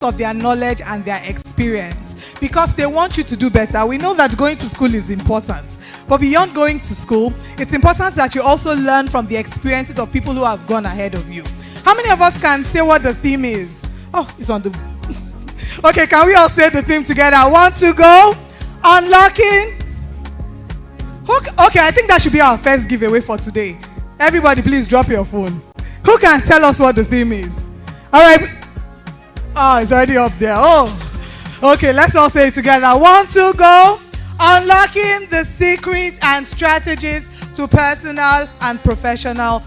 of their knowledge and their experience because they want you to do better. We know that going to school is important, but beyond going to school, it's important that you also learn from the experiences of people who have gone ahead of you. How many of us can say what the theme is? Oh, it's on the... Okay, can we all say the theme together? 1, 2, go. Unlocking. Okay, I think that should be our first giveaway for today. Everybody, please drop your phone. Who can tell us what the theme is? All right. Oh, it's already up there. Oh, okay, let's all say it together. 1, 2, go. Unlocking the secrets and strategies to personal and professional.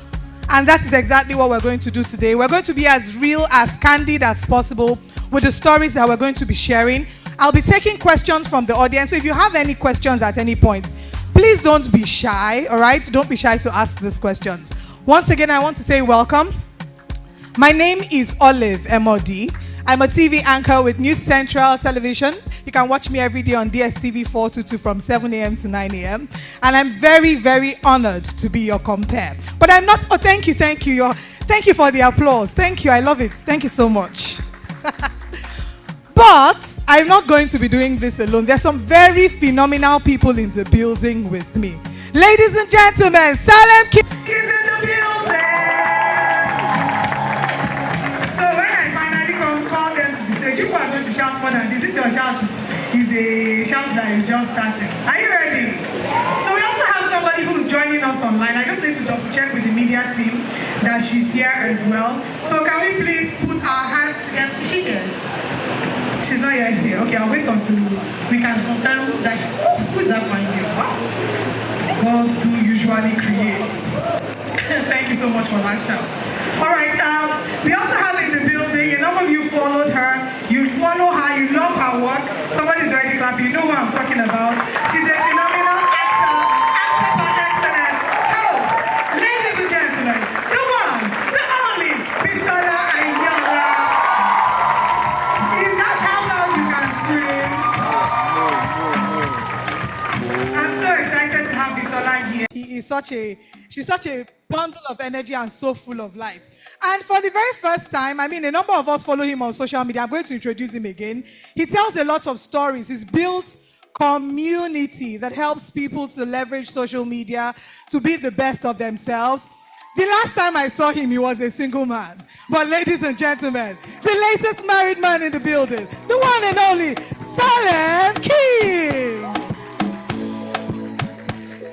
And that is exactly what we're going to do today. We're going to be as real, as candid as possible with the stories that we're going to be sharing. I'll be taking questions from the audience. So if you have any questions at any point, please don't be shy, all right? Don't be shy to ask these questions. Once again, I want to say welcome. My name is Olive MOD. I'm a TV anchor with News Central Television. You can watch me every day on DSTV 422 from 7 a.m. to 9 a.m. And I'm very, very honored to be your compare. But I'm not, oh, thank you. Thank you for the applause. Thank you, I love it. Thank you so much. But I'm not going to be doing this alone. There's some very phenomenal people in the building with me. Ladies and gentlemen, Salem King is in the building. So when I finally call them to the stage, people are going to shout more than this. This is your shout. Is a shout that is just starting. Are you ready? So we also have somebody who's joining us online. I just need to double check with the media team that she's here as well. So can we please put our hands together? Is she here? She's not yet here. Okay, I'll wait until we can confirm that who's that fine girl? God too usually creates. Thank you so much for that shout. Alright, we also have in the building, a number of you followed her. You follow her, you love her work. Somebody's already clapping. You know who I'm talking about. She's a phenomenal actor by excellence. Host, ladies and gentlemen, the one, the only, Bisola Ayala. Is that how loud you can scream? I'm so excited to have Bisola here. She's such a bundle of energy and so full of light. And for the very first time, I mean, a number of us follow him on social media. I'm going to introduce him again. He tells a lot of stories. He's built community that helps people to leverage social media to be the best of themselves. The last time I saw him, he was a single man. But ladies and gentlemen, the latest married man in the building, the one and only Salem King.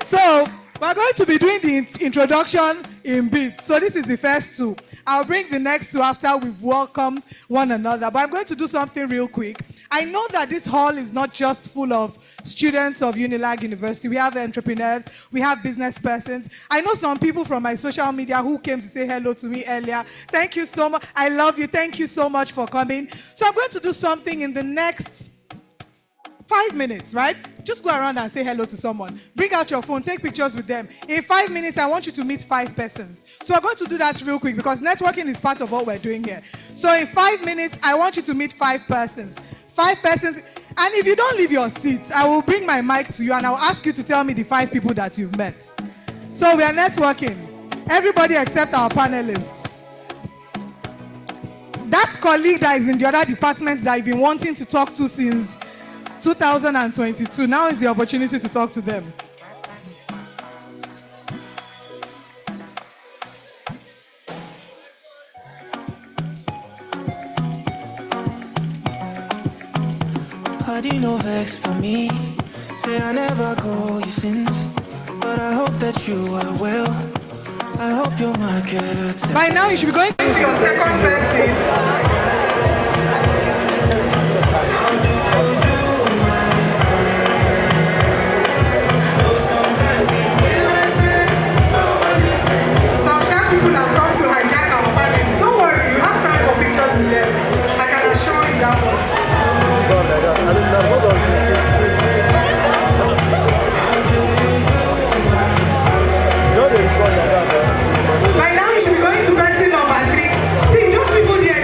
So, we're going to be doing the introduction in bits. So this is the first two. I'll bring the next two after we've welcomed one another. But I'm going to do something real quick. I know that this hall is not just full of students of Unilag University. We have entrepreneurs. We have business persons. I know some people from my social media who came to say hello to me earlier. Thank you so much. I love you. Thank you so much for coming. So I'm going to do something in the next 5 minutes, right? Just go around and say hello to someone. Bring out your phone, take pictures with them. In 5 minutes, I want you to meet 5 persons. So we're going to do that real quick because networking is part of what we're doing here. So in 5 minutes, I want you to meet 5 persons. 5 persons. And if you don't leave your seat, I will bring my mic to you and I'll ask you to tell me the 5 people that you've met. So we are networking. Everybody except our panelists. That colleague that is in the other departments that I've been wanting to talk to since 2022. Now is the opportunity to talk to them. Party no vex for me. Say I never call you since, but I hope that you are well. I hope your market. By now you should be going to your second birthday. By now you should be going to person number 3. See, those people there,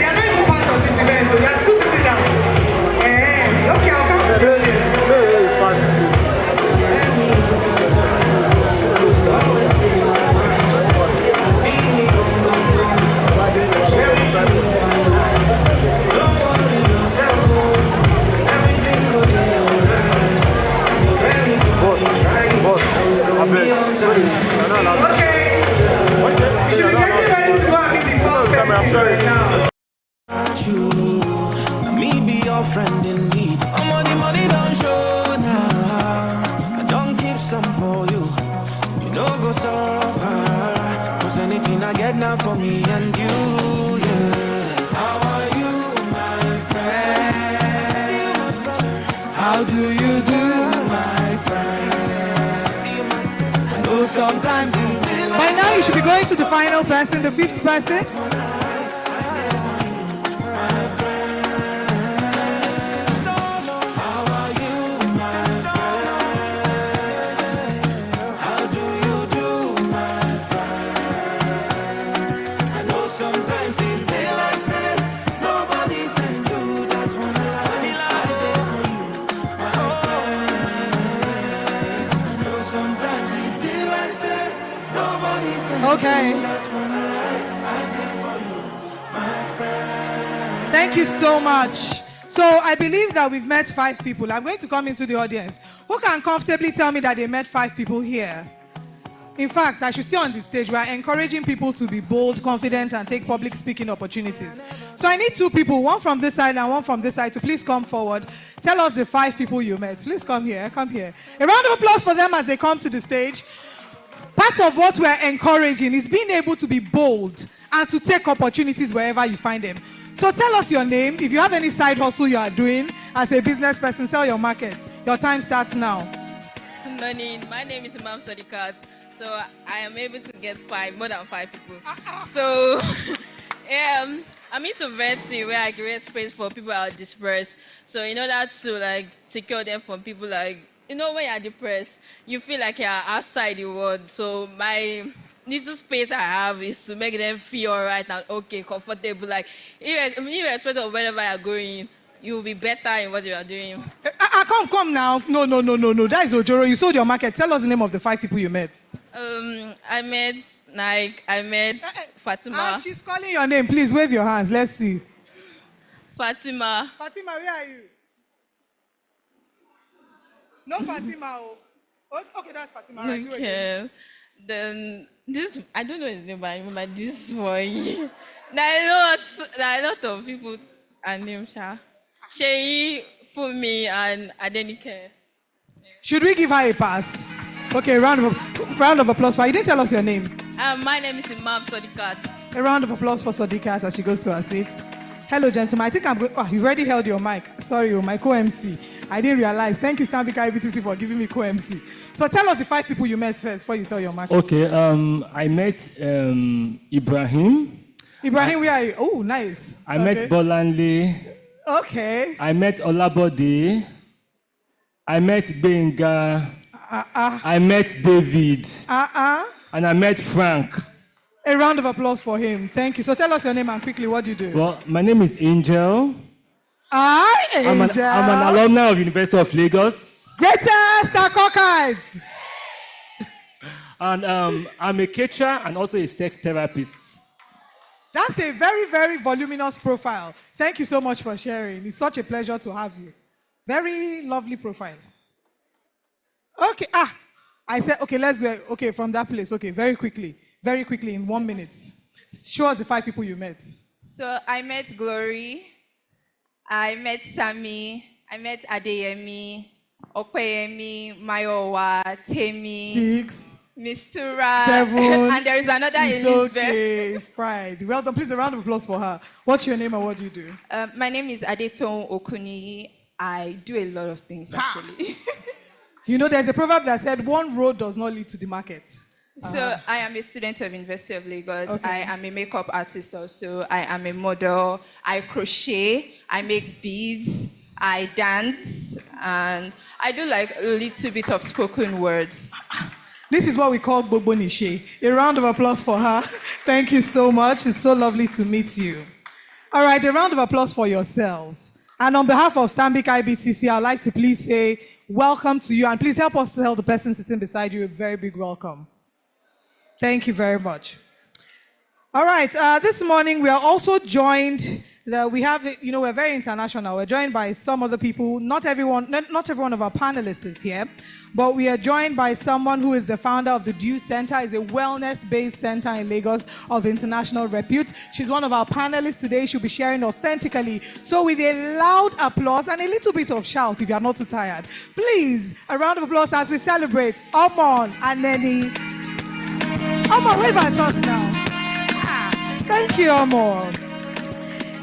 a friend in need. Money don't show now. I don't keep some for you. You know go suffer. Cause anything I get now for me and you, yeah. How are you, my friend? See you, my brother. How do you do, my friend? See you, my sister. I know sometimes By now you should be going to the final person, the fifth person. Okay. Thank you so much. So I believe that we've met 5 people. I'm going to come into the audience. Who can comfortably tell me that they met 5 people here? In fact, I should see on the stage, we are encouraging people to be bold, confident, and take public speaking opportunities. So I need 2 people, one from this side and one from this side, to please come forward. Tell us the 5 people you met. Please come here, come here. A round of applause for them as they come to the stage. Part of what we're encouraging is being able to be bold and to take opportunities wherever you find them. So tell us your name. If you have any side hustle you are doing as a business person, sell your market. Your time starts now. Good morning. My name is Imam Sadiqat. So I am able to get more than 5 people. So I'm into venting where I create space for people that are dispersed. So in order to secure them from people when you're depressed, you feel like you're outside the world. So my little space I have is to make them feel all right and okay, comfortable. Irrespective of wherever you're going, you will be better in what you are doing. Come now. No. That is Ojoro. You sold your market. Tell us the name of the 5 people you met. I met Fatima. She's calling your name. Please wave your hands. Let's see. Fatima, where are you? No Fatima. Okay, that's Fatima. Okay. Then this, I don't know his name, but I remember this boy. There are a lot of people and named Sheyi, Fumi, and Adenike. Should we give her a pass? Okay, round of applause for her. You didn't tell us your name. My name is Imam Sadiqat. A round of applause for Sadiqat as she goes to her seat. Hello, gentlemen. I think I'm going. Oh, you've already held your mic. Sorry, my co-MC. I didn't realize. Thank you, Stanbic IBTC, for giving me co-MC. So tell us the 5 people you met first before you saw your market. Okay, I met Ibrahim. Ibrahim, where are you? Oh, nice. I met Bolanle. Okay. I met Olabode. I met Benga. I met David. And I met Frank. A round of applause for him. Thank you. So tell us your name and quickly what you do. Well, my name is Angel. Hi, Angel. I'm an alumni of University of Lagos. Greatest Cockeyes. And I'm a caterer and also a sex therapist. That's a very, very voluminous profile. Thank you so much for sharing. It's such a pleasure to have you. Very lovely profile. Okay, I said, okay, let's do it. Okay, from that place. Okay, very quickly in 1 minute. Show us the 5 people you met. So I met Glory, I met Sammy, I met Adeyemi, Okpeyemi, Mayowa, Temi, 6, Mistura, 7, and there is another it's Elizabeth. Okay, it's pride. Well done. Please, a round of applause for her. What's your name and what do you do? My name is Adeton Okuni. I do a lot of things, actually. You know, there's a proverb that said, one road does not lead to the market. So I am a student of University of Lagos. Okay. I am a makeup artist also. I am a model. I crochet. I make beads. I dance. And I do a little bit of spoken words. This is what we call Bobo Nishe. A round of applause for her. Thank you so much. It's so lovely to meet you. All right, a round of applause for yourselves. And on behalf of Stanbic IBTC, I'd like to please say welcome to you. And please help us tell the person sitting beside you a very big welcome. Thank you very much. All right, this morning we are also joined We have, we're very international. We're joined by some other people. Not every one of our panelists is here, but we are joined by someone who is the founder of the Dew Center. It's a wellness-based center in Lagos of international repute. She's one of our panelists today. She'll be sharing authentically. So with a loud applause and a little bit of shout, if you're not too tired, please, a round of applause as we celebrate Omon and Neni. Omon, wave at us now. Thank you, Omon.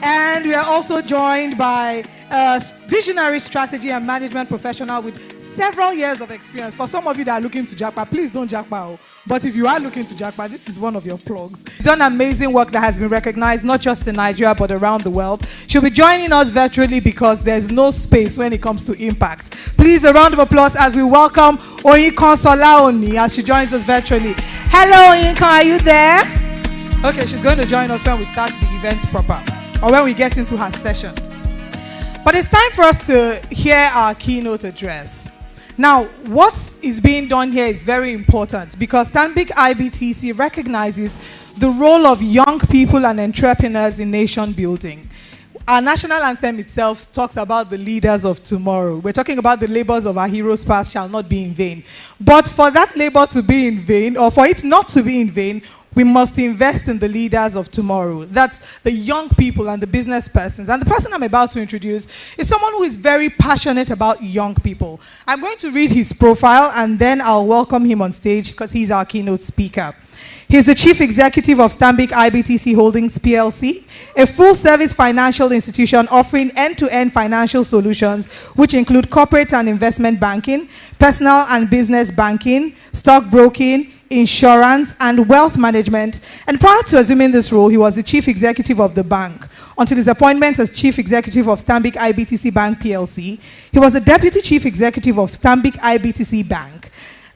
And we are also joined by a visionary strategy and management professional with several years of experience. For some of you that are looking to jackpot, please don't jackpot. But if you are looking to jackpot, this is one of your plugs. She's done amazing work that has been recognized not just in Nigeria but around the world. She'll be joining us virtually because there's no space when it comes to impact. Please, a round of applause as we welcome Oyinkan Solaoni as she joins us virtually. Hello, Oyinkan, are you there? Okay, she's going to join us when we start the event proper, or when we get into her session. But it's time for us to hear our keynote address. Now, what is being done here is very important because Stanbic IBTC recognizes the role of young people and entrepreneurs in nation building. Our national anthem itself talks about the leaders of tomorrow. We're talking about the labors of our heroes past shall not be in vain. But for that labor to be in vain, or for it not to be in vain, we must invest in the leaders of tomorrow. That's the young people and the business persons. And the person I'm about to introduce is someone who is very passionate about young people. I'm going to read his profile and then I'll welcome him on stage because he's our keynote speaker. He's the Chief Executive of Stanbic IBTC Holdings PLC, a full-service financial institution offering end-to-end financial solutions which include corporate and investment banking, personal and business banking, stockbroking, insurance, and wealth management. And prior to assuming this role, he was the chief executive of the bank. Until his appointment as chief executive of Stanbic IBTC Bank PLC, he was the deputy chief executive of Stanbic IBTC Bank.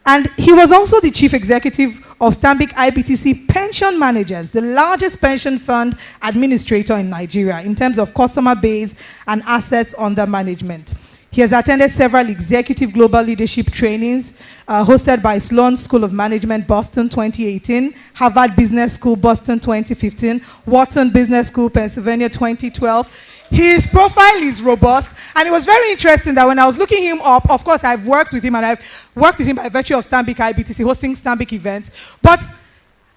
And he was also the chief executive of Stanbic IBTC Pension Managers, the largest pension fund administrator in Nigeria in terms of customer base and assets under management. He has attended several executive global leadership trainings hosted by Sloan School of Management, Boston 2018, Harvard Business School, Boston 2015, Wharton Business School, Pennsylvania 2012. His profile is robust, and it was very interesting that when I was looking him up, of course, I've worked with him, and I've worked with him by virtue of Stanbic IBTC, hosting Stanbic events, but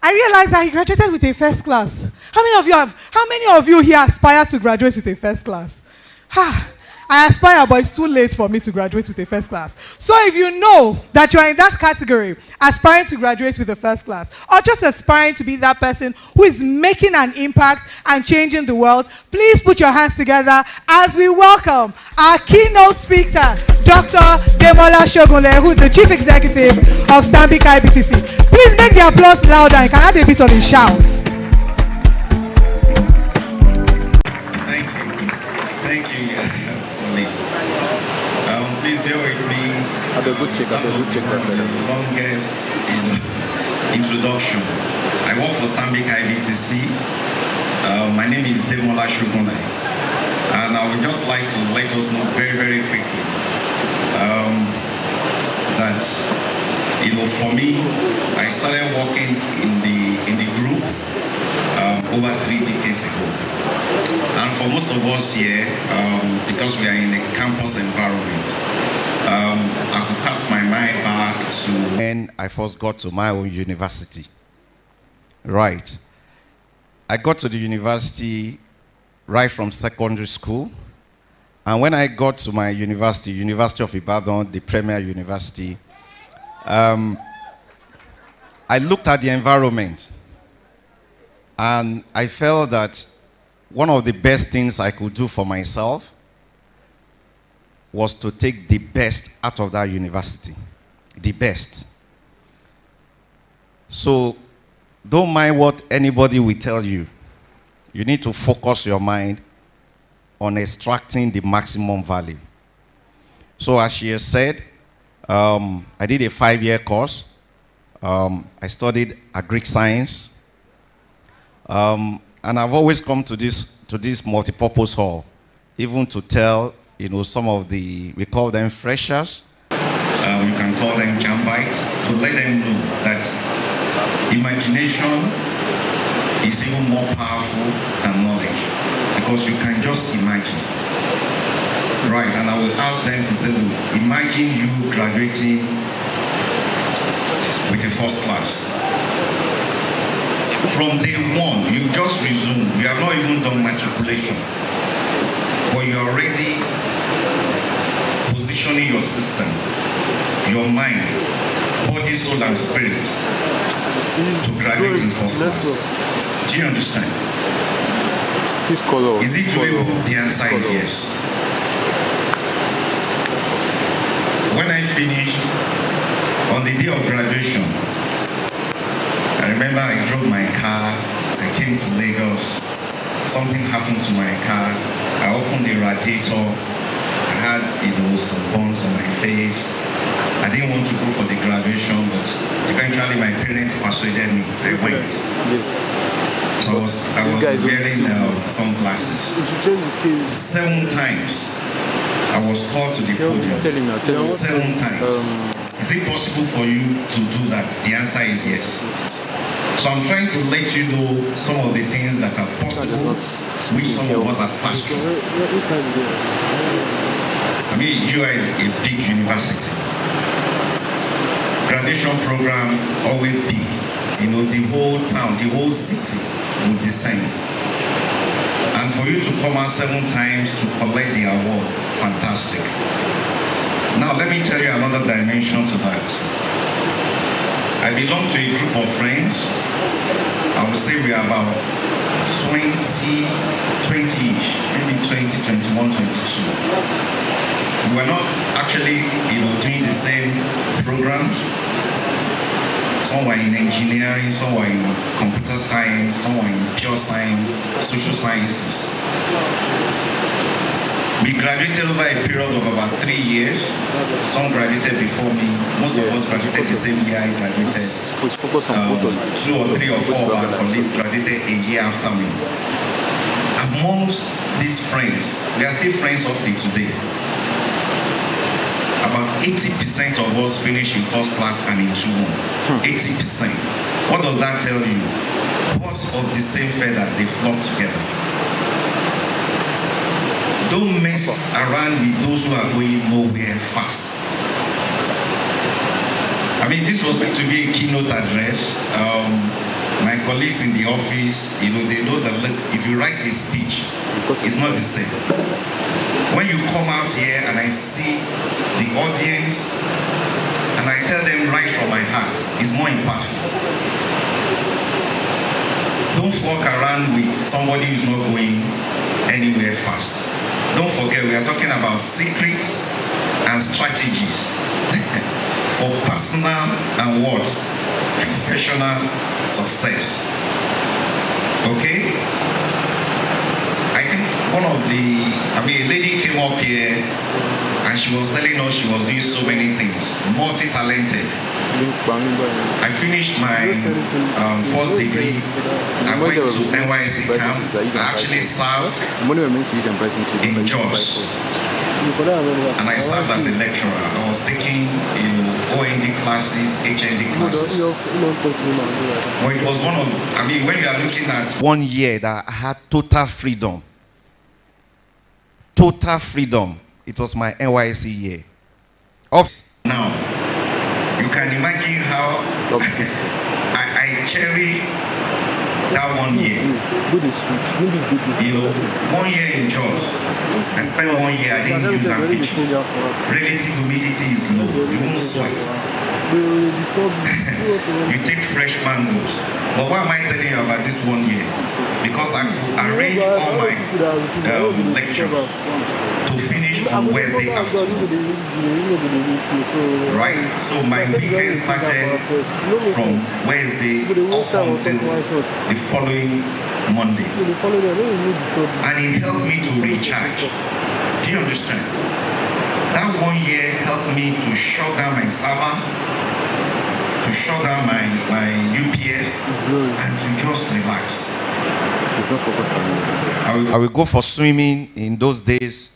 I realized that he graduated with a first class. How many of you here aspire to graduate with a first class? I aspire, but it's too late for me to graduate with a first class. So if you know that you are in that category, aspiring to graduate with a first class, or just aspiring to be that person who is making an impact and changing the world, please put your hands together as we welcome our keynote speaker, Dr. Demola Shogunle, who is the Chief Executive of Stanbic IBTC. Please make the applause louder and can have a bit of a shout. Thank you. Please bear with me. The longest introduction. I work for Stanbic IBTC. My name is Demola Shogunle, and I would just like to let us know very, very quickly that for me, I started working in the group over 3 decades ago. And for most of us here, because we are in a campus environment, I could cast my mind back to when I first got to my own university. Right. I got to the university right from secondary school. And when I got to my university, University of Ibadan, the premier university, I looked at the environment and I felt that one of the best things I could do for myself was to take the best out of that university. The best. So don't mind what anybody will tell you. You need to focus your mind on extracting the maximum value. So as she has said, I did a 5-year course. I studied agric science. And I've always come to this multipurpose hall, even to tell, some of the, we call them freshers. You can call them jambites, to let them know that imagination is even more powerful than knowledge. because you can just imagine. Right, and I will ask them to say, look, imagine you graduating with a first class. From day one, you just resume. You have not even done matriculation. But you're already positioning your system, your mind, body, soul, and spirit to graduate in first class. Do you understand? This color. Is it doable? The answer is yes. When I finished, on the day of graduation, I remember I drove my car, I came to Lagos, something happened to my car, I opened the radiator, I had some burns on my face. I didn't want to go for the graduation, but eventually my parents persuaded me, I went. So I was wearing sunglasses. 7 times I was called to the podium. 7 times. Is it possible for you to do that? The answer is yes. So I'm trying to let you know some of the things that are possible, which some of us have passed through. I mean, you are a big university. Graduation program always big. The whole town, the whole city would descend. And for you to come out 7 times to collect the award, fantastic. Now let me tell you another dimension to that. I belong to a group of friends. I would say we are about 20-ish, maybe 20, 21, 22. We were not actually, doing the same programs. Some were in engineering, some were in computer science, some were in pure science, social sciences. We graduated over a period of about 3 years. Some graduated before me. Most of us graduated the same year I graduated. 2 or 3 or 4 of our colleagues graduated a year after me. Amongst these friends, they are still friends up till today. About 80% of us finish in first class and in 2-1. 80%. What does that tell you? Birds of the same feather, they flock together. Don't mess around with those who are going nowhere fast. I mean, this was going to be a keynote address. My colleagues in the office, they know that if you write a speech, it's not the same. When you come out here and I see the audience and I tell them right from my heart, it's more impactful. Don't flock around with somebody who's not going anywhere fast. Don't forget, we are talking about secrets and strategies for personal and what? Professional success. Okay? I think a lady came up here and she was telling us she was doing so many things, multi-talented. I finished my first degree. I went to NYC camp. I actually served in Jos. And I served as a lecturer. I was taking OND classes, HND classes. But it was when you are looking at 1 year that I had total freedom. Total freedom. It was my NYC year. Now, you can imagine how I cherish that 1 year. 1 year in Jos. I spent 1 year, I didn't use that picture. Relative humidity is low. You won't sweat. You take fresh mangoes. But why am I telling you about this 1 year? Because I arranged all my lectures to finish on Wednesday afternoon. Right? So my weekend started from Wednesday up until the following Monday. And it helped me to recharge. Do you understand? That 1 year helped me to shut down my server, to shut down my UPS, and to just relax. It's not focused on me. I will go for swimming in those days,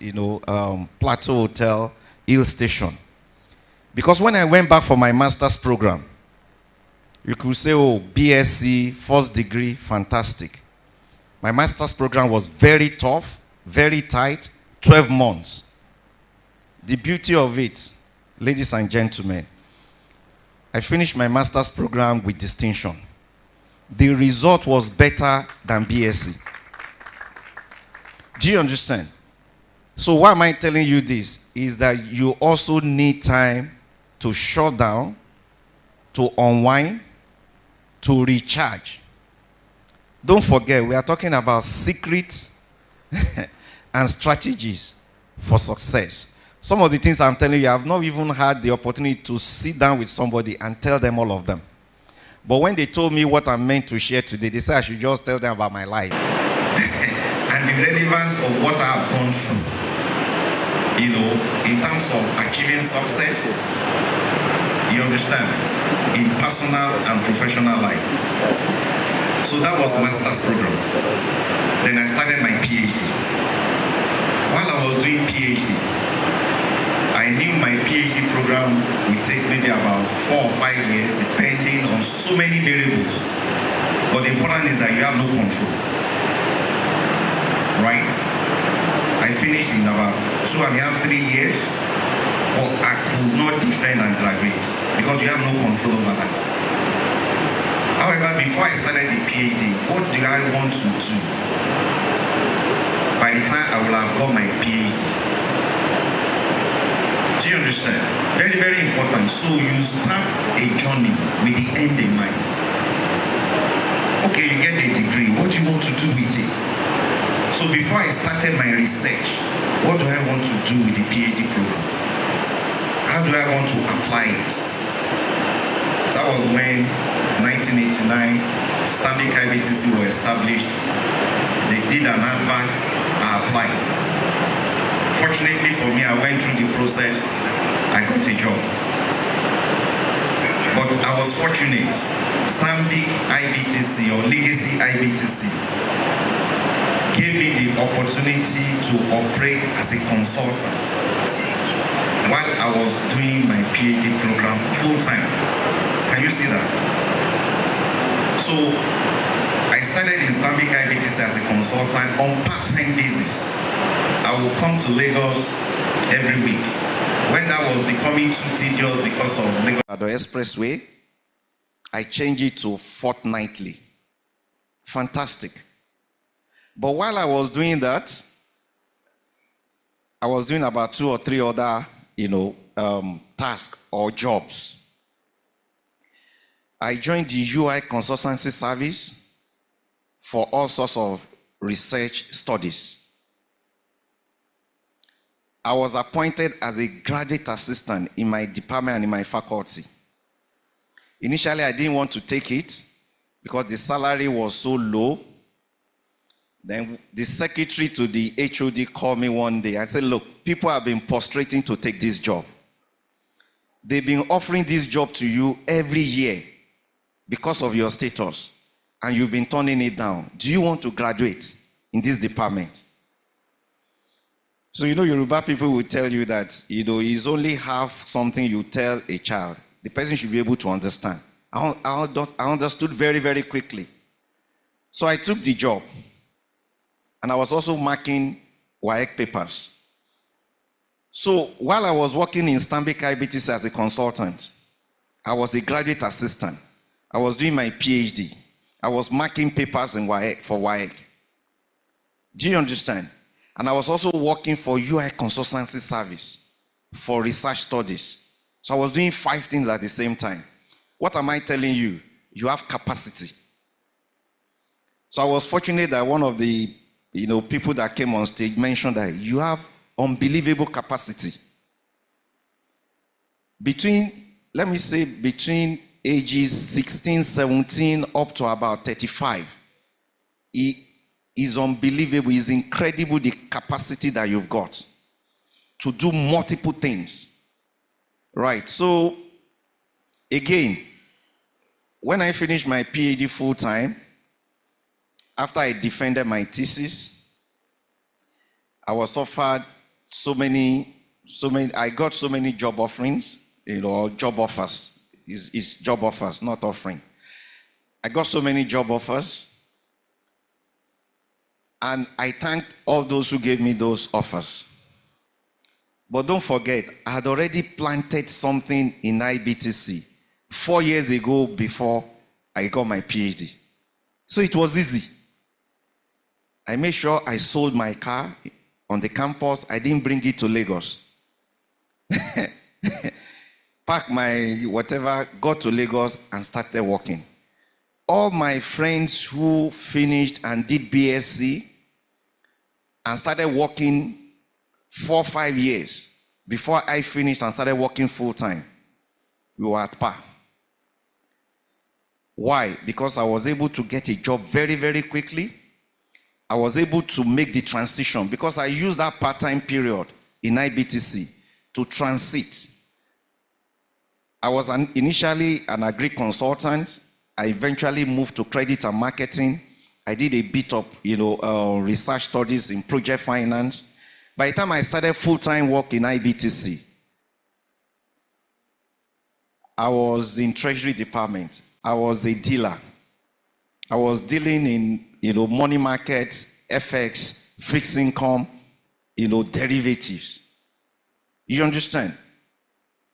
Plateau Hotel, Hill Station. Because when I went back for my master's program, you could say, BSc, first degree, fantastic. My master's program was very tough, very tight, 12 months. The beauty of it, ladies and gentlemen, I finished my master's program with distinction. The result was better than BSc. Do you understand? So why am I telling you this? Is that you also need time to shut down, to unwind, to recharge. Don't forget, we are talking about secrets and strategies for success. Some of the things I'm telling you, I've not even had the opportunity to sit down with somebody and tell them all of them. But when they told me what I'm meant to share today, they said I should just tell them about my life. And the relevance of what I've gone through, in terms of achieving success, you understand, in personal and professional life. So that was master's program. Then I started my PhD. While I was doing PhD, I knew my PhD program would take maybe about 4 or 5 years, depending on so many variables. But the important is that you have no control. Right? I finished in about 2.5, 3 years, but I could not defend and graduate because you have no control over that. However, before I started the PhD, what do I want to do? By the time I will have got my PhD. Do you understand? Very, very important. So you start a journey with the end in mind. Okay, you get a degree. What do you want to do with it? So before I started my research, what do I want to do with the PhD program? How do I want to apply it? That was when 1989, Stanbic IBTC were established. They did an advert, I applied. Fortunately for me, I went through the process, I got a job. But I was fortunate. Stanbic IBTC or Legacy IBTC gave me the opportunity to operate as a consultant while I was doing my PhD program full time. Can you see that? So I started in Stanbic IBTC as a consultant on part-time basis. I will come to Lagos every week. When that was becoming too tedious because of Lagos At the expressway, I changed it to fortnightly. Fantastic. But while I was doing that, I was doing about 2 or 3 other, tasks or jobs. I joined the UI consultancy service for all sorts of research studies. I was appointed as a graduate assistant in my department and in my faculty. Initially, I didn't want to take it because the salary was so low. Then the secretary to the HOD called me one day. I said, look, people have been prostrating to take this job. They've been offering this job to you every year because of your status, and you've been turning it down. Do you want to graduate in this department? So, Yoruba people will tell you that, it's only half something you tell a child. The person should be able to understand. I understood very, very quickly. So I took the job. And I was also marking WAEC papers. So while I was working in Stanbic IBTC as a consultant, I was a graduate assistant. I was doing my PhD. I was marking papers in WAEC for WAEC. Do you understand? And I was also working for UI consultancy service for research studies. So I was doing 5 things at the same time. What am I telling you? You have capacity. So I was fortunate that one of the people that came on stage mentioned that you have unbelievable capacity. Between ages 16, 17 up to about 35, it is unbelievable, it's incredible the capacity that you've got to do multiple things. Right, so again, when I finished my PhD full time, after I defended my thesis, I was offered I got so many job offerings, job offers. It's job offers, not offering. I got so many job offers. And I thank all those who gave me those offers. But don't forget, I had already planted something in IBTC 4 years ago before I got my PhD. So it was easy. I made sure I sold my car on the campus. I didn't bring it to Lagos. Packed my whatever, got to Lagos and started working. All my friends who finished and did BSc and started working 4 or 5 years before I finished and started working full time, we were at par. Why? Because I was able to get a job very, very quickly. I was able to make the transition because I used that part-time period in IBTC to transit. I was initially an agri consultant. I eventually moved to credit and marketing. I did a bit of, research studies in project finance. By the time I started full-time work in IBTC, I was in Treasury Department. I was a dealer. I was dealing in, money markets, FX, fixed income, derivatives. You understand?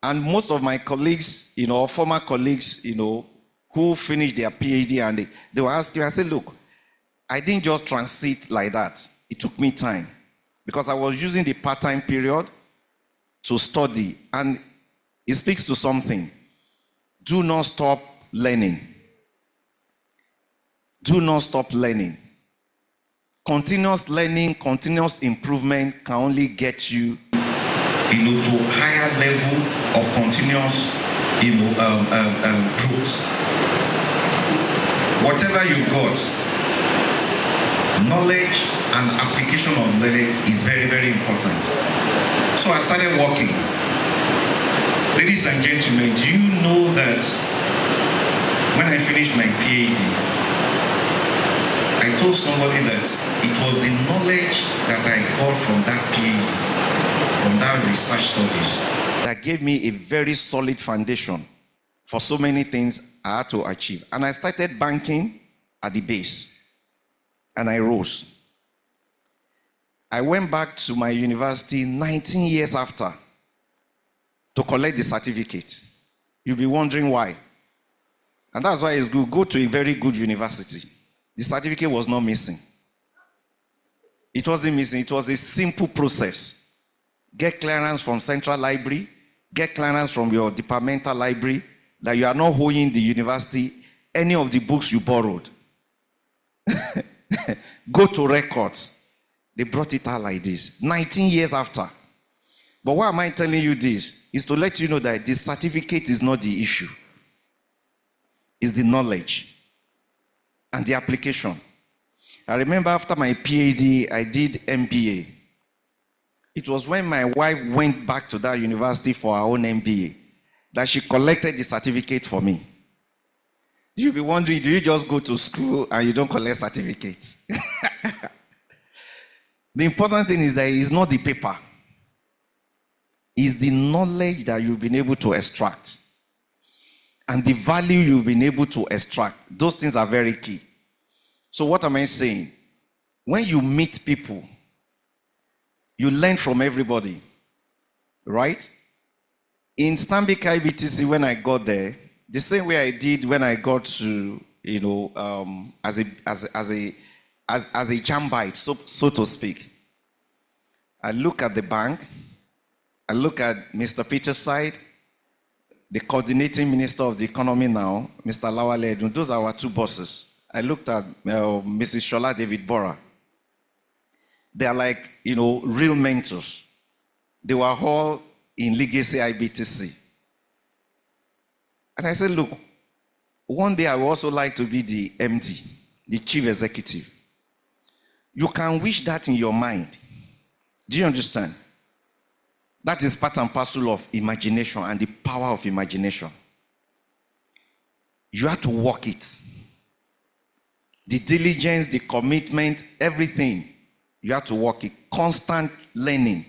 And most of my colleagues, former colleagues, who finished their PhD and they were asking, I said, look, I didn't just transit like that. It took me time because I was using the part-time period to study. And it speaks to something. Do not stop learning. Do not stop learning. Continuous learning, continuous improvement can only get you, to higher level of continuous, growth. Whatever you got, knowledge and application of knowledge is very, very important. So I started working. Ladies and gentlemen, do you know that when I finished my PhD, I told somebody that it was the knowledge that I got from that PhD, from that research studies, that gave me a very solid foundation for so many things I had to achieve. And I started banking at the base, and I rose. I went back to my university 19 years after to collect the certificate. You'll be wondering why. And that's why it's good. Go to a very good university. The certificate was not missing. It wasn't missing. It was a simple process. Get clearance from Central Library. Get clearance from your departmental library that you are not holding the university any of the books you borrowed. Go to records. They brought it out like this, 19 years after. But why am I telling you this? Is to let you know that the certificate is not the issue. It's the knowledge and the application. I remember after my PhD, I did MBA. It was when my wife went back to that university for her own MBA that she collected the certificate for me. You'll be wondering, do you just go to school and you don't collect certificates? The important thing is that it's not the paper. It's the knowledge that you've been able to extract. And the value you've been able to extract. Those things are very key. So what am I saying? When you meet people, you learn from everybody. Right? In Stanbic IBTC, when I got there, the same way I did when I got to, as a jambite, so to speak. I look at the bank, I look at Mr. Peter's side, the coordinating minister of the economy now, Mr. Lawale Edun. Those are our two bosses. I looked at Mrs. Shola David Bora. They are like, real mentors. They were all in Legacy IBTC. And I said, look, one day I would also like to be the MD, the chief executive. You can wish that in your mind. Do you understand? That is part and parcel of imagination and the power of imagination. You have to work it. The diligence, the commitment, everything. You have to work it. Constant learning.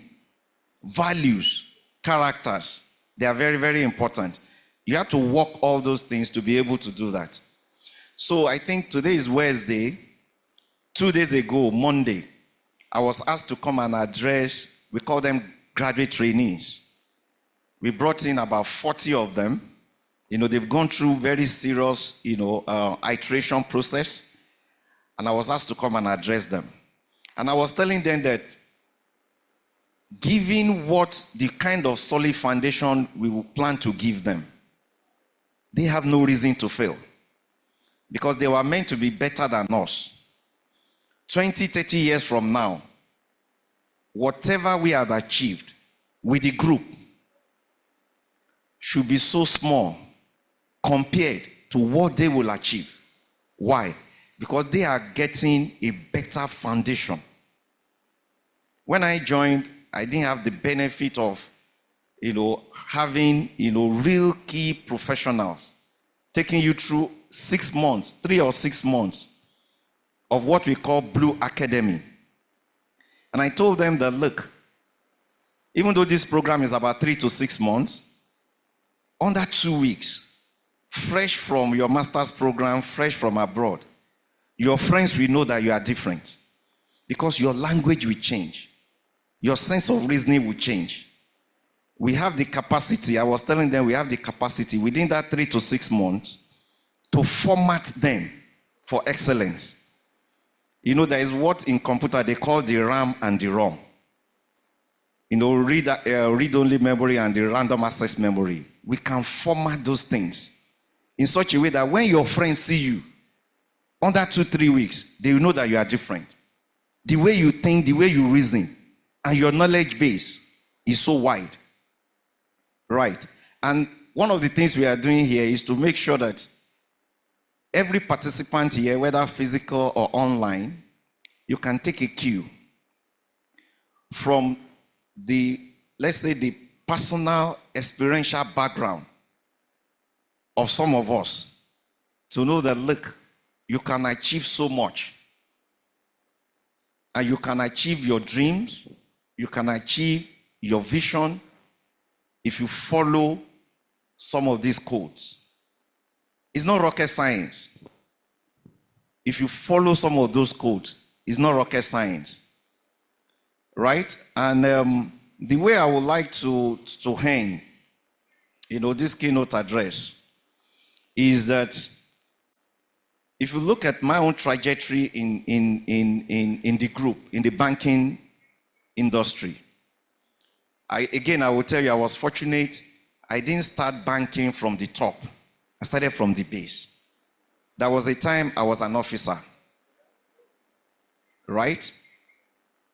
Values, characters. They are very, very important. You have to work all those things to be able to do that. So I think today is Wednesday. 2 days ago, Monday, I was asked to come and address, we call them graduate trainees. We brought in about 40 of them. They've gone through very serious, iteration process. And I was asked to come and address them. And I was telling them that given what the kind of solid foundation we will plan to give them, they have no reason to fail. Because they were meant to be better than us. 20, 30 years from now, whatever we have achieved with the group should be so small compared to what they will achieve. Why? Because they are getting a better foundation. When I joined, I didn't have the benefit of, having, real key professionals taking you through 6 months, 3 or 6 months of what we call Blue Academy. And I told them that, look, even though this program is about 3 to 6 months, under 2 weeks, fresh from your master's program, fresh from abroad, your friends will know that you are different because your language will change. Your sense of reasoning will change. We have the capacity, I was telling them we have the capacity within that 3 to 6 months to format them for excellence. There is what in computer they call the RAM and the ROM. Read-only memory and the random access memory. We can format those things in such a way that when your friends see you, under 2-3 weeks, they will know that you are different. The way you think, the way you reason, and your knowledge base is so wide. Right? And one of the things we are doing here is to make sure that every participant here, whether physical or online, you can take a cue from let's say, the personal experiential background of some of us to know that, look, you can achieve so much. And you can achieve your dreams, you can achieve your vision if you follow some of these codes. It's not rocket science. If you follow some of those codes, it's not rocket science. Right? And the way I would like to hang, this keynote address is that if you look at my own trajectory in the group, in the banking industry, I will tell you I was fortunate. I didn't start banking from the top. I started from the base. There was a time I was an officer. Right?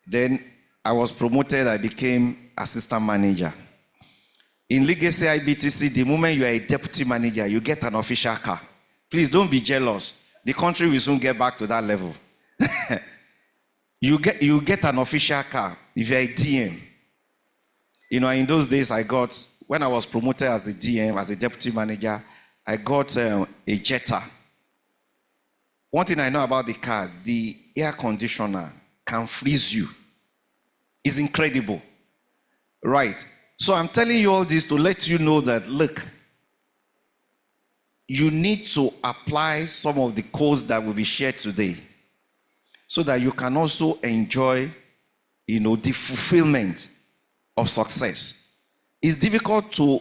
Then I was promoted, I became assistant manager. In Legacy IBTC, the moment you are a deputy manager, you get an official car. Please don't be jealous. The country will soon get back to that level. You get an official car if you're a DM. In those days, when I was promoted as a DM, as a deputy manager, I got a Jetta. One thing I know about the car, the air conditioner can freeze you. It's incredible. Right? So I'm telling you all this to let you know that, look, you need to apply some of the codes that will be shared today so that you can also enjoy, the fulfillment of success. It's difficult to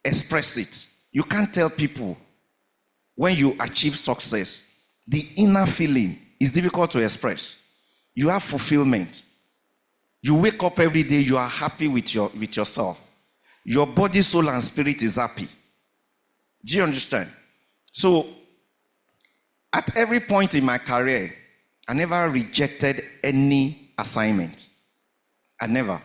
express it. You can't tell people when you achieve success. The inner feeling is difficult to express. You have fulfillment. You wake up every day, you are happy with yourself. Your body, soul, and spirit is happy. Do you understand? So, at every point in my career, I never rejected any assignment. I never.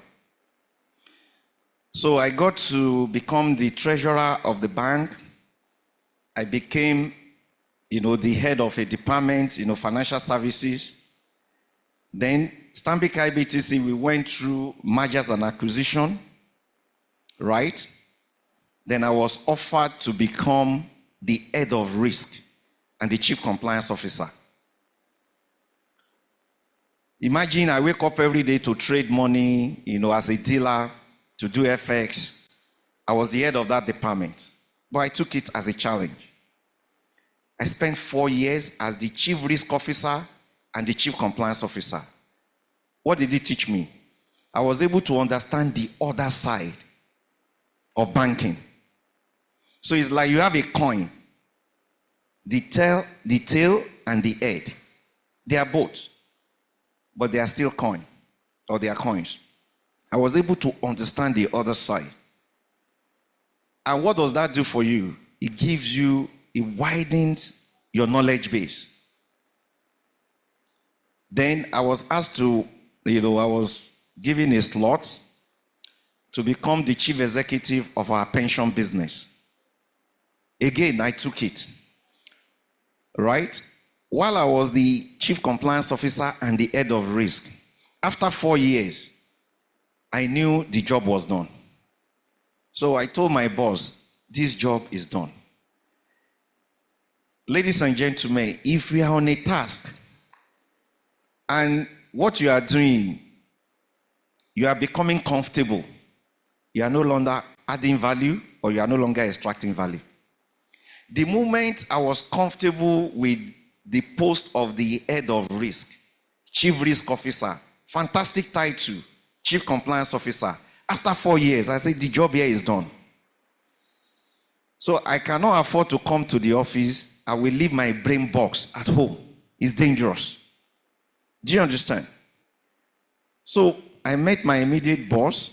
So I got to become the treasurer of the bank. I became, the head of a department, financial services. Then Stanbic IBTC, we went through mergers and acquisition, right? Then I was offered to become the head of risk and the chief compliance officer. Imagine I wake up every day to trade money, as a dealer, to do FX. I was the head of that department, but I took it as a challenge. I spent 4 years as the chief risk officer and the chief compliance officer. What did it teach me? I was able to understand the other side of banking. So it's like you have a coin, the tail and the head. They are both, but they are still coin, or they are coins. I was able to understand the other side. And what does that do for you? It gives you, it widens your knowledge base. Then I was asked to, I was given a slot to become the chief executive of our pension business. Again, I took it. Right? While I was the chief compliance officer and the head of risk, after 4 years, I knew the job was done. So I told my boss, this job is done. Ladies and gentlemen, if we are on a task and what you are doing, you are becoming comfortable, you are no longer adding value or you are no longer extracting value. The moment I was comfortable with the post of the head of risk, chief risk officer, fantastic title, chief compliance officer, after 4 years, I said, the job here is done. So I cannot afford to come to the office. I will leave my brain box at home. It's dangerous. Do you understand? So I met my immediate boss,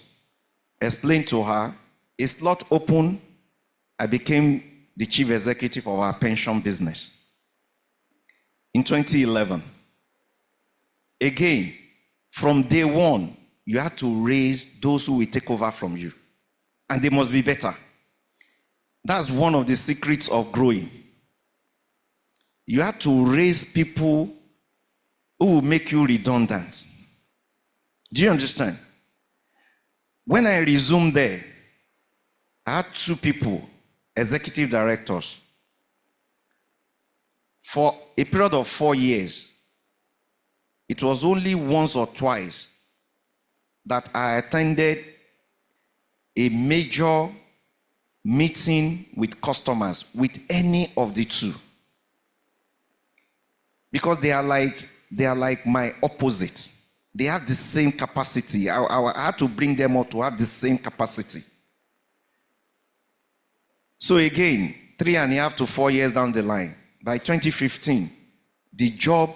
explained to her, a slot open, I became the chief executive of our pension business. In 2011, again, from day one, you have to raise those who will take over from you. And they must be better. That's one of the secrets of growing. You have to raise people who will make you redundant. Do you understand? When I resumed there, I had 2 people, executive directors. For a period of 4 years, it was only once or twice that I attended a major meeting with customers with any of the 2. Because they are like my opposite. They have the same capacity. I had to bring them up to have the same capacity. So again, 3.5 to 4 years down the line, by 2015, the job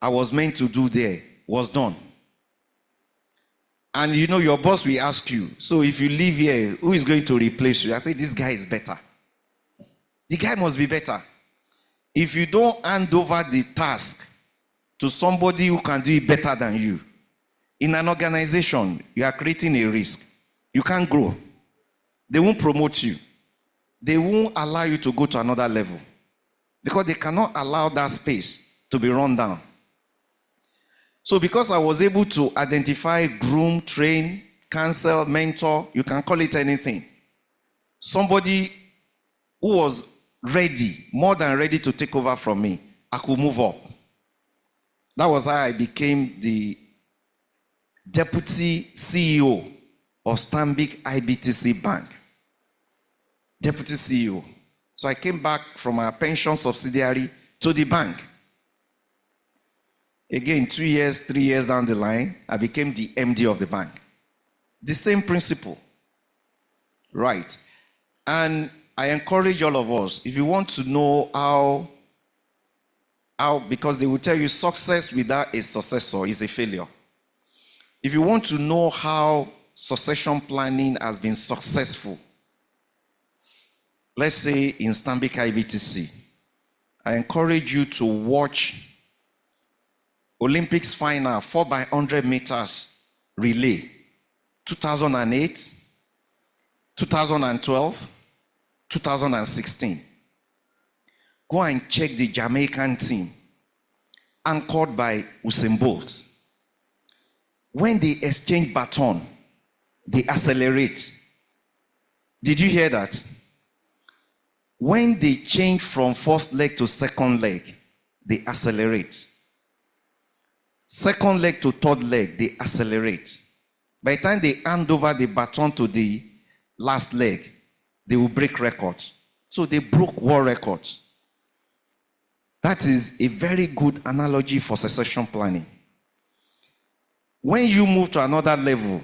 I was meant to do there was done. And your boss will ask you, so if you leave here, who is going to replace you? I say, this guy is better. The guy must be better. If you don't hand over the task to somebody who can do it better than you, in an organization, you are creating a risk. You can't grow. They won't promote you. They won't allow you to go to another level because they cannot allow that space to be run down. So because I was able to identify, groom, train, counsel, mentor, you can call it anything, somebody who was ready, more than ready to take over from me, I could move up. That was how I became the deputy CEO of Stanbic IBTC Bank. Deputy CEO. So I came back from our pension subsidiary to the bank. Again, 2 years, 3 years down the line, I became the MD of the bank. The same principle. Right. And I encourage all of us, if you want to know how, because they will tell you success without a successor is a failure. If you want to know how succession planning has been successful, let's say in Stanbic IBTC, I encourage you to watch Olympics final 4x100 meters relay, 2008, 2012, 2016. Go and check the Jamaican team, anchored by Usain Bolt. When they exchange baton, they accelerate. Did you hear that? When they change from first leg to second leg, they accelerate. Second leg to third leg, they accelerate. By the time they hand over the baton to the last leg, they will break records. So they broke world records. That is a very good analogy for succession planning. When you move to another level,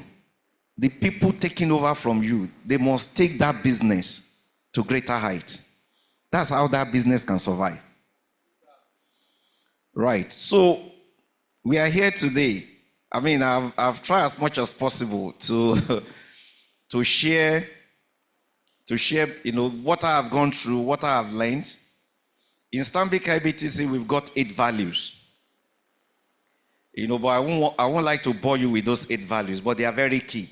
the people taking over from you, they must take that business to greater heights. That's how that business can survive. Right. So we are here today. I mean, I've tried as much as possible to to share, what I have gone through, what I have learned. In Stanbic IBTC, we've got 8 values. But I won't like to bore you with those 8 values, but they are very key.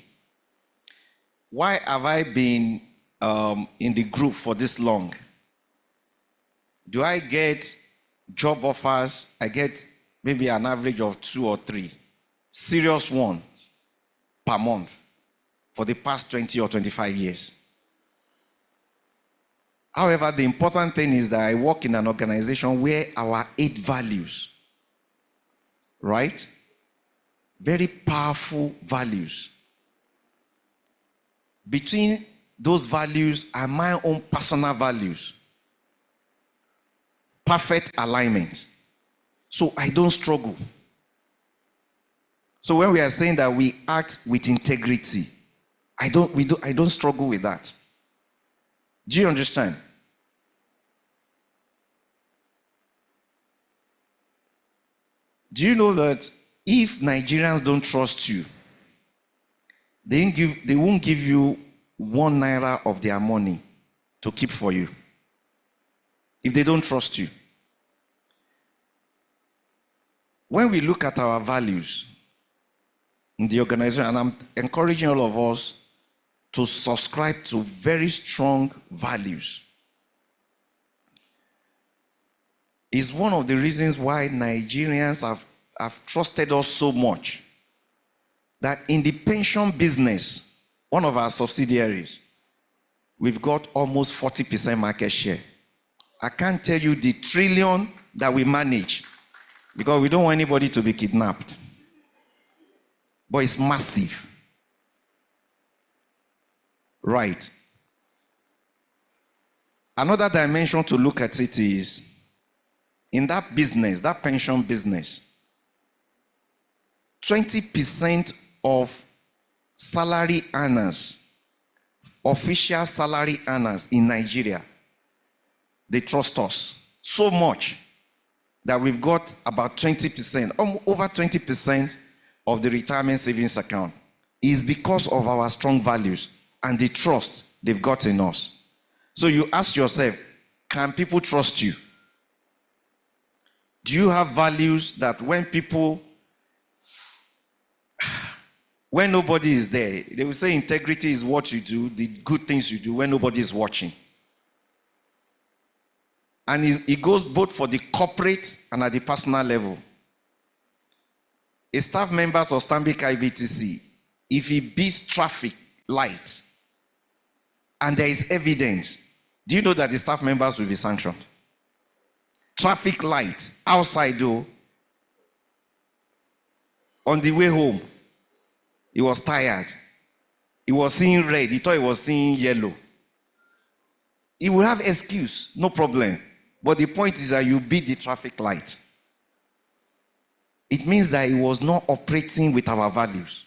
Why have I been in the group for this long? Do I get job offers? I get maybe an average of 2 or 3 serious ones per month for the past 20 or 25 years. However, the important thing is that I work in an organization where our 8 values, right? Very powerful values. Between those values and my own personal values, perfect alignment. So I don't struggle. So when we are saying that we act with integrity, I don't struggle with that. Do you understand? Do you know that if Nigerians don't trust you, they won't give you 1 naira of their money to keep for you if they don't trust you? When we look at our values in the organization, and I'm encouraging all of us to subscribe to very strong values, is one of the reasons why Nigerians have trusted us so much. That in the pension business, one of our subsidiaries, we've got almost 40% market share. I can't tell you the trillion that we manage because we don't want anybody to be kidnapped. But it's massive. Right. Another dimension to look at it is, in that business, that pension business, 20% of salary earners, official salary earners in Nigeria, they trust us so much that we've got about 20%, over 20% of the retirement savings account is because of our strong values and the trust they've got in us. So you ask yourself, can people trust you? Do you have values that when nobody is there, they will say integrity is what you do, the good things you do when nobody is watching. And it goes both for the corporate and at the personal level. A staff member of Stanbic IBTC, if he beats traffic light and there is evidence, do you know that the staff members will be sanctioned? Traffic light outside though, on the way home, he was tired. He was seeing red. He thought he was seeing yellow. He will have excuse, no problem. But the point is that you beat the traffic light. It means that he was not operating with our values.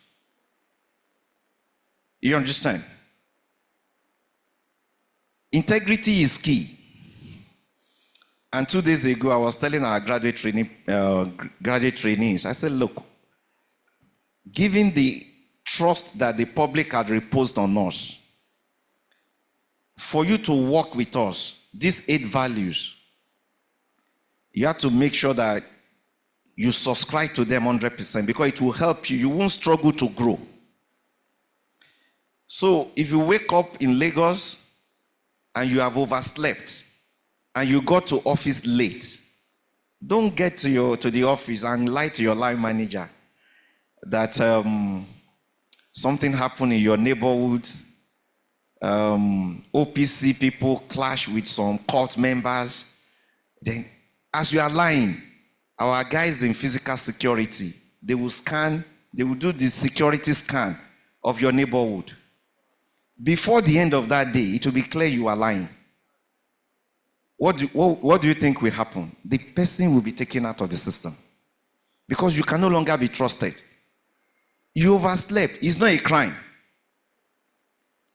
You understand? Integrity is key. And 2 days ago, I was telling our graduate trainees, I said, look, given the trust that the public had reposed on us, for you to work with us, these 8 values, you have to make sure that you subscribe to them 100% because it will help you. You won't struggle to grow. So if you wake up in Lagos and you have overslept and you got to office late, don't get to the office and lie to your line manager that something happened in your neighborhood. OPC people clash with some cult members. Then, as you are lying, our guys in physical security, they will do the security scan of your neighborhood. Before the end of that day, it will be clear you are lying. what do you think will happen? The person will be taken out of the system because you can no longer be trusted. You overslept. It's not a crime.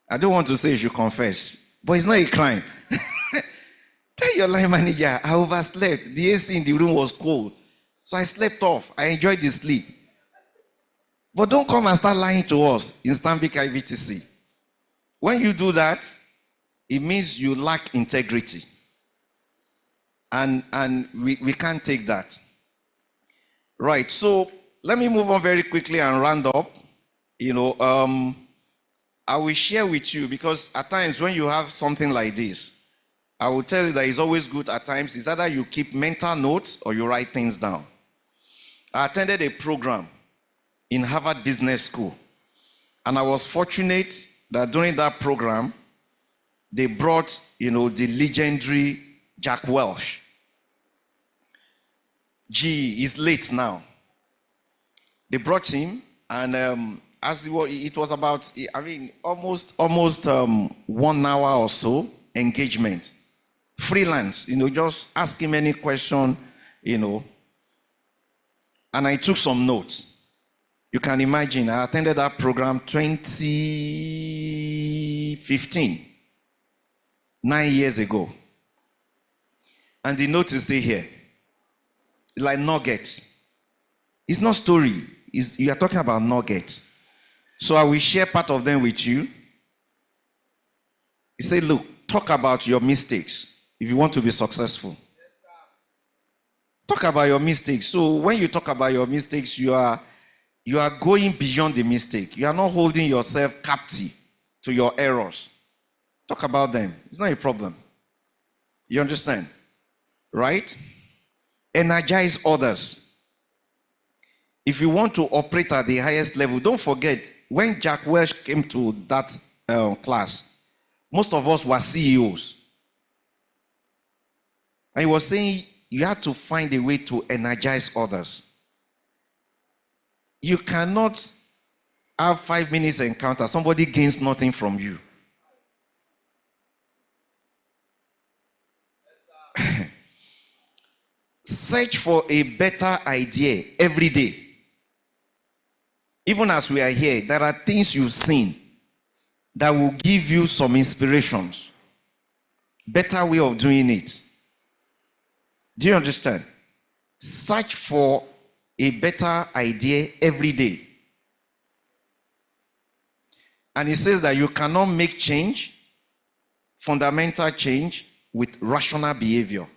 I don't want to say you should confess, but it's not a crime. Tell your line manager, I overslept. The AC in the room was cold, so I slept off. I enjoyed the sleep. But don't come and start lying to us in Stanbic IBTC. When you do that, it means you lack integrity. And we can't take that. Right, so let me move on very quickly and round up. I will share with you, because at times when you have something like this, I will tell you that it's always good at times. It's either you keep mental notes or you write things down. I attended a program in Harvard Business School, and I was fortunate that during that program, they brought, the legendary Jack Welch. He's late now. They brought him, and it was about, almost 1 hour or so engagement. Freelance, just ask him any question, and I took some notes. You can imagine, I attended that program 2015, 9 years ago. And the note is still here. It's like nuggets. It's not story. You are talking about nuggets. So I will share part of them with you. He said, look, talk about your mistakes if you want to be successful. Talk about your mistakes. So when you talk about your mistakes, you are going beyond the mistake. You are not holding yourself captive to your errors. Talk about them. It's not a problem. You understand? Right? Energize others. If you want to operate at the highest level, don't forget, when Jack Welch came to that class, most of us were CEOs. And he was saying you have to find a way to energize others. You cannot have 5 minutes encounter. Somebody gains nothing from you. Search for a better idea every day. Even as we are here, there are things you've seen that will give you some inspirations. Better way of doing it. Do you understand? Search for a better idea every day. And it says that you cannot make change, fundamental change, with rational behavior.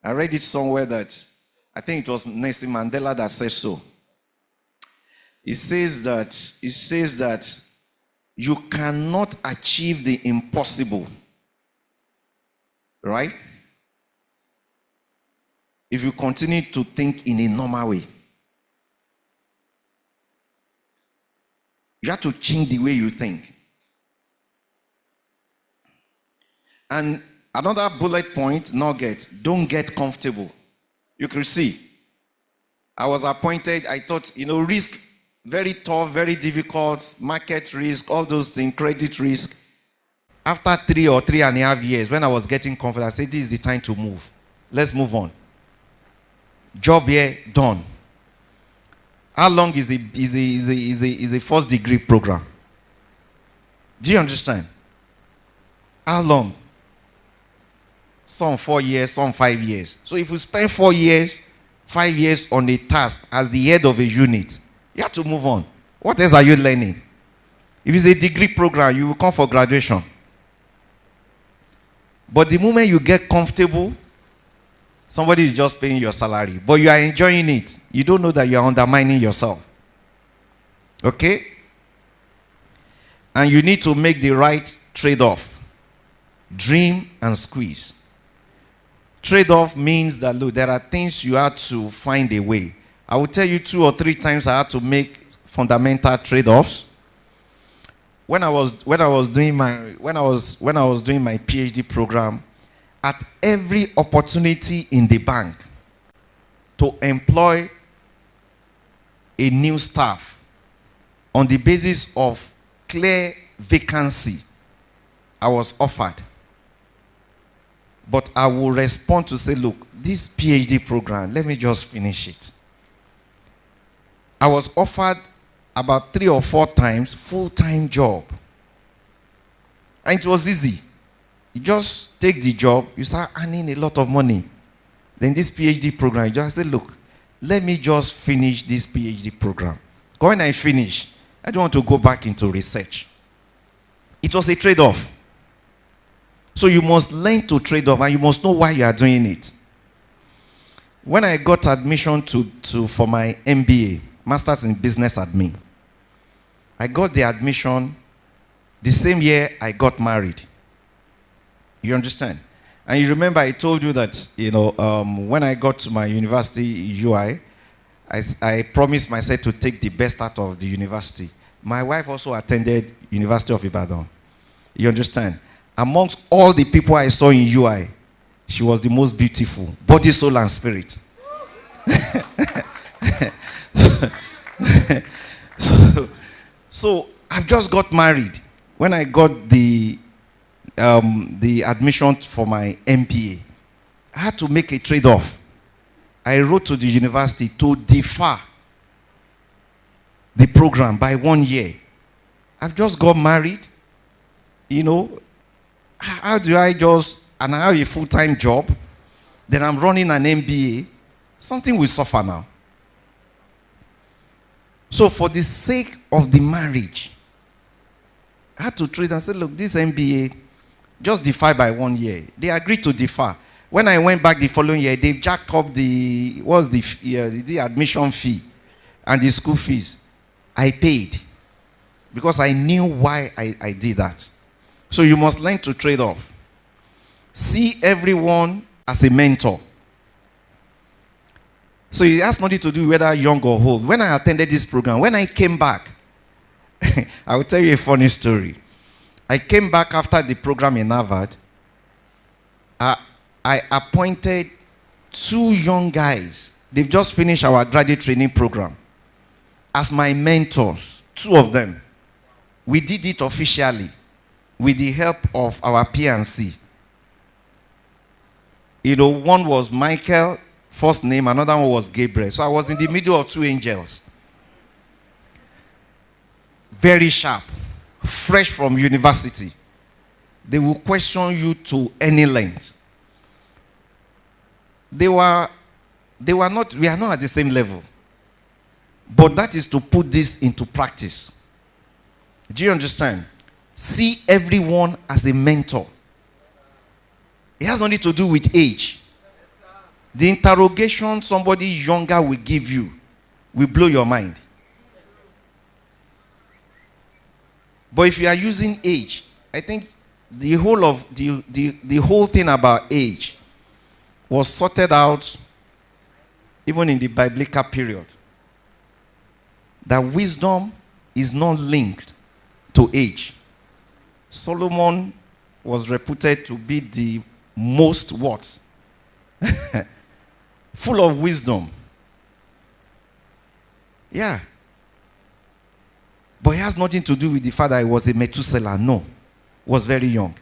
I read it somewhere that, I think it was Nelson Mandela that said so. It says that you cannot achieve the impossible, right? If you continue to think in a normal way. You have to change the way you think. And another bullet point, nugget, don't get comfortable. You can see, I was appointed, I thought, risk, very tough, very difficult, market risk, all those things, credit risk. After 3 or 3.5 years, when I was getting confident, I said, this is the time to move. Let's move on. Job here, done. How long is a first degree program? Do you understand? How long? Some 4 years, some 5 years. So if you spend 4 years, 5 years on a task as the head of a unit, you have to move on. What else are you learning? If it's a degree program, you will come for graduation. But the moment you get comfortable, somebody is just paying your salary, but you are enjoying it. You don't know that you are undermining yourself. Okay? And you need to make the right trade-off. Dream and squeeze. Trade-off means that, look, there are things you have to find a way. I will tell you 2 or 3 times I had to make fundamental trade-offs. When I was doing my PhD program, at every opportunity in the bank to employ a new staff on the basis of clear vacancy, I was offered. But I will respond to say, look, this PhD program, let me just finish it. I was offered about 3 or 4 times full-time job. And it was easy. You just take the job, you start earning a lot of money. Then this PhD program, you just say, look, let me just finish this PhD program. When I finish, I don't want to go back into research. It was a trade-off. So you must learn to trade off, and you must know why you are doing it. When I got admission for my MBA, Masters in Business Admin, I got the admission the same year I got married. You understand? And you remember I told you that, when I got to my university, UI, I promised myself to take the best out of the university. My wife also attended University of Ibadan. You understand? Amongst all the people I saw in UI, she was the most beautiful, body, soul, and spirit. So I've just got married. When I got the admission for my MBA, I had to make a trade-off. I wrote to the university to defer the program by 1 year. I've just got married. How do I and I have a full-time job, then I'm running an MBA, something will suffer now. So for the sake of the marriage, I had to trade and say, look, this MBA, just defer by 1 year. They agreed to defer. When I went back the following year, they jacked up the admission fee and the school fees. I paid because I knew why I did that. So you must learn to trade off. See everyone as a mentor. So it has nothing to do whether young or old. When I attended this program, when I came back, I will tell you a funny story. I came back after the program in Harvard. I appointed 2 young guys. They've just finished our graduate training program as my mentors, 2 of them. We did it officially with the help of our PNC. One was Michael, first name, another one was Gabriel. So I was in the middle of 2 angels. Very sharp, fresh from university. They will question you to any length. We are not at the same level. But that is to put this into practice. Do you understand? See everyone as a mentor. It has nothing to do with age. The interrogation somebody younger will give you will blow your mind. But if you are using age, I think the whole thing about age was sorted out even in the biblical period. That wisdom is not linked to age. Solomon was reputed to be the most what? Full of wisdom. Yeah. But it has nothing to do with the fact that he was a Methuselah. No. Was very young.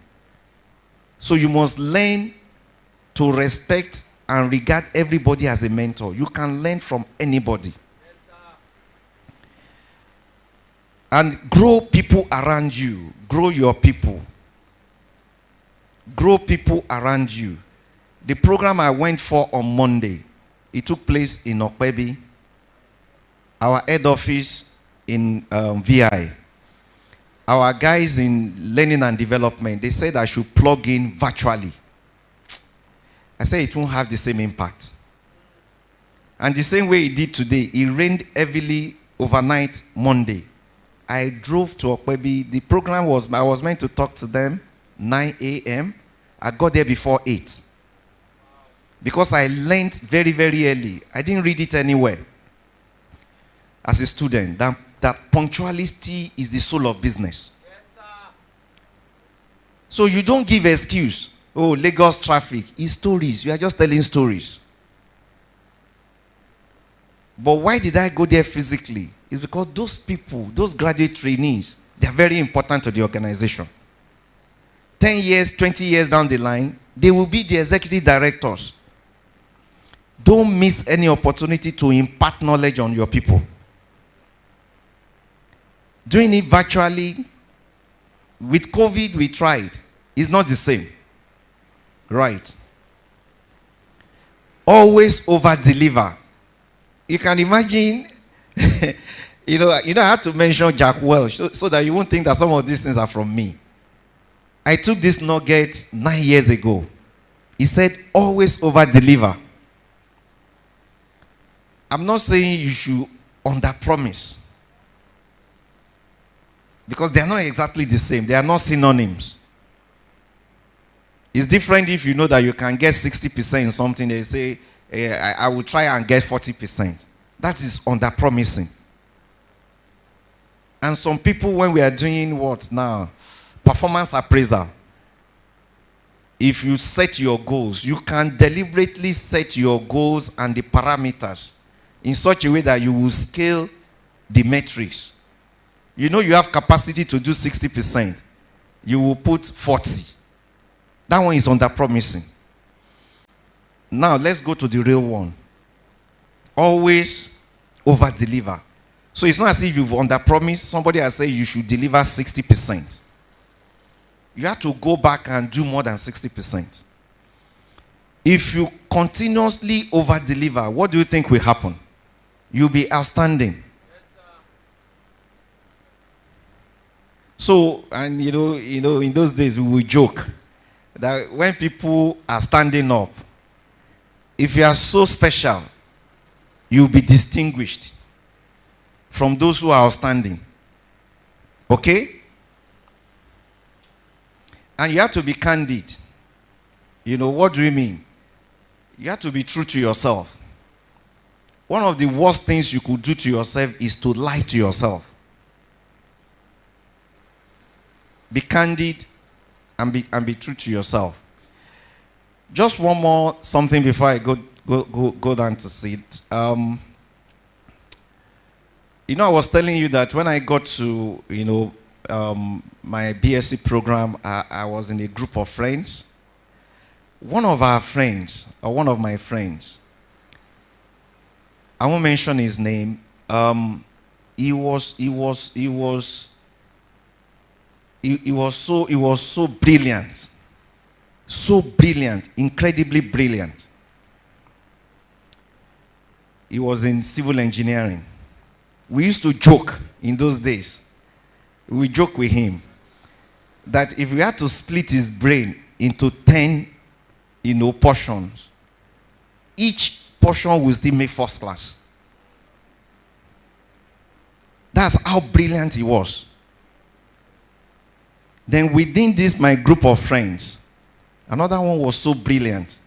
So you must learn to respect and regard everybody as a mentor. You can learn from anybody. And grow people around you. Grow your people. Grow people around you. The program I went for on Monday, it took place in Okpebi, our head office in VI. Our guys in learning and development, they said I should plug in virtually. I said it won't have the same impact. And the same way it did today, it rained heavily overnight Monday. I drove to Okpebi. The program I was meant to talk to them 9 a.m. I got there before 8. Because I learned very, very early. I didn't read it anywhere. As a student, that punctuality is the soul of business. Yes, sir. So you don't give excuse. Oh, Lagos traffic. It's stories. You are just telling stories. But why did I go there physically? It's because those people, those graduate trainees, they are very important to the organization. 10 years, 20 years down the line, They will be the executive directors. Don't miss any opportunity to impart knowledge on your people. Doing it virtually, with COVID, we tried. It's not the same. Right. Always over-deliver. You can imagine, you know, I had to mention Jack Welch so that you won't think that some of these things are from me. I took this nugget 9 years ago. He said, always over-deliver. I'm not saying you should under-promise. Because they are not exactly the same. They are not synonyms. It's different if you know that you can get 60% in something. They say, I will try and get 40%. That is under-promising. And some people, when we are doing what now? Performance appraisal. If you set your goals, you can deliberately set your goals and the parameters in such a way that you will scale the metrics. You know you have capacity to do 60%. You will put 40. That one is under-promising. Now, let's go to the real one. Always over-deliver. So it's not as if you've under-promised. Somebody has said you should deliver 60%. You have to go back and do more than 60%. If you continuously over-deliver, what do you think will happen? You'll be outstanding. So, and you know, in those days we would joke that when people are standing up, if you are so special, you'll be distinguished from those who are outstanding. Okay? And you have to be candid. You know, what do you mean? You have to be true to yourself. One of the worst things you could do to yourself is to lie to yourself. Be candid and be true to yourself. Just one more something before I go down to sit. I was telling you that when I got to, my BSc program, I was in a group of friends. One of our friends, or one of my friends, I won't mention his name. He was so brilliant. So brilliant, incredibly brilliant. He was in civil engineering. We used to joke in those days. We joke with him that if we had to split his brain into 10, portions, each portion will still make first class. That's how brilliant he was. Then within this, my group of friends, another one was so brilliant.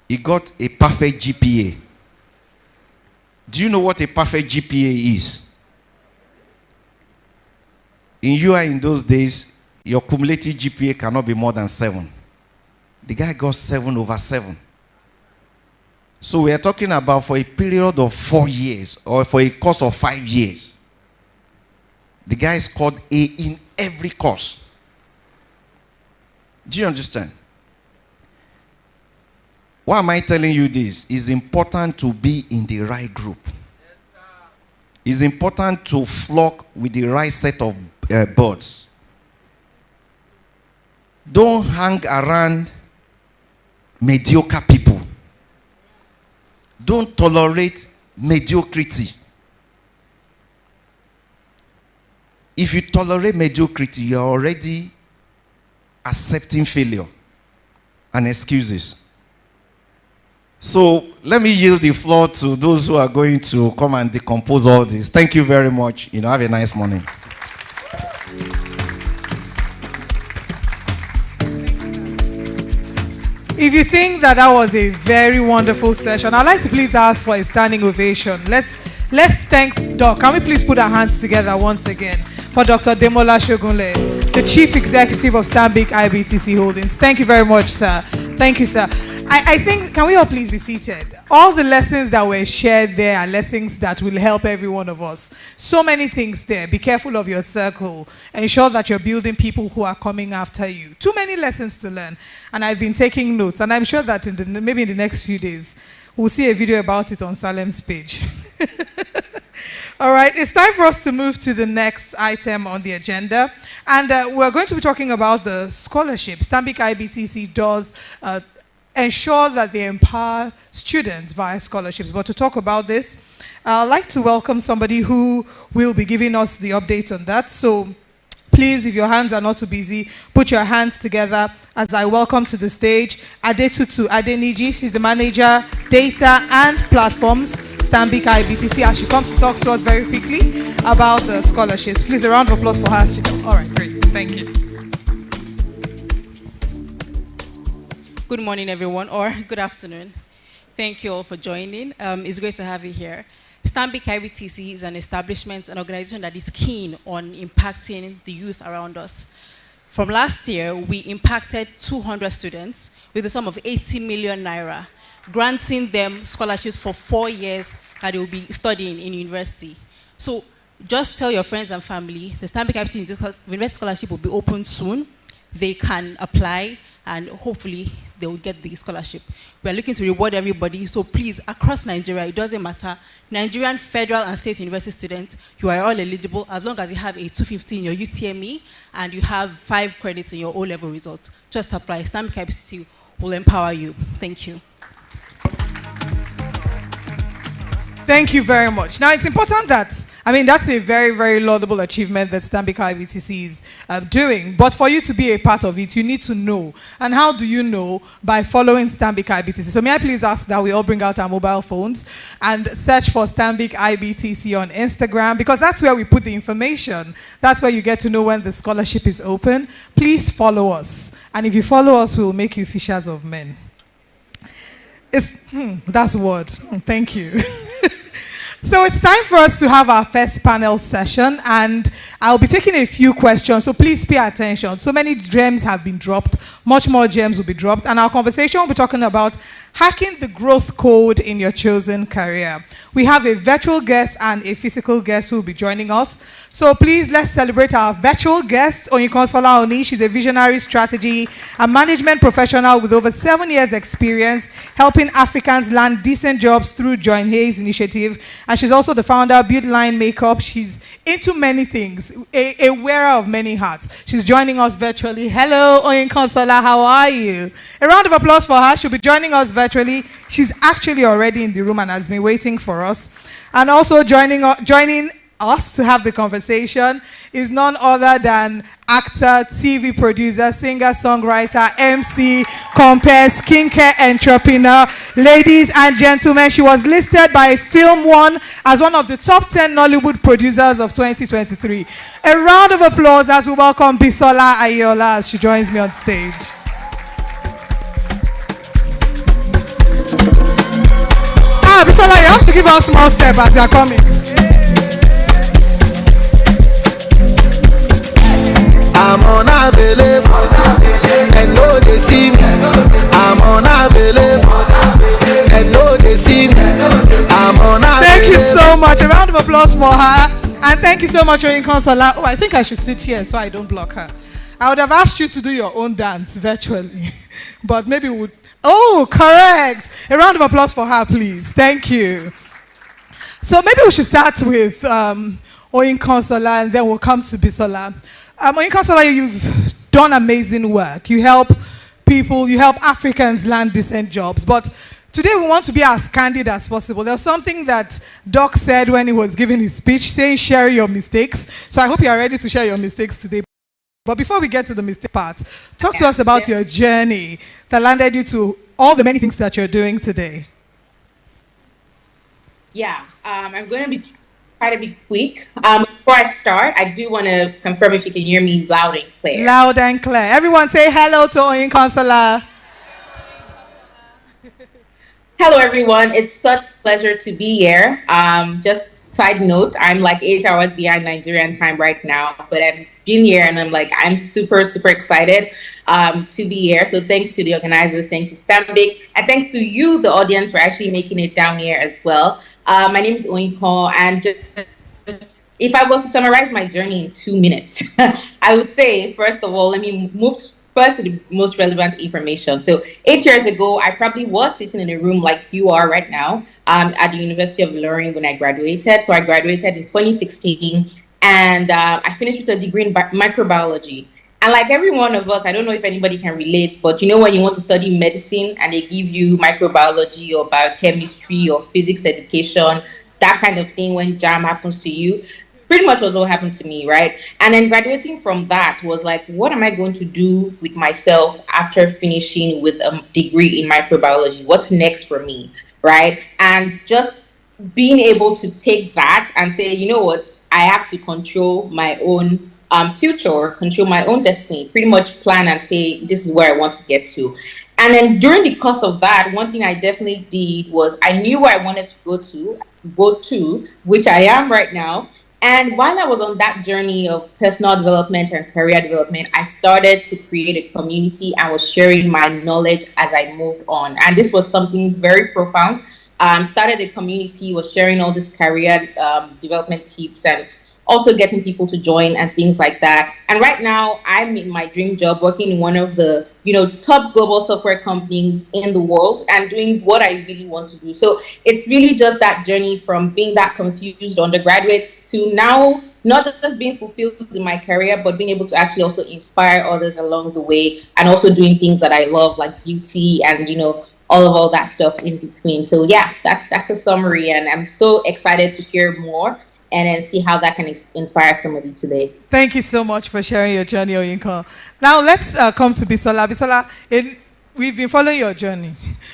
He got a perfect GPA. Do you know what a perfect GPA is? In UI in those days, your cumulative GPA cannot be more than 7. The guy got 7/7. So we are talking about for a period of 4 years, or for a course of 5 years. The guy scored A in every course. Do you understand? Why am I telling you this? It's important to be in the right group. It's important to flock with the right set of birds. Don't hang around mediocre people. Don't tolerate mediocrity. If you tolerate mediocrity, you are already accepting failure and excuses. So let me yield the floor to those who are going to come and decompose all this. Thank you very much. Have a nice morning. If you think that was a very wonderful session, I'd like to please ask for a standing ovation. Let's thank Doc. Can we please put our hands together once again for Dr. Demola Shogunle, the Chief Executive of Stanbic IBTC Holdings. Thank you very much, sir. Thank you, sir. I think, can we all please be seated? All the lessons that were shared there are lessons that will help every one of us. So many things there. Be careful of your circle. Ensure that you're building people who are coming after you. Too many lessons to learn. And I've been taking notes. And I'm sure that maybe in the next few days, we'll see a video about it on Salem's page. All right, it's time for us to move to the next item on the agenda. And we're going to be talking about the scholarships. Stanbic IBTC does ensure that they empower students via scholarships. But to talk about this, I'd like to welcome somebody who will be giving us the update on that. So please, if your hands are not too busy, put your hands together as I welcome to the stage Adetutu Adeniji. She's the manager, data and platforms, Stanbic IBTC, as she comes to talk to us very quickly about the scholarships. Please, a round of applause for her. All right, great. Thank you. Good morning, everyone, or good afternoon. Thank you all for joining. It's great to have you here. Stanbic IBTC is an establishment, an organization that is keen on impacting the youth around us. From last year, we impacted 200 students with a sum of 80 million naira, granting them scholarships for 4 years that they will be studying in university. So just tell your friends and family, the Stanbic IBTC University Scholarship will be open soon. They can apply, and hopefully they will get the scholarship. We are looking to reward everybody, so please, across Nigeria, it doesn't matter. Nigerian federal and state university students, you are all eligible as long as you have a 250 in your UTME and you have 5 credits in your O-level results. Just apply. Stanbic IBTC will empower you. Thank you. Thank you very much. Now, it's important that, that's a very, very laudable achievement that Stanbic IBTC is doing. But for you to be a part of it, you need to know. And how do you know? By following Stanbic IBTC. So may I please ask that we all bring out our mobile phones and search for Stanbic IBTC on Instagram, because that's where we put the information. That's where you get to know when the scholarship is open. Please follow us. And if you follow us, we'll make you fishers of men. That's a word. Thank you. So it's time for us to have our first panel session, and I'll be taking a few questions, so please pay attention. So many gems have been dropped, much more gems will be dropped, and our conversation will be talking about hacking the growth code in your chosen career. We have a virtual guest and a physical guest who will be joining us. So please, let's celebrate our virtual guest, Oyinkansola Oni. She's a visionary strategy and management professional with over 7 years experience helping Africans land decent jobs through Join Hayes initiative. And she's also the founder of Beauty Line Makeup. She's into many things, a wearer of many hats. She's joining us virtually. Hello, Oyinkansola, how are you? A round of applause for her. She'll be joining us virtually. She's actually already in the room and has been waiting for us. And also joining us to have the conversation is none other than actor, TV producer, singer, songwriter, MC, compare, skincare entrepreneur. Ladies and gentlemen, she was listed by Film One as one of the top 10 Nollywood producers of 2023. A round of applause as we welcome Bisola Ayola as she joins me on stage. Bisola, you have to give us a small step as you are coming. I'm unavailable, and no they see me. I'm unavailable, and no they see me. I'm unavailable. Thank you so much. A round of applause for her. And thank you so much, Oyinkansola. Oh, I think I should sit here so I don't block her. I would have asked you to do your own dance virtually, but maybe we would. Oh, correct. A round of applause for her, please. Thank you. So maybe we should start with Oyinkansola, and then we'll come to Bisola. Oyinkansola, you've done amazing work. You help people, you help Africans land decent jobs. But today we want to be as candid as possible. There's something that Doc said when he was giving his speech, saying share your mistakes. So I hope you are ready to share your mistakes today. But before we get to the mistake part, talk to us about your journey that landed you to all the many things that you're doing today. Yeah, I'm going to try to be quick. Before I start, I do want to confirm if you can hear me loud and clear. Loud and clear. Everyone say hello to Oyinkansola. Hello, everyone. It's such a pleasure to be here. Just side note, I'm like 8 hours behind Nigerian time right now, but I'm been here and I'm super, super excited to be here. So thanks to the organizers, thanks to Stambik, and thanks to you, the audience, for actually making it down here as well. My name is Oinpo, and just if I was to summarize my journey in 2 minutes, I would say, first of all, let me move first to the most relevant information. So 8 years ago, I probably was sitting in a room like you are right now at the University of Ilorin when I graduated. So I graduated in 2016, and I finished with a degree in microbiology. And like every one of us, I don't know if anybody can relate, but you know when you want to study medicine and they give you microbiology or biochemistry or physics education, that kind of thing, when jam happens to you, pretty much was what happened to me, right? And then graduating from that was like, what am I going to do with myself after finishing with a degree in microbiology? What's next for me, right? And just being able to take that and say, you know what, I have to control my own future, or control my own destiny, pretty much plan and say, this is where I want to get to. And then during the course of that, one thing I definitely did was I knew where I wanted to go to, which I am right now. And while I was on that journey of personal development and career development, I started to create a community and was sharing my knowledge as I moved on. And this was something very profound. Started a community, was sharing all this career development tips and also getting people to join and things like that. And right now, I'm in my dream job, working in one of the top global software companies in the world and doing what I really want to do. So it's really just that journey from being that confused undergraduate to now not just being fulfilled in my career, but being able to actually also inspire others along the way, and also doing things that I love, like beauty and all that stuff in between. So yeah, that's a summary, and I'm so excited to hear more and then see how that can inspire somebody today. Thank you so much for sharing your journey, Oyinkan. Now let's come to Bisola. Bisola, we've been following your journey,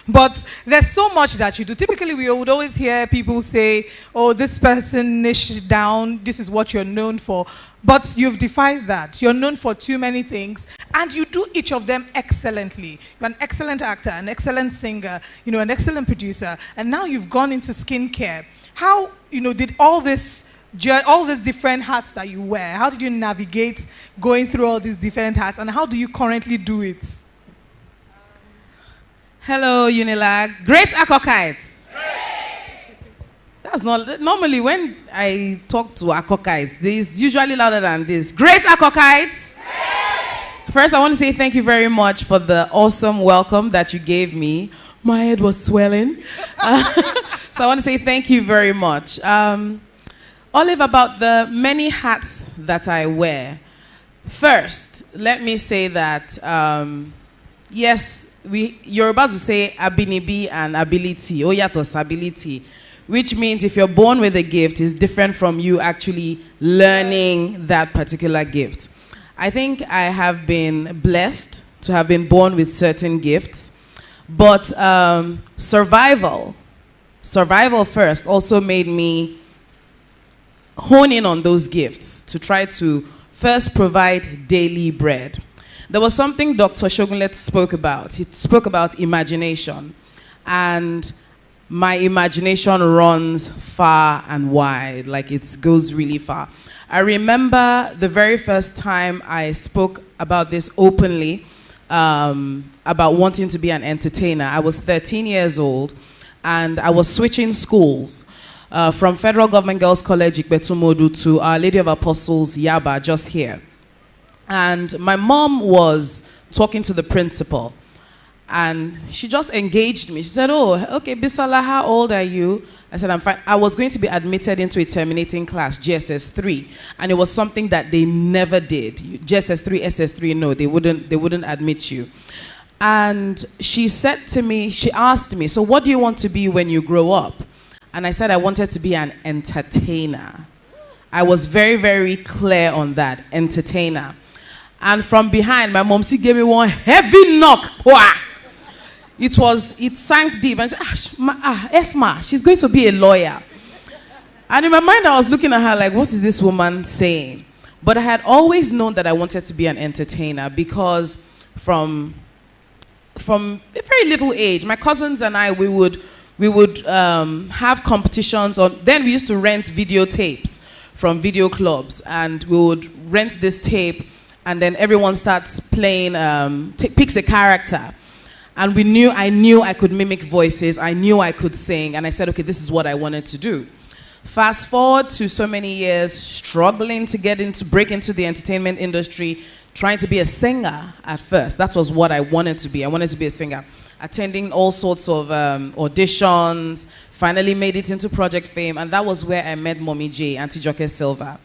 but there's so much that you do. Typically, we would always hear people say, oh, this person niched down, this is what you're known for. But you've defied that. You're known for too many things, and you do each of them excellently. You're an excellent actor, an excellent singer, an excellent producer, and now you've gone into skincare. How, did all these different hats that you wear, how did you navigate going through all these different hats, and how do you currently do it? Hello, Unilag. Great Akokites. That's not, normally when I talk to Akokites, this is usually louder than this. Great Akokites. First, I want to say thank you very much for the awesome welcome that you gave me. My head was swelling. So I want to say thank you very much. Olive, about the many hats that I wear. First, let me say that, yes, Yorubas will say abinibi and ability, oyatos ability, which means if you're born with a gift, it's different from you actually learning that particular gift. I think I have been blessed to have been born with certain gifts, but survival first also made me hone in on those gifts to try to first provide daily bread. There was something Dr. Shogunlet spoke about. He spoke about imagination, and my imagination runs far and wide, like it goes really far. I remember the very first time I spoke about this openly, about wanting to be an entertainer. I was 13 years old, and I was switching schools from Federal Government Girls College Ikpetumodu to Our Lady of Apostles Yaba, just here. And my mom was talking to the principal, and she just engaged me. She said, oh, okay, Bisola, how old are you? I said, I'm fine. I was going to be admitted into a terminating class, GSS 3, and it was something that they never did. GSS 3, SS 3, no, they wouldn't admit you. And she said to me, she asked me, so what do you want to be when you grow up? And I said I wanted to be an entertainer. I was very, very clear on that, entertainer. And from behind, my mom gave me one heavy knock. It sank deep. And I said, Esma, she's going to be a lawyer. And in my mind, I was looking at her like, what is this woman saying? But I had always known that I wanted to be an entertainer because from a very little age, my cousins and I, we would we would have competitions. Then we used to rent videotapes from video clubs, and we would rent this tape, and then everyone starts playing, picks a character. And I knew I could mimic voices, I knew I could sing, and I said, okay, this is what I wanted to do. Fast forward to so many years, struggling to break into the entertainment industry, trying to be a singer at first. That was what I wanted to be. I wanted to be a singer. Attending all sorts of auditions, finally made it into Project Fame, and that was where I met Mommy J, Auntie Joke Silva.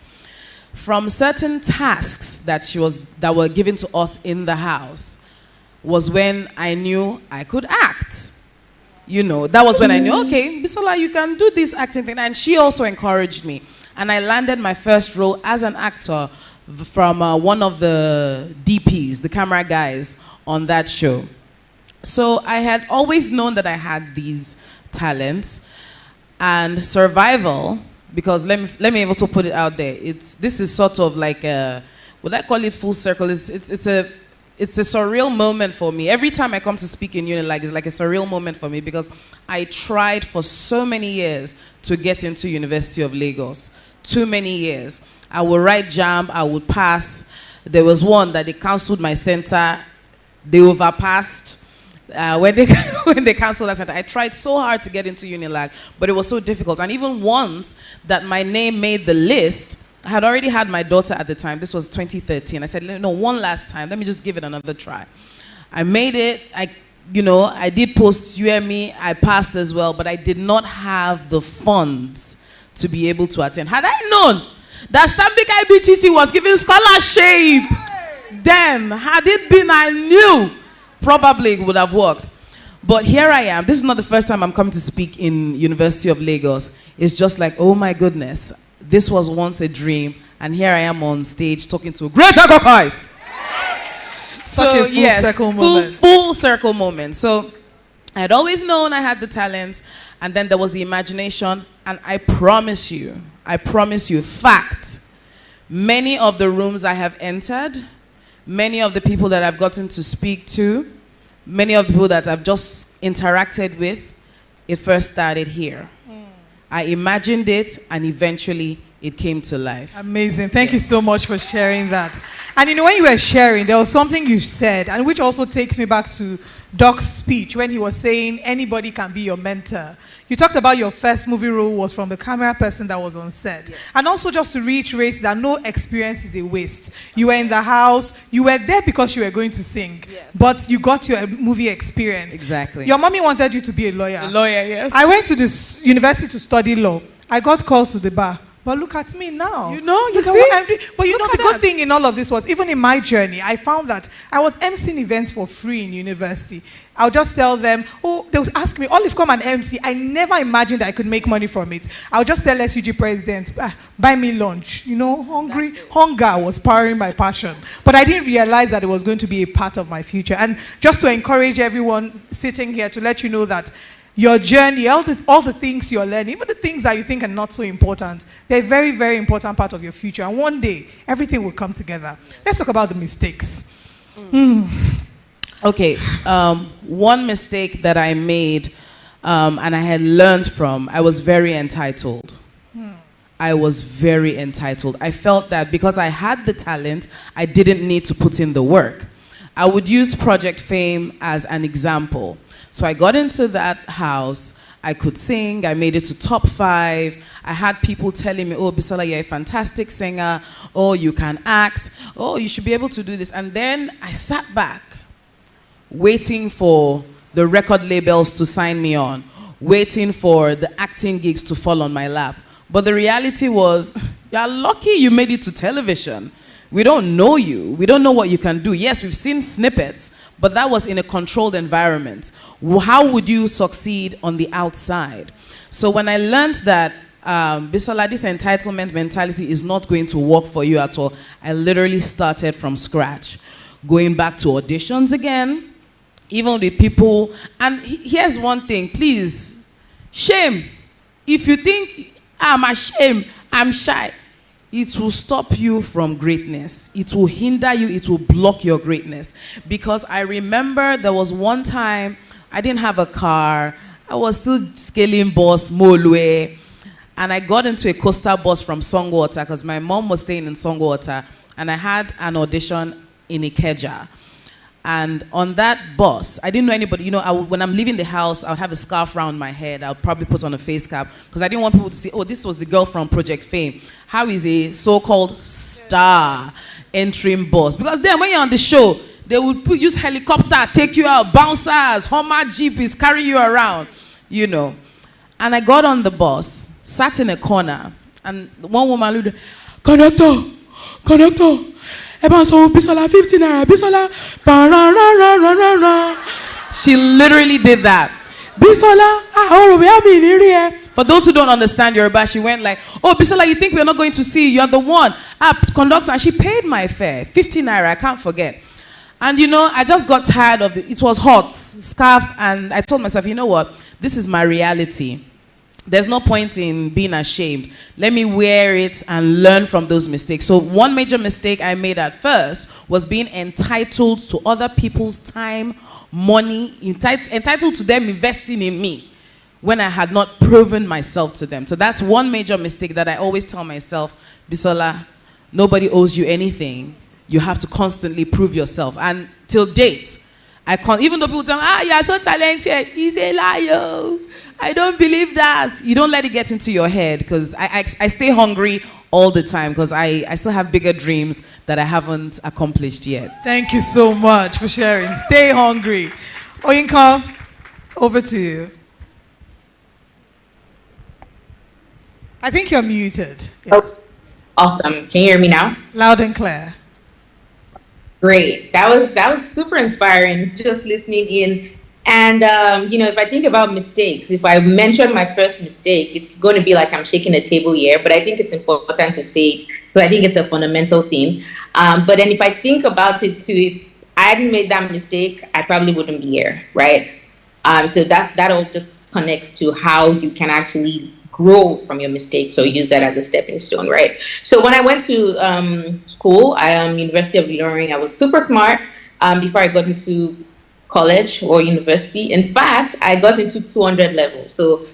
From certain tasks that were given to us in the house was when I knew I could act. You know, that was when I knew, okay, Bisola, you can do this acting thing. And she also encouraged me. And I landed my first role as an actor from one of the DPs, the camera guys, on that show. So I had always known that I had these talents. And survival, because let me also put it out there, this is sort of like would I call it full circle? It's a surreal moment for me. Every time I come to speak in Unilag, it's like a surreal moment for me because I tried for so many years to get into University of Lagos. Too many years. I would write JAMB, I would pass. There was one that they cancelled my center. They overpassed. When they cancelled that center, I tried so hard to get into Unilag, but it was so difficult. And even once that my name made the list, I had already had my daughter at the time. This was 2013. I said, no, one last time. Let me just give it another try. I made it. I did post UME. I passed as well, but I did not have the funds to be able to attend. Had I known that Stanbic IBTC was giving scholarship, then had it been I knew, probably it would have worked. But here I am. This is not the first time I'm coming to speak in University of Lagos. It's just like, oh my goodness. This was once a dream, and here I am on stage talking to great guys. Such a full circle moment. Full circle moment. So I had always known I had the talents, and then there was the imagination, and I promise you, fact, many of the rooms I have entered, many of the people that I've gotten to speak to, many of the people that I've just interacted with, it first started here. I imagined it, and eventually it came to life. Amazing. Thank you so much for sharing that. And when you were sharing, there was something you said, and which also takes me back to Doc's speech when he was saying anybody can be your mentor. You talked about your first movie role was from the camera person that was on set. Yes. And also just to reiterate that no experience is a waste. You were in the house, you were there because you were going to sing, yes, but you got your movie experience. Exactly. Your mommy wanted you to be a lawyer. A lawyer, yes. I went to this university to study law. I got called to the bar. But look at me now. You know, you see? What I'm doing. But the good thing in all of this was, even in my journey, I found that I was emceeing events for free in university. I'll just tell them, they would ask me, Olive, come and MC. I never imagined I could make money from it. I'll just tell SUG president, buy me lunch. Hunger was powering my passion. But I didn't realize that it was going to be a part of my future. And just to encourage everyone sitting here, to let you know that your journey, all the things you're learning, even the things that you think are not so important, they're a very, very important part of your future. And one day, everything will come together. Let's talk about the mistakes. Okay, one mistake that I made and I had learned from, I was very entitled. I was very entitled. I felt that because I had the talent, I didn't need to put in the work. I would use Project Fame as an example. So I got into that house, I could sing, I made it to top 5. I had people telling me, oh, Bisola, you're a fantastic singer. Oh, you can act. Oh, you should be able to do this. And then I sat back, waiting for the record labels to sign me on, waiting for the acting gigs to fall on my lap. But the reality was, you're lucky you made it to television. We don't know you. We don't know what you can do. Yes, we've seen snippets, but that was in a controlled environment. How would you succeed on the outside? So when I learned that Bisola, this entitlement mentality is not going to work for you at all, I literally started from scratch, going back to auditions again, even with people. And here's one thing, please, shame. If you think I'm ashamed, I'm shy, it will stop you from greatness. It will hinder you. It will block your greatness. Because I remember there was one time I didn't have a car. I was still scaling bus, Molwe. And I got into a coastal bus from Songwater because my mom was staying in Songwater. And I had an audition in Ikeja. And on that bus, I didn't know anybody. You know, when I'm leaving the house, I would have a scarf around my head. I would probably put on a face cap because I didn't want people to see, oh, this was the girl from Project Fame. How is a so-called star entering bus? Because then when you're on the show, they would use helicopter, take you out, bouncers, Hummer Jeeps, carry you around, you know. And I got on the bus, sat in a corner, and one woman would, conductor, Bisola 15 naira, Bisola, she literally did that. Bisola, for those who don't understand Yoruba, she went like, oh, Bisola, you think we're not going to see you? You're the one. Conductor, and she paid my fare, 15 naira, I can't forget. And you know, I just got tired of it. It was hot, scarf, and I told myself, you know what? This is my reality. There's no point in being ashamed. Let me wear it and learn from those mistakes. So one major mistake I made at first was being entitled to other people's time, money, entitled to them investing in me when I had not proven myself to them. So that's one major mistake that I always tell myself, Bisola, nobody owes you anything. You have to constantly prove yourself. And till date, I can't, even though people tell me, you're so talented, he's a liar. I don't believe that. You don't let it get into your head because I stay hungry all the time because I still have bigger dreams that I haven't accomplished yet. Thank you so much for sharing. Stay hungry. Oyinka, over to you. I think you're muted. Yes. Oh, awesome. Can you hear me now? Loud and clear. Great. That was super inspiring just listening in. And, you know, if I think about mistakes, if I mention my first mistake, it's going to be like I'm shaking a table here. But I think it's important to say it because I think it's a fundamental thing. But then if I think about it too, if I hadn't made that mistake, I probably wouldn't be here, right? So that all just connects to how you can actually grow from your mistakes or use that as a stepping stone, right? So when I went to school, University of Ilorin, I was super smart before I got into college or university. In fact, I got into 200 level. So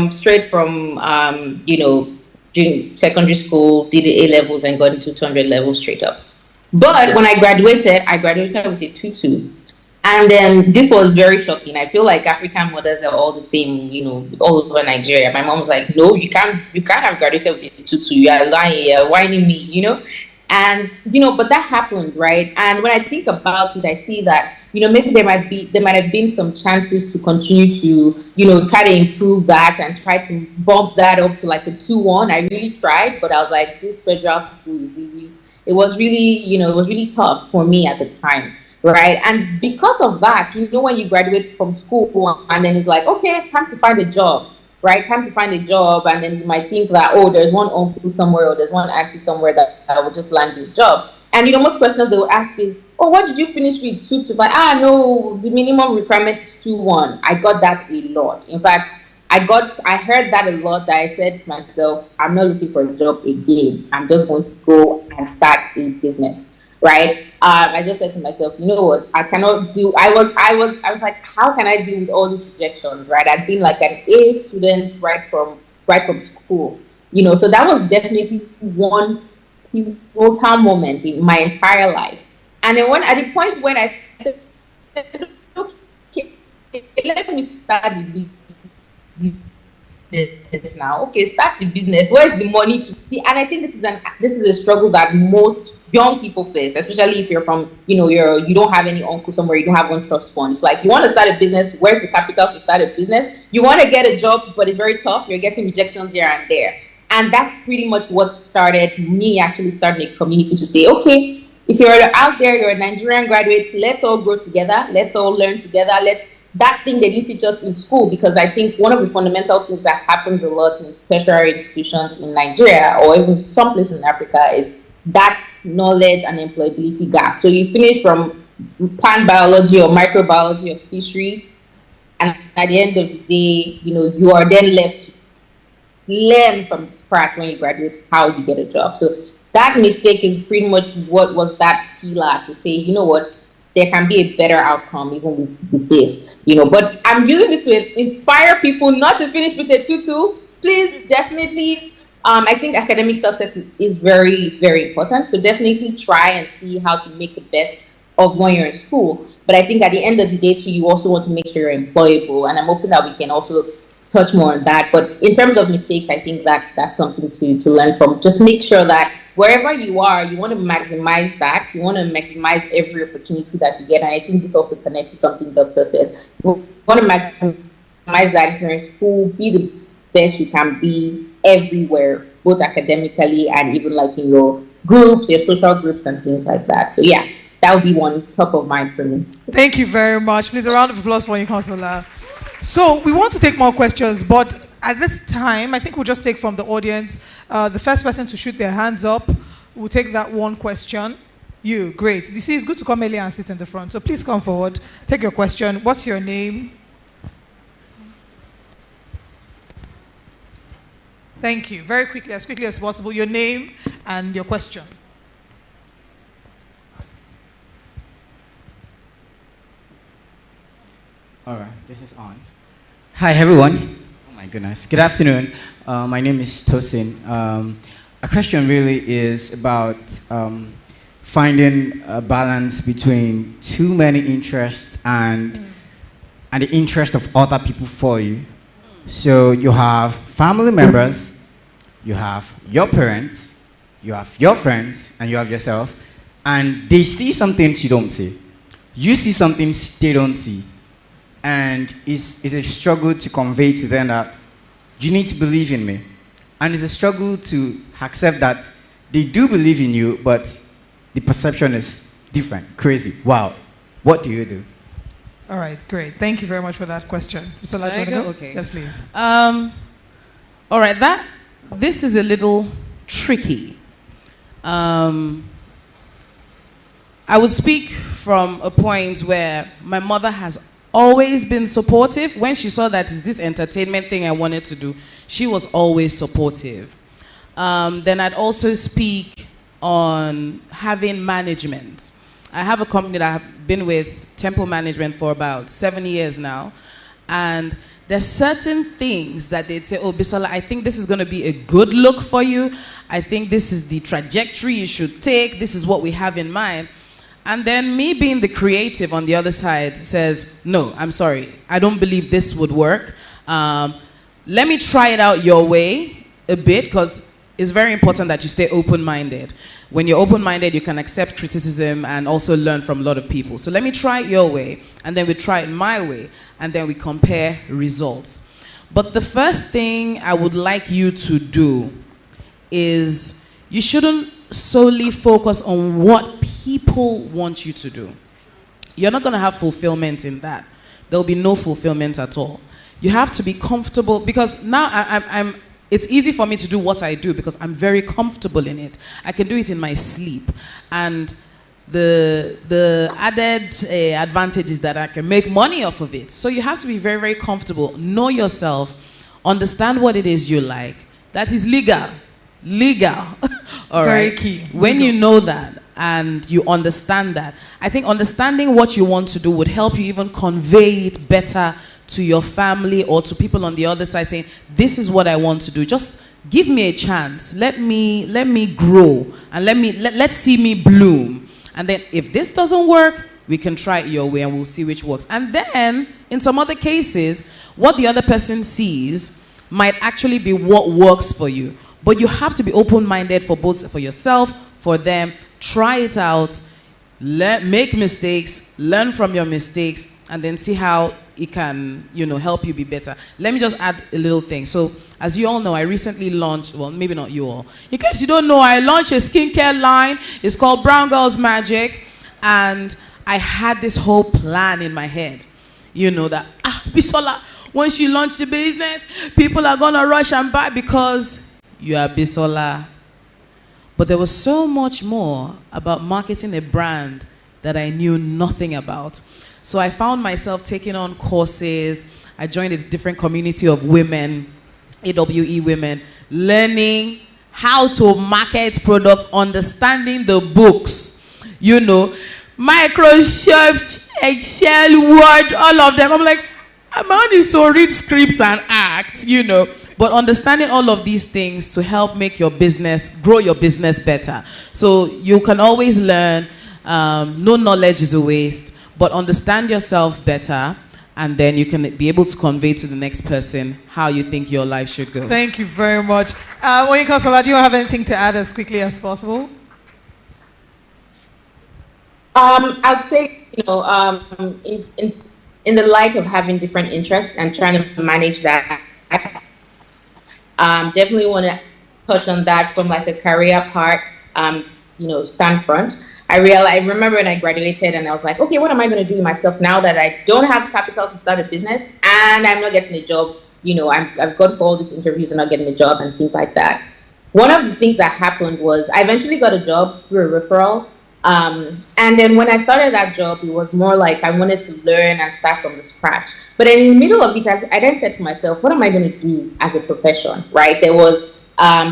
straight from you know, secondary school, did the A levels and got into 200 levels straight up. But when I graduated with a 2.2. And then this was very shocking. I feel like African mothers are all the same, you know, all over Nigeria. My mom was like, no, you can't have graduated with a 2.2. You are lying, you're whining me, you know. And, you know, but that happened, right? And when I think about it, I see that, you know, maybe there might have been some chances to continue to, you know, try to improve that and try to bump that up to like a 2.1. I really tried, but I was like, this federal school is really, it was really tough for me at the time, right? And because of that, you know, when you graduate from school and then it's like, okay, time to find a job. Right, time to find a job, and then you might think that, oh, there's one uncle somewhere or there's one auntie somewhere that will just land you a job. And you know, most questions they will ask is, oh, what did you finish with? 2.5? No, the minimum requirement is 2.1. I got that a lot. In fact, I heard that a lot. That I said to myself, I'm not looking for a job again. I'm just going to go and start a business. Right? I just said to myself, you know what? I cannot do. I was like, how can I deal with all these rejections? Right? I'd been like an A student right from school. You know, so that was definitely one pivotal moment in my entire life. And then at the point when I said, okay, let me start the business now. Okay, start the business. Where's the money to be? And I think this is a struggle that most young people face, especially if you're from, you know, you don't have any uncle somewhere, you don't have one trust fund. It's like, you want to start a business, where's the capital to start a business? You want to get a job, but it's very tough. You're getting rejections here and there. And that's pretty much what started me actually starting a community to say, okay, if you're out there, you're a Nigerian graduate, let's all grow together, let's all learn together, that thing they didn't teach us in school, because I think one of the fundamental things that happens a lot in tertiary institutions in Nigeria or even some places in Africa is that knowledge and employability gap. So you finish from plant biology or microbiology or history, and at the end of the day, you know, you are then left to learn from scratch when you graduate how you get a job. So that mistake is pretty much what was that pillar to say, you know what, there can be a better outcome even with this, But I'm using this to inspire people not to finish with a 2-2. Please, definitely. I think academic success is very, very important. So definitely try and see how to make the best of when you're in school. But I think at the end of the day, too, you also want to make sure you're employable. And I'm hoping that we can also touch more on that. But in terms of mistakes, I think that's something to learn from. Just make sure that wherever you are, you want to maximize that. You want to maximize every opportunity that you get. And I think this also connects to something Dr. said. You want to maximize that if you're in school, be the best you can be everywhere, both academically and even like in your groups, your social groups and things like that. So yeah, that would be one top of mind for me. Thank you very much. Please, a round of applause for you, Consular. So we want to take more questions, but at this time, I think we'll just take from the audience. The first person to shoot their hands up, we'll take that one question. You, great. You see, it's good to come early and sit in the front. So please come forward, take your question. What's your name? Thank you. Very quickly as possible, your name and your question. All right, this is on. Hi, everyone. Oh my goodness. Good afternoon. My name is Tosin. A question really is about finding a balance between too many interests and the interest of other people for you. So you have family members, you have your parents, you have your friends, and you have yourself, and they see some things you don't see. You see some things they don't see. And it's a struggle to convey to them that you need to believe in me. And it's a struggle to accept that they do believe in you, but the perception is different, crazy. Wow. What do you do? All right, great. Thank you very much for that question. Mr. Lad, go? Okay. Yes, please. All right, this is a little tricky. I would speak from a point where my mother has always been supportive. When she saw that it's this entertainment thing I wanted to do, she was always supportive. Then I'd also speak on having management. I have a company that I've been with, Temple Management, for about 7 years now. And there's certain things that they'd say, oh, Bisola, I think this is going to be a good look for you. I think this is the trajectory you should take. This is what we have in mind. And then me being the creative on the other side says, no, I'm sorry. I don't believe this would work. Let me try it out your way a bit, because it's very important that you stay open-minded. When you're open-minded, you can accept criticism and also learn from a lot of people. So let me try it your way, and then we try it my way, and then we compare results. But the first thing I would like you to do is you shouldn't solely focus on what people want you to do. You're not going to have fulfillment in that. There'll be no fulfillment at all. You have to be comfortable, because now it's easy for me to do what I do because I'm very comfortable in it. I can do it in my sleep. And the added advantage is that I can make money off of it. So you have to be very, very comfortable. Know yourself. Understand what it is you like. That is legal. Legal. All very right? key. When legal. you know that and you understand that, I think understanding what you want to do would help you even convey it better to your family or to people on the other side, saying, this is what I want to do. Just give me a chance. Let me grow, and let's see me bloom. And then if this doesn't work, we can try it your way and we'll see which works. And then in some other cases, what the other person sees might actually be what works for you. But you have to be open-minded for both, for yourself, for them. Try it out, make mistakes, learn from your mistakes, and then see how it can, help you be better. Let me just add a little thing. So, as you all know, I recently launched, well, maybe not you all. In case you don't know, I launched a skincare line. It's called Brown Girls Magic. And I had this whole plan in my head. That, Bisola, once you launch the business, people are going to rush and buy because you are Bisola. But there was so much more about marketing a brand that I knew nothing about. So I found myself taking on courses. I joined a different community of women, AWE women, learning how to market products, understanding the books. Microsoft, Excel, Word, all of them. I'm like, my own is to read scripts and act, you know. But understanding all of these things to help make your business, grow your business better. So you can always learn. No knowledge is a waste, but understand yourself better, and then you can be able to convey to the next person how you think your life should go. Thank you very much. Oyinkansola, do you have anything to add as quickly as possible? I'd say, you know, in the light of having different interests and trying to manage that, definitely want to touch on that from like the career part. You know, stand front. I remember when I graduated and I was like, okay, what am I going to do with myself now that I don't have capital to start a business and I'm not getting a job? You know, I've gone for all these interviews and not getting a job and things like that. One of the things that happened was I eventually got a job through a referral. And then when I started that job, it was more like I wanted to learn and start from the scratch. But in the middle of it, I then said to myself, what am I going to do as a profession, right? There was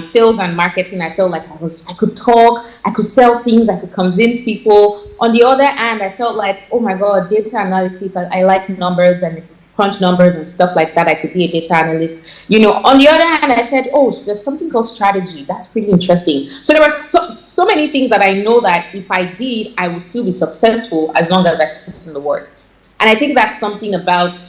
sales and marketing. I felt like I could talk, I could sell things, I could convince people. On the other hand, I felt like, oh my God, data analytics, I like numbers and crunch numbers and stuff like that. I could be a data analyst. You know, on the other hand, I said, oh, so there's something called strategy. That's pretty interesting. So there were so many things that I know that if I did, I would still be successful as long as I put in the work. And I think that's something about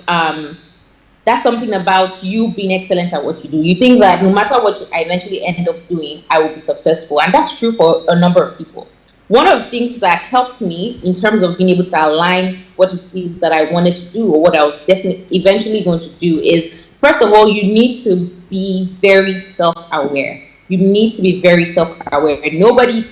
you being excellent at what you do. You think that no matter what I eventually end up doing, I will be successful. And that's true for a number of people. One of the things that helped me in terms of being able to align what it is that I wanted to do or what I was definitely eventually going to do is, first of all, you need to be very self-aware. You need to be very self-aware. Nobody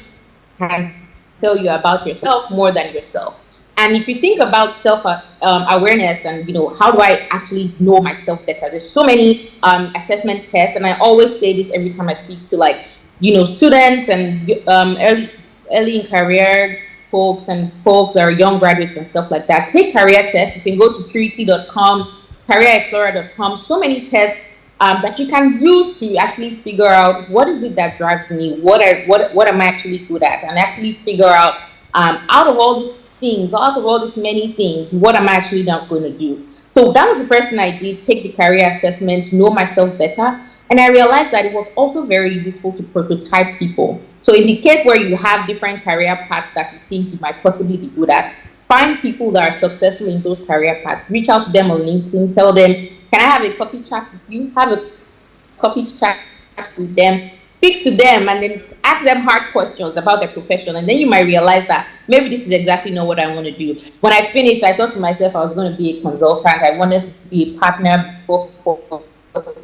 can tell you about yourself more than yourself. And if you think about self-awareness and, you know, how do I actually know myself better? There's so many assessment tests, and I always say this every time I speak to, like, you know, students and early in career folks and folks that are young graduates and stuff like that. Take career tests. You can go to Curity.com, careerexplorer.com, so many tests that you can use to actually figure out what is it that drives me, what am I actually good at, and actually figure out out of all these things, out of all these many things, what am I actually not going to do? So that was the first thing I did, take the career assessment, know myself better. And I realized that it was also very useful to prototype people. So in the case where you have different career paths that you think you might possibly be good at, find people that are successful in those career paths, reach out to them on LinkedIn, tell them, can I have a coffee chat with you? Have a coffee chat with them, speak to them, and then ask them hard questions about their profession. And then you might realize that maybe this is exactly not what I want to do. When I finished, I thought to myself I was going to be a consultant. I wanted to be a partner before 40.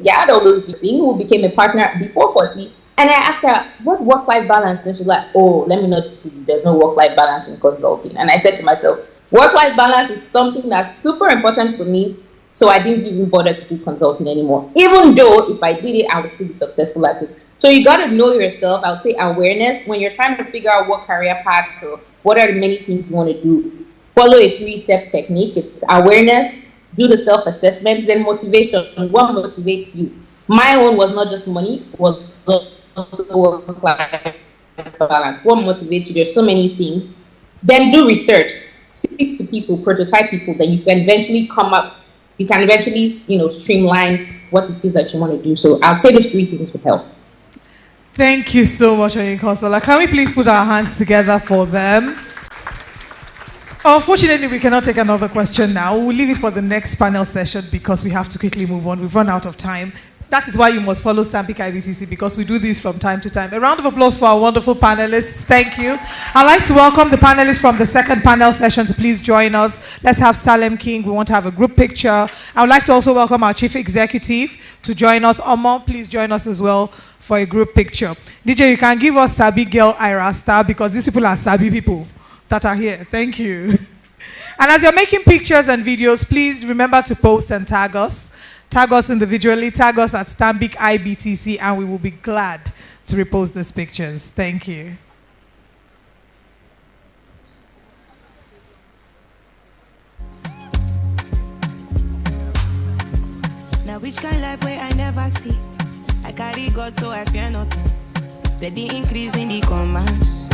Yeah, I had all those things. Who became a partner before 40. And I asked her, what's work-life balance? And she's like, oh, let me not see. There's no work-life balance in consulting. And I said to myself, work-life balance is something that's super important for me. So I didn't even bother to do consulting anymore. Even though if I did it, I would still be successful at it. So you got to know yourself. I would say awareness. When you're trying to figure out what career path or what are the many things you want to do, follow a 3-step technique. It's awareness, do the self-assessment, then motivation. What motivates you? My own was not just money, it was also work-life balance. What motivates you? There's so many things. Then do research. Speak to people, prototype people, then you can eventually streamline what it is that you want to do. So I'll say those 3 things would help. Thank you so much, Oyinkansola. Can we please put our hands together for them? Unfortunately, we cannot take another question now. We'll leave it for the next panel session because we have to quickly move on. We've run out of time. That is why you must follow Stanbic IBTC, because we do this from time to time. A round of applause for our wonderful panelists. Thank you. I'd like to welcome the panelists from the second panel session to please join us. Let's have Salem King. We want to have a group picture. I would like to also welcome our chief executive to join us. Omo, please join us as well for a group picture. DJ, you can give us Sabi Girl Ira Star, because these people are Sabi people that are here. Thank you. And as you're making pictures and videos, please remember to post and tag us. Tag us individually, tag us at Stanbic IBTC, and we will be glad to repost these pictures. Thank you. Now which kind of life where I never see? I carry God so I fear nothing. Steady increase in the commas.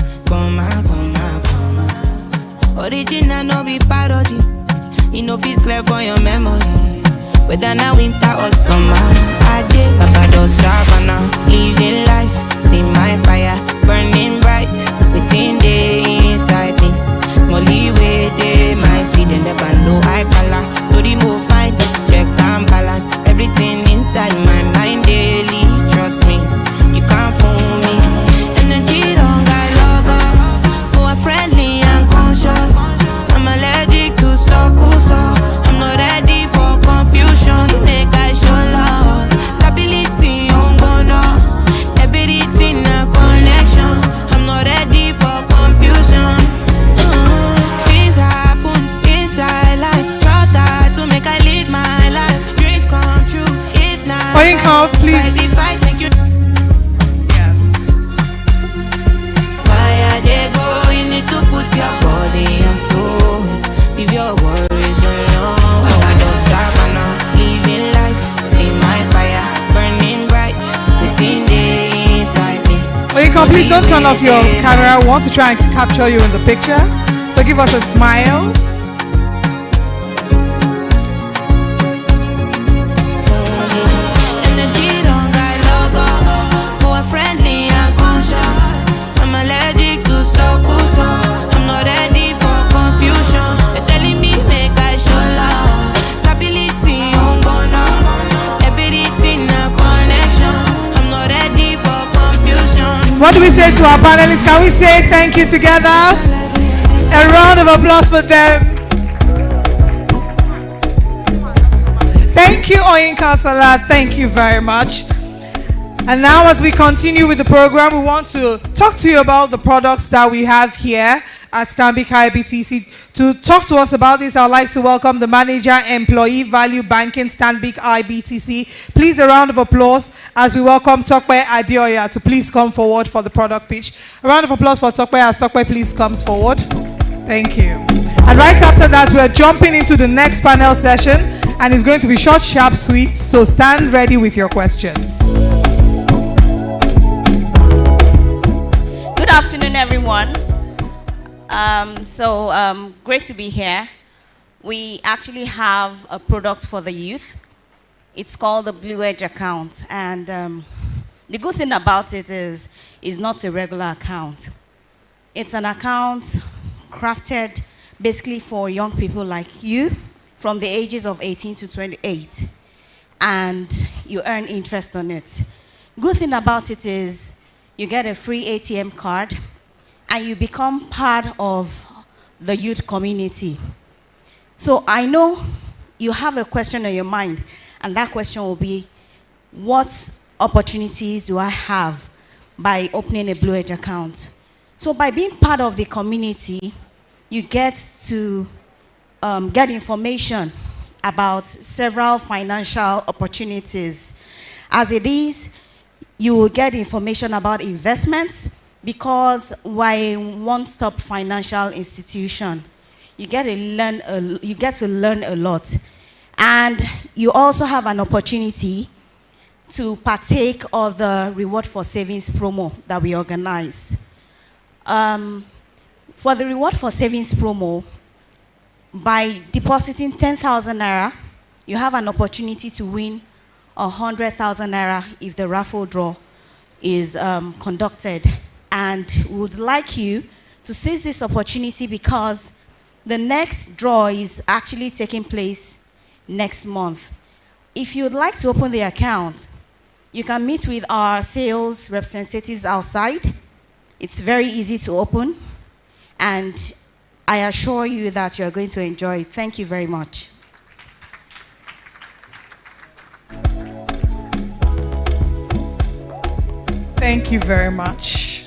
Original no be parody. You know fit clear for your memory. Whether now winter or summer, I did Barbados Savannah, living life, see my fire burning bright within the inside me. Small leeway, they mighty, they never know I color. To remove fight, check and balance everything inside my mind daily. Trust me, you can't fool me. Energy don't got logo, who are friendly and conscious. I'm allergic to so I'm not ready for confusion. Make I show love, stability on bono, everything a connection. I'm not ready for confusion. Things happen inside life, try that to make I live my life. Dreams come true, if not. Please. Thank you. Yes. Fire they go, you need to put your body and soul. Leave your worries alone. I don't Savannah, living life, see my fire burning bright within the inside me. Please don't turn off your camera. We want to try and capture you in the picture. So give us a smile. What do we say to our panelists? Can we say thank you together? A round of applause for them. Thank you, Oyinka Salah. Thank you very much. And now as we continue with the program, we want to talk to you about the products that we have here at Stanbic IBTC. To talk to us about this, I'd like to welcome the Manager, Employee Value Banking, Stanbic IBTC. Please, a round of applause as we welcome Tokwe Adeoya to please come forward for the product pitch. A round of applause for Tokwe as Tokwe please comes forward. Thank you. And right after that, we're jumping into the next panel session, and it's going to be short, sharp, sweet, so stand ready with your questions. Good afternoon, everyone. Great to be here. We actually have a product for the youth. It's called the Blue Edge account. And the good thing about it is it's not a regular account. It's an account crafted basically for young people like you from the ages of 18 to 28. And you earn interest on it. Good thing about it is you get a free ATM card and you become part of the youth community. So I know you have a question on your mind, and that question will be, what opportunities do I have by opening a Blue Edge account? So by being part of the community, you get to get information about several financial opportunities. As it is, you will get information about investments, because we're a one-stop financial institution. You get to learn a lot. And you also have an opportunity to partake of the Reward for Savings promo that we organize. For the Reward for Savings promo, by depositing 10,000 naira, you have an opportunity to win 100,000 naira if the raffle draw is conducted. And we would like you to seize this opportunity because the next draw is actually taking place next month. If you'd like to open the account, you can meet with our sales representatives outside. It's very easy to open, and I assure you that you're going to enjoy it. Thank you very much. Thank you very much.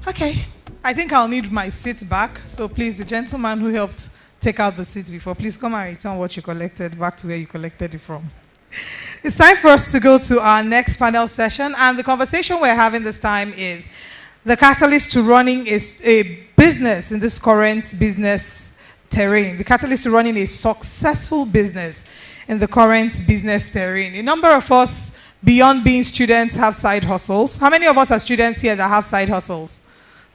Okay, I think I'll need my seat back. So please, the gentleman who helped take out the seat before, please come and return what you collected back to where you collected it from. It's time for us to go to our next panel session, and the conversation we're having this time is the catalyst to running a business in this current business terrain. The catalyst to running a successful business in the current business terrain. A number of us, beyond being students, have side hustles. How many of us are students here that have side hustles?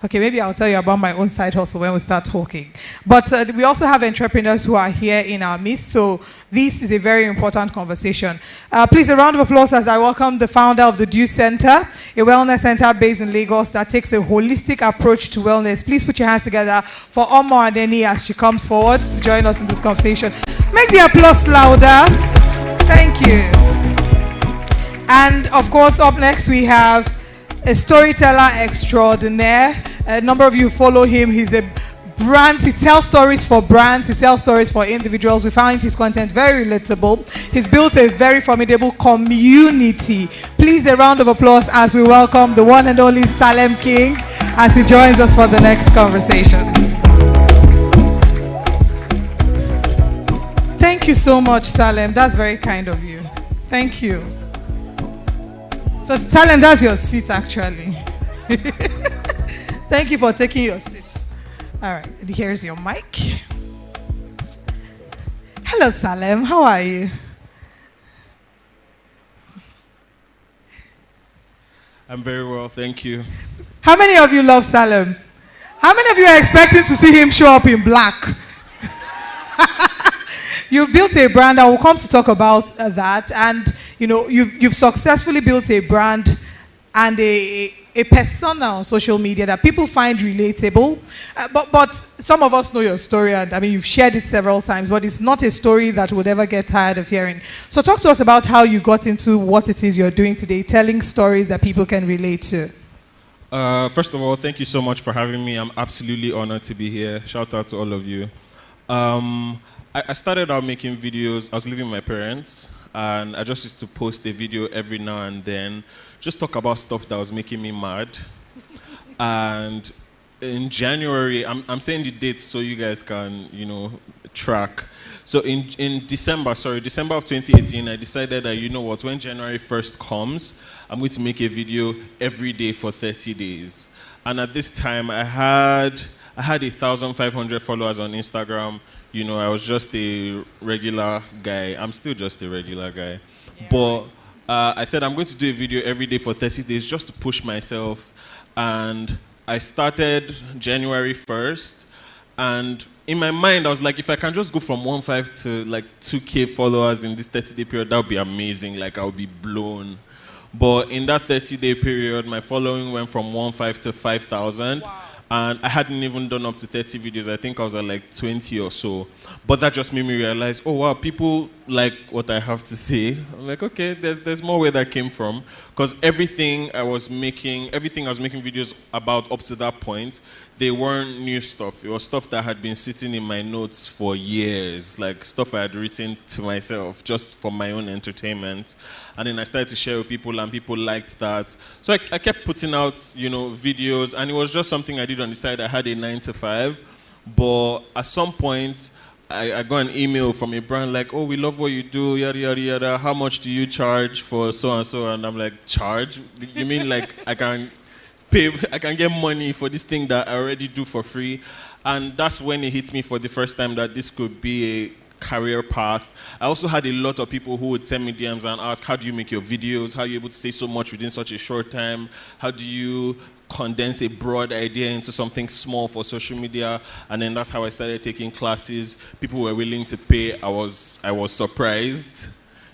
Okay, maybe I'll tell you about my own side hustle when we start talking. But we also have entrepreneurs who are here in our midst, so this is a very important conversation. Please, a round of applause as I welcome the founder of the Dew Center, a wellness center based in Lagos that takes a holistic approach to wellness. Please put your hands together for Omo Adeni as she comes forward to join us in this conversation. Make the applause louder. Thank you. And of course, up next we have a storyteller extraordinaire. A number of you follow him. He's a brand. He tells stories for brands. He tells stories for individuals. We find his content very relatable. He's built a very formidable community. Please, a round of applause as we welcome the one and only Salem King as he joins us for the next conversation. Thank you so much, Salem. That's very kind of you. Thank you. So, Salem, that's your seat, actually. Thank you for taking your seats. All right, here's your mic. Hello, Salem. How are you? I'm very well, thank you. How many of you love Salem? How many of you are expecting to see him show up in black? You've built a brand. I will come to talk about that. And you know, you've successfully built a brand and a persona on social media that people find relatable. But some of us know your story, and I mean, you've shared it several times, but it's not a story that would ever get tired of hearing. So talk to us about how you got into what it is you're doing today, telling stories that people can relate to. First of all, thank you so much for having me. I'm absolutely honored to be here. Shout out to all of you. I started out making videos. I was living with my parents, and I just used to post a video every now and then, just talk about stuff that was making me mad. And in January, I'm saying the dates so you guys can, you know, track. So in December of 2018, I decided that, you know what, when January 1st comes, I'm going to make a video every day for 30 days. And at this time, I had 1,500 followers on Instagram. You know, I was just a regular guy. I'm still just a regular guy. Yeah. But I said I'm going to do a video every day for 30 days just to push myself. And I started January 1st. And in my mind, I was like, if I can just go from 1.5 to like 2K followers in this 30-day period, that would be amazing. Like, I would be blown. But in that 30-day period, my following went from 1.5 to 5,000. Wow. And I hadn't even done up to 30 videos. I think I was at like 20 or so. But that just made me realize, oh wow, people like what I have to say. I'm like, okay, there's more where that came from. Because everything I was making videos about up to that point, they weren't new stuff. It was stuff that had been sitting in my notes for years, like stuff I had written to myself just for my own entertainment. And then I started to share with people, and people liked that. So I kept putting out, you know, videos, and it was just something I did on the side. I had a 9-to-5, but at some point, I got an email from a brand like, oh, we love what you do, yada, yada, yada. How much do you charge for so and so? And I'm like, charge? You mean like I can get money for this thing that I already do for free? And that's when it hit me for the first time that this could be a career path. I also had a lot of people who would send me DMs and ask, how do you make your videos? How are you able to say so much within such a short time? How do you condense a broad idea into something small for social media? And then that's how I started taking classes. People were willing to pay. I was surprised,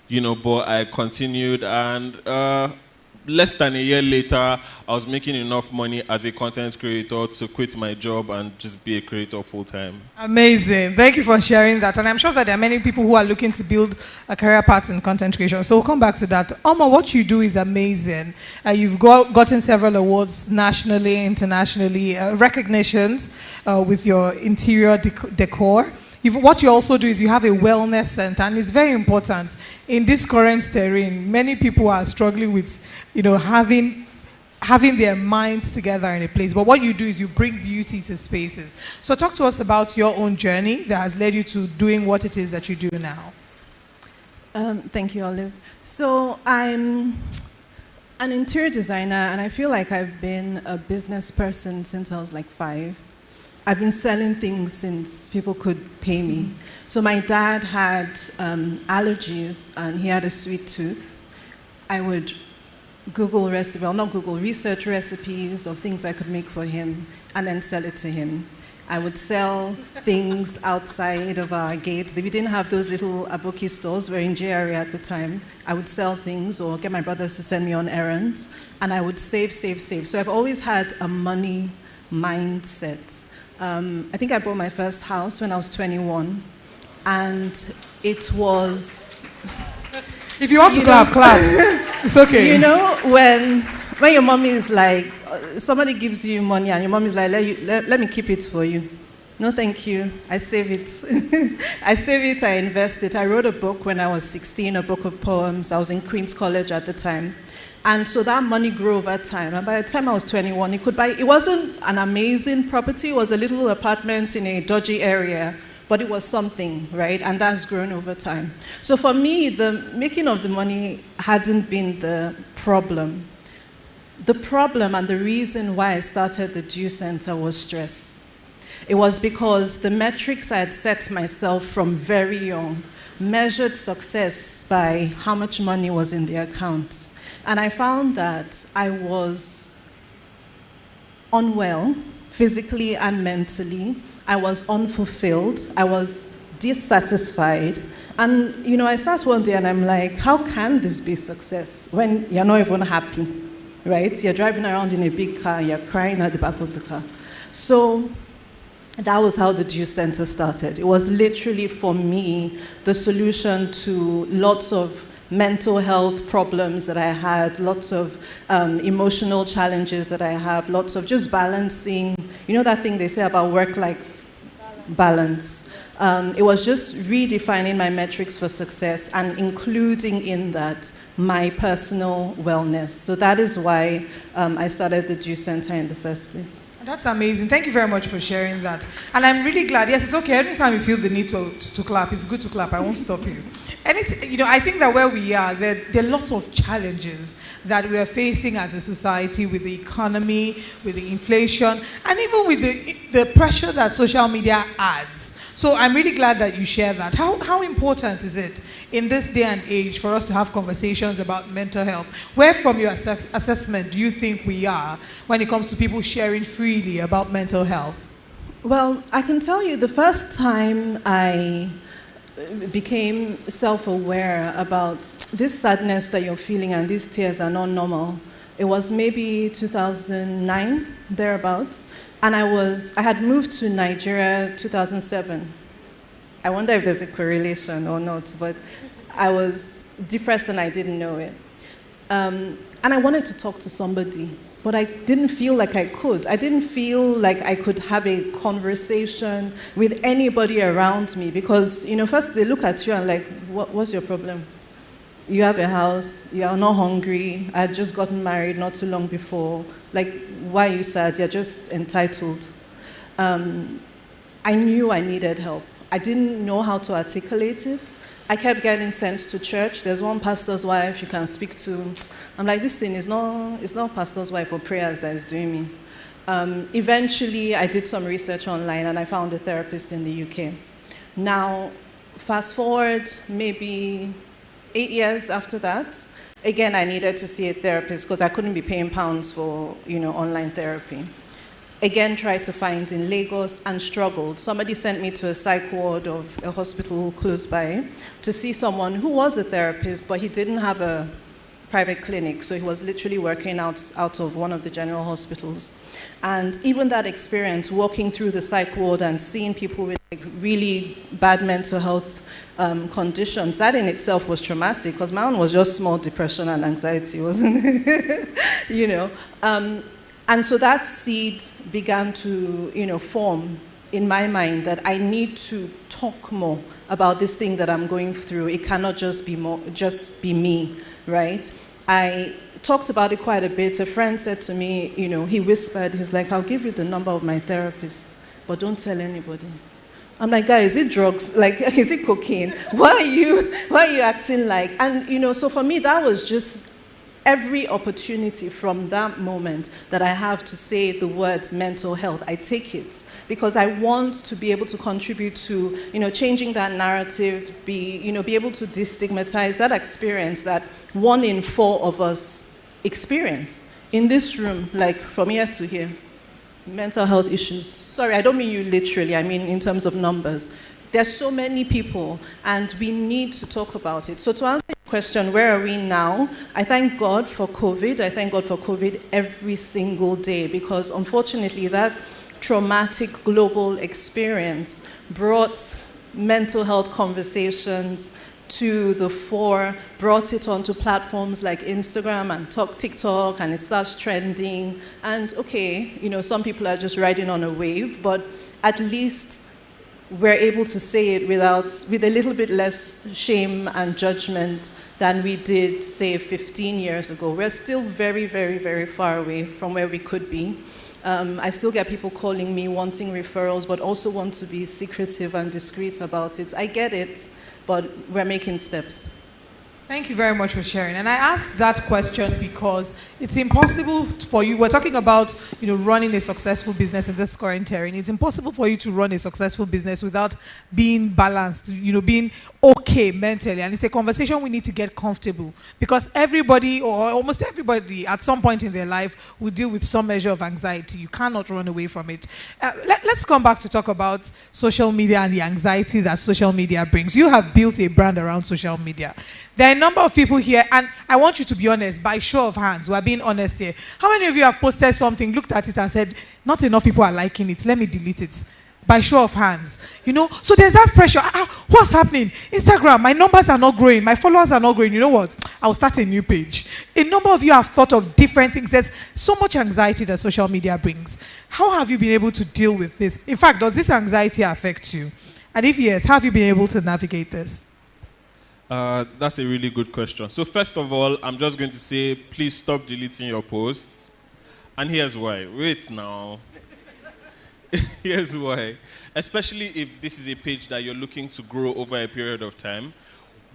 you know, but I continued, and less than a year later, I was making enough money as a content creator to quit my job and just be a creator full time. Amazing. Thank you for sharing that. And I'm sure that there are many people who are looking to build a career path in content creation. So we'll come back to that. Oma, what you do is amazing. You've gotten several awards nationally, internationally, recognitions with your interior decor. What you also do is you have a wellness center, and it's very important in this current terrain. Many people are struggling with, you know, having their minds together in a place. But what you do is you bring beauty to spaces. So talk to us about your own journey that has led you to doing what it is that you do now. Thank you, Olive. So I'm an interior designer, and I feel like I've been a business person since I was like 5. I've been selling things since people could pay me. So my dad had allergies, and he had a sweet tooth. I would Google recipe, or not Google, research recipes of things I could make for him and then sell it to him. I would sell things outside of our gates. We didn't have those little aboki stores. We were in GRA at the time. I would sell things or get my brothers to send me on errands, and I would save. So I've always had a money mindset. I think I bought my first house when I was 21, and it was... If you want to clap. It's okay. You know, when your mommy is like, somebody gives you money and your mom is like, let me keep it for you. No, thank you. I save it. I save it, I invest it. I wrote a book when I was 16, a book of poems. I was in Queen's College at the time. And so that money grew over time. And by the time I was 21, it wasn't an amazing property. It was a little apartment in a dodgy area, but it was something, right? And that's grown over time. So for me, the making of the money hadn't been the problem. The problem and the reason why I started the Dew Center was stress. It was because the metrics I had set myself from very young measured success by how much money was in the account. And I found that I was unwell, physically and mentally. I was unfulfilled. I was dissatisfied. And, I sat one day and I'm like, how can this be success when you're not even happy? Right? You're driving around in a big car, you're crying at the back of the car. So that was how the Dew Center started. It was literally, for me, the solution to lots of mental health problems that I had, lots of emotional challenges that I have, lots of just balancing. You know that thing they say about work-life balance? It was just redefining my metrics for success and including in that my personal wellness. So that is why I started the Dew Center in the first place. That's amazing. Thank you very much for sharing that. And I'm really glad. Yes, it's okay. Anytime you feel the need to clap, it's good to clap. I won't stop you. And I think that where we are, there are lots of challenges that we are facing as a society with the economy, with the inflation, and even with the pressure that social media adds. So I'm really glad that you share that. How important is it in this day and age for us to have conversations about mental health? Where from your assessment do you think we are when it comes to people sharing freely about mental health? Well, I can tell you the first time I became self-aware about this sadness that you're feeling and these tears are not normal, it was maybe 2009, thereabouts. And I had moved to Nigeria 2007. I wonder if there's a correlation or not, but I was depressed and I didn't know it. And I wanted to talk to somebody, but I didn't feel like I could. I didn't feel like I could have a conversation with anybody around me because, first they look at you and like, what's your problem? You have a house, you are not hungry, I had just gotten married not too long before. Like, why are you sad? You're just entitled. I knew I needed help. I didn't know how to articulate it. I kept getting sent to church. There's one pastor's wife you can speak to. I'm like, this thing is not pastor's wife or prayers that is doing me. Eventually, I did some research online and I found a therapist in the UK. Now, fast forward maybe 8 years after that, again, I needed to see a therapist because I couldn't be paying pounds for, online therapy. Again, tried to find in Lagos and struggled. Somebody sent me to a psych ward of a hospital close by to see someone who was a therapist, but he didn't have a private clinic, so he was literally working out of one of the general hospitals. And even that experience, walking through the psych ward and seeing people with really bad mental health conditions, that in itself was traumatic, because my own was just small depression and anxiety, wasn't it? And so that seed began to, form in my mind that I need to talk more about this thing that I'm going through. It cannot just be me, right? I talked about it quite a bit. A friend said to me, he whispered, he was like, I'll give you the number of my therapist, but don't tell anybody. I'm like, guys, is it drugs? Like, is it cocaine? Why are you acting like? And, so for me, that was just every opportunity from that moment that I have to say the words mental health, I take it because I want to be able to contribute to, changing that narrative, be able to destigmatize that experience that 1 in 4 of us experience. In this room, like from here to here, mental health issues. Sorry, I don't mean you literally, I mean in terms of numbers. There's so many people, and we need to talk about it. So to answer your question, where are we now? I thank God for COVID. I thank God for COVID every single day, because unfortunately that traumatic global experience brought mental health conversations to the fore, brought it onto platforms like Instagram and TikTok, and it starts trending. And okay, you know, some people are just riding on a wave, but at least we're able to say it with a little bit less shame and judgment than we did, say, 15 years ago. We're still very, very, very far away from where we could be. I still get people calling me wanting referrals, but also want to be secretive and discreet about it. I get it, but we're making steps. Thank you very much for sharing. And I asked that question because it's impossible for you, we're talking about, you know, running a successful business in this current terrain. It's impossible for you to run a successful business without being balanced, you know, being okay mentally. And it's a conversation we need to get comfortable, because everybody, or almost everybody at some point in their life, will deal with some measure of anxiety. You cannot run away from it. Let's come back to talk about social media and the anxiety that social media brings. You have built a brand around social media. There are a number of people here, and I want you to be honest, by show of hands, we're being honest here. How many of you have posted something, looked at it and said, not enough people are liking it, let me delete it? By show of hands, you know? So there's that pressure. What's happening? Instagram, my numbers are not growing, my followers are not growing. You know what? I'll start a new page. A number of you have thought of different things. There's so much anxiety that social media brings. How have you been able to deal with this? In fact, does this anxiety affect you? And if yes, how have you been able to navigate this? That's a really good question. So first of all, I'm just going to say, please stop deleting your posts. And here's why. Wait now. Here's why. Especially if this is a page that you're looking to grow over a period of time.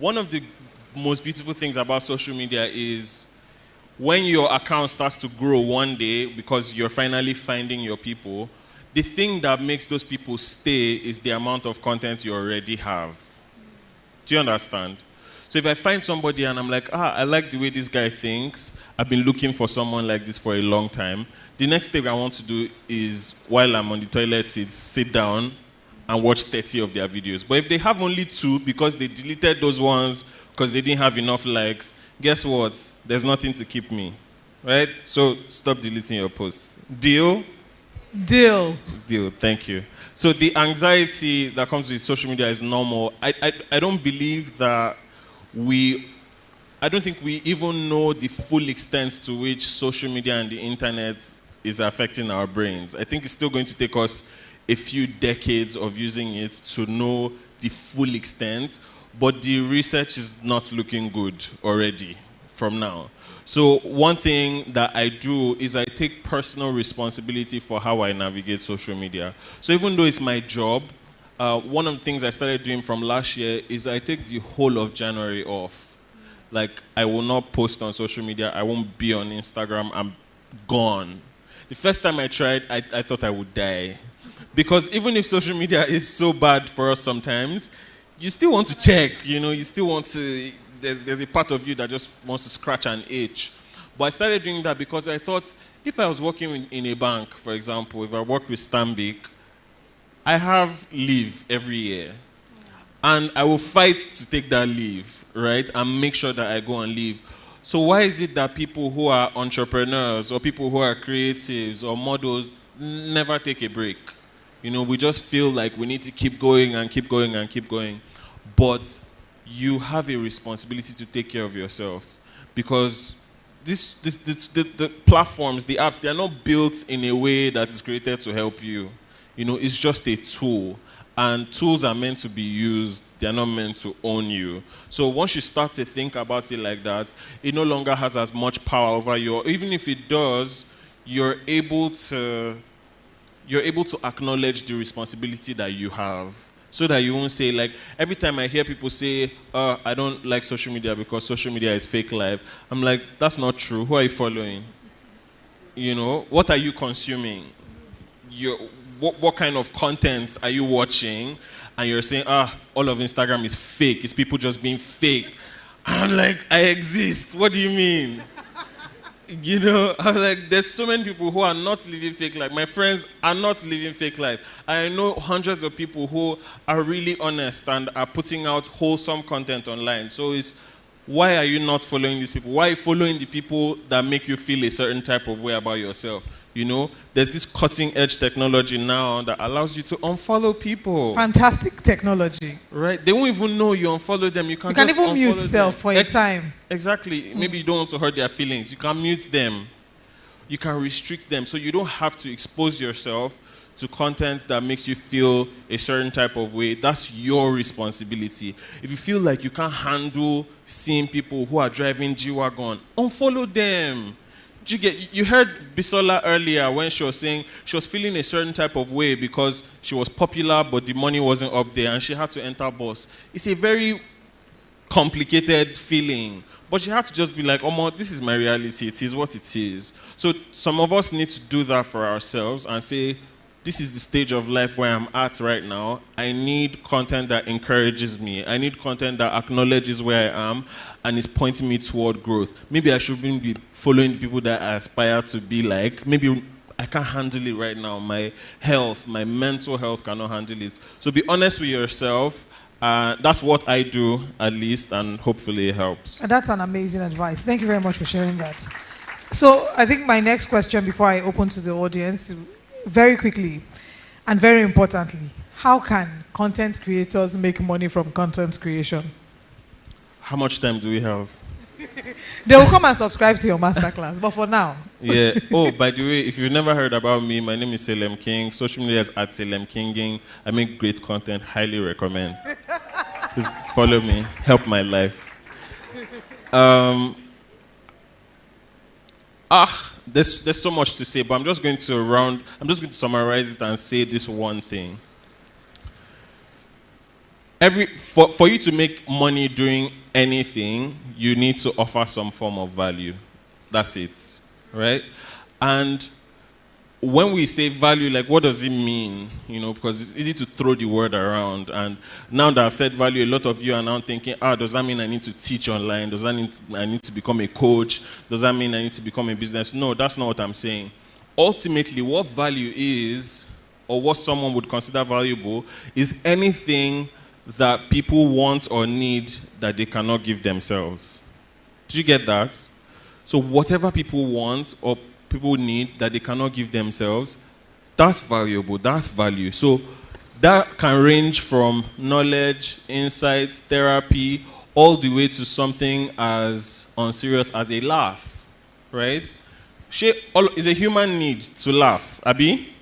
One of the most beautiful things about social media is when your account starts to grow one day because you're finally finding your people, the thing that makes those people stay is the amount of content you already have. Do you understand? So if I find somebody and I'm like, I like the way this guy thinks, I've been looking for someone like this for a long time, the next thing I want to do is, while I'm on the toilet seat, sit down and watch 30 of their videos. But if they have only 2 because they deleted those ones because they didn't have enough likes, guess what? There's nothing to keep me, right? So stop deleting your posts. Deal? Deal. Deal, thank you. So the anxiety that comes with social media is normal. I don't believe that I don't think we even know the full extent to which social media and the internet is affecting our brains. I think it's still going to take us a few decades of using it to know the full extent, but the research is not looking good already from now. So one thing that I do is I take personal responsibility for how I navigate social media. So even though it's my job, one of the things I started doing from last year is I take the whole of January off. Like, I will not post on social media, I won't be on Instagram, I'm gone. The first time I tried, I thought I would die. Because even if social media is so bad for us sometimes, you still want to check, you know, you still want to, there's a part of you that just wants to scratch an itch. But I started doing that because I thought, if I was working in a bank, for example, if I work with Stanbic, I have leave every year. And I will fight to take that leave, right? And make sure that I go on leave. So why is it that people who are entrepreneurs or people who are creatives or models never take a break? You know, we just feel like we need to keep going and keep going and keep going. But you have a responsibility to take care of yourself, because the platforms, the apps, they are not built in a way that is created to help you. You know, it's just a tool. And tools are meant to be used. They're not meant to own you. So once you start to think about it like that, it no longer has as much power over you. Or even if it does, you're able to acknowledge the responsibility that you have, so that you won't say, like, every time I hear people say, I don't like social media because social media is fake life, I'm like, that's not true. Who are you following? You know, what are you consuming? What kind of content are you watching? And you're saying, all of Instagram is fake. It's people just being fake. I'm like, I exist. What do you mean? You know, I'm like, there's so many people who are not living fake life. My friends are not living fake life. I know hundreds of people who are really honest and are putting out wholesome content online. So it's, why are you not following these people? Why are you following the people that make you feel a certain type of way about yourself? You know, there's this cutting edge technology now that allows you to unfollow people. Fantastic technology. Right? They won't even know you unfollow them. You can just even mute unfollow self them. for a time. Exactly. Maybe you don't want to hurt their feelings. You can mute them. You can restrict them. So you don't have to expose yourself to content that makes you feel a certain type of way. That's your responsibility. If you feel like you can't handle seeing people who are driving G-Wagon, unfollow them. You heard Bisola earlier when she was saying she was feeling a certain type of way because she was popular but the money wasn't up there and she had to enter bus. It's a very complicated feeling. But she had to just be like, oh, this is my reality. It is what it is. So some of us need to do that for ourselves and say, this is the stage of life where I'm at right now. I need content that encourages me. I need content that acknowledges where I am and is pointing me toward growth. Maybe I shouldn't be following people that I aspire to be like. Maybe I can't handle it right now. My health, my mental health cannot handle it. So be honest with yourself. That's what I do, at least, and hopefully it helps. And that's an amazing advice. Thank you very much for sharing that. So I think my next question before I open to the audience, very quickly and very importantly, how can content creators make money from content creation? How much time do we have? They will come and subscribe to your masterclass, but for now. Yeah. Oh, by the way, if you've never heard about me, my name is Salem King. Social media is at Salem Kinging. I make great content. Highly recommend. Just follow me. Help my life. There's so much to say, but I'm just going to summarize it and say this one thing. For you to make money doing anything, you need to offer some form of value. That's it, right? And when we say value, like, what does it mean? You know, because it's easy to throw the word around. And now that I've said value, a lot of you are now thinking, does that mean I need to teach online? Does that mean I need to become a coach? Does that mean I need to become a business? No, that's not what I'm saying. Ultimately, what value is, or what someone would consider valuable, is anything that people want or need that they cannot give themselves. Do you get that? So whatever people want or people need that they cannot give themselves, that's valuable, that's value. So that can range from knowledge, insight, therapy, all the way to something as unserious as a laugh, right? It's a human need to laugh, Abi?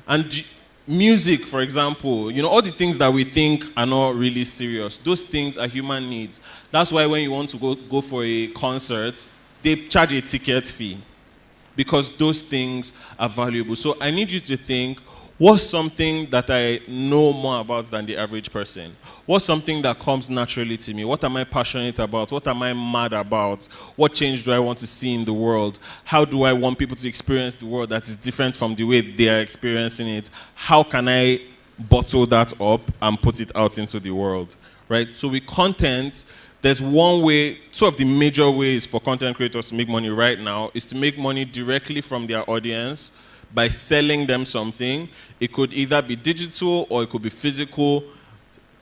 And music, for example, you know, all the things that we think are not really serious, those things are human needs. That's why when you want to go for a concert, they charge a ticket fee because those things are valuable. So I need you to think, what's something that I know more about than the average person? What's something that comes naturally to me? What am I passionate about? What am I mad about? What change do I want to see in the world? How do I want people to experience the world that is different from the way they are experiencing it? How can I bottle that up and put it out into the world, right? So with content, there's one way, two of the major ways for content creators to make money right now is to make money directly from their audience by selling them something. It could either be digital or it could be physical,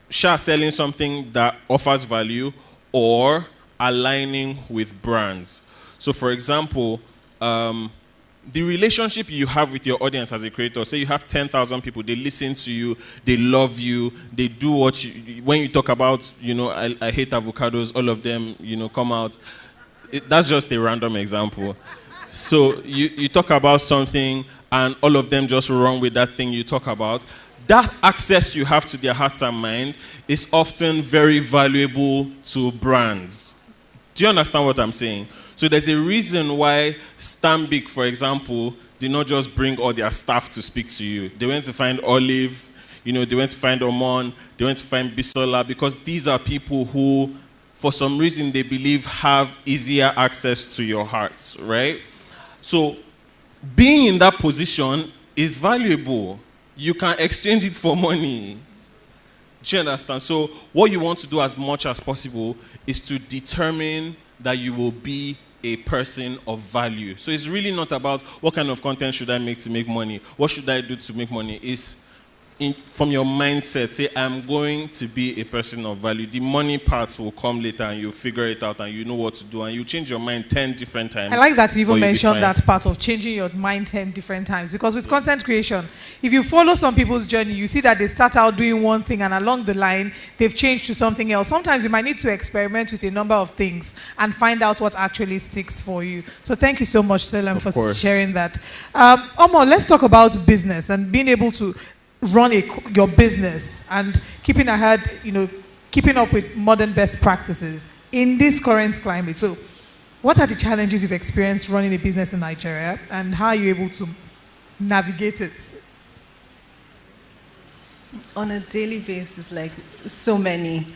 selling something that offers value, or aligning with brands. So for example, the relationship you have with your audience as a creator, say you have 10,000 people, they listen to you, they love you, they do what you, when you talk about, you know, I hate avocados, all of them, you know, come out. That's just a random example. So you talk about something and all of them just run with that thing you talk about. That access you have to their hearts and mind is often very valuable to brands. Do you understand what I'm saying? So there's a reason why Stanbic, for example, did not just bring all their staff to speak to you. They went to find Olive, you know, they went to find Omon, they went to find Bisola, because these are people who, for some reason, they believe have easier access to your hearts, right? So being in that position is valuable. You can exchange it for money. Do you understand? So what you want to do as much as possible is to determine that you will be a person of value. So it's really not about what kind of content should I make to make money, what should I do to make money. It's from your mindset, say, I'm going to be a person of value. The money part will come later and you'll figure it out and you know what to do and you change your mind 10 different times. I like that you even mentioned that part of changing your mind 10 different times, because with content creation, if you follow some people's journey, you see that they start out doing one thing and along the line, they've changed to something else. Sometimes you might need to experiment with a number of things and find out what actually sticks for you. So thank you so much, Selim, for sharing that. Omo, let's talk about business and being able to run your business and keeping ahead, keeping up with modern best practices in this current climate. So what are the challenges you've experienced running a business in Nigeria, and how are you able to navigate it? On a daily basis, like so many.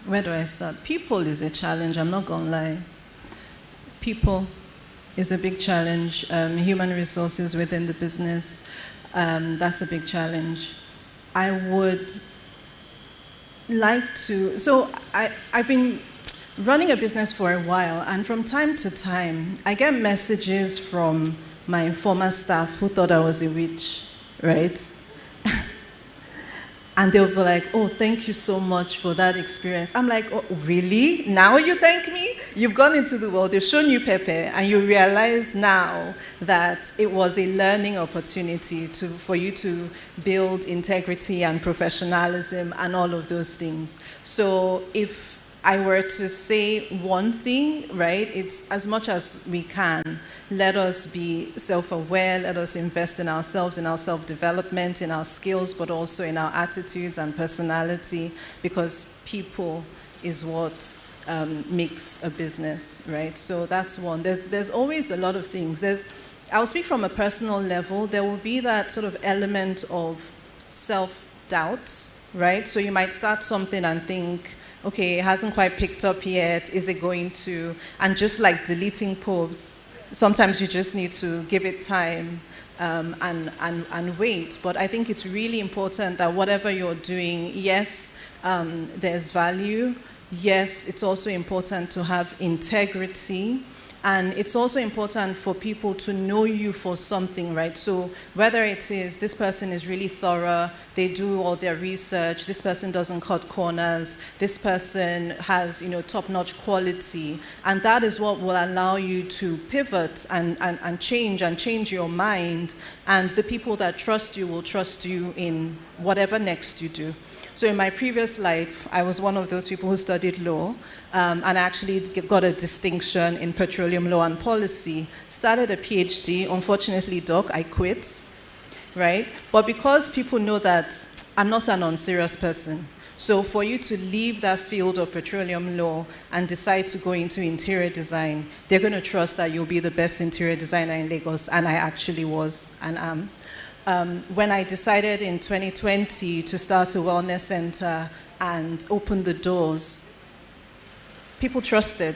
Where do I start? People is a challenge, I'm not gonna lie. People is a big challenge. Human resources within the business, that's a big challenge. I would like to, so I've been running a business for a while, and from time to time, I get messages from my former staff who thought I was a witch, right? And they'll be like, oh, thank you so much for that experience. I'm like, oh, really? Now you thank me? You've gone into the world, they've shown you Pepe, and you realize now that it was a learning opportunity for you to build integrity and professionalism and all of those things. So if I were to say one thing, right, it's as much as we can, let us be self-aware, let us invest in ourselves, in our self-development, in our skills, but also in our attitudes and personality, because people is what makes a business, right? So that's one. There's always a lot of things. I'll speak from a personal level. There will be that sort of element of self-doubt, right? So you might start something and think, okay, it hasn't quite picked up yet, is it going to? And just like deleting posts, sometimes you just need to give it time and wait. But I think it's really important that whatever you're doing, yes, there's value. Yes, it's also important to have integrity. And it's also important for people to know you for something, right? So whether it is this person is really thorough, they do all their research, this person doesn't cut corners, this person has, top-notch quality, and that is what will allow you to pivot and change your mind, and the people that trust you will trust you in whatever next you do. So in my previous life, I was one of those people who studied law, and I actually got a distinction in petroleum law and policy. Started a PhD. Unfortunately, Doc, I quit, right? But because people know that I'm not an unserious person, so for you to leave that field of petroleum law and decide to go into interior design, they're going to trust that you'll be the best interior designer in Lagos, and I actually was and am. When I decided in 2020 to start a wellness center and open the doors, people trusted.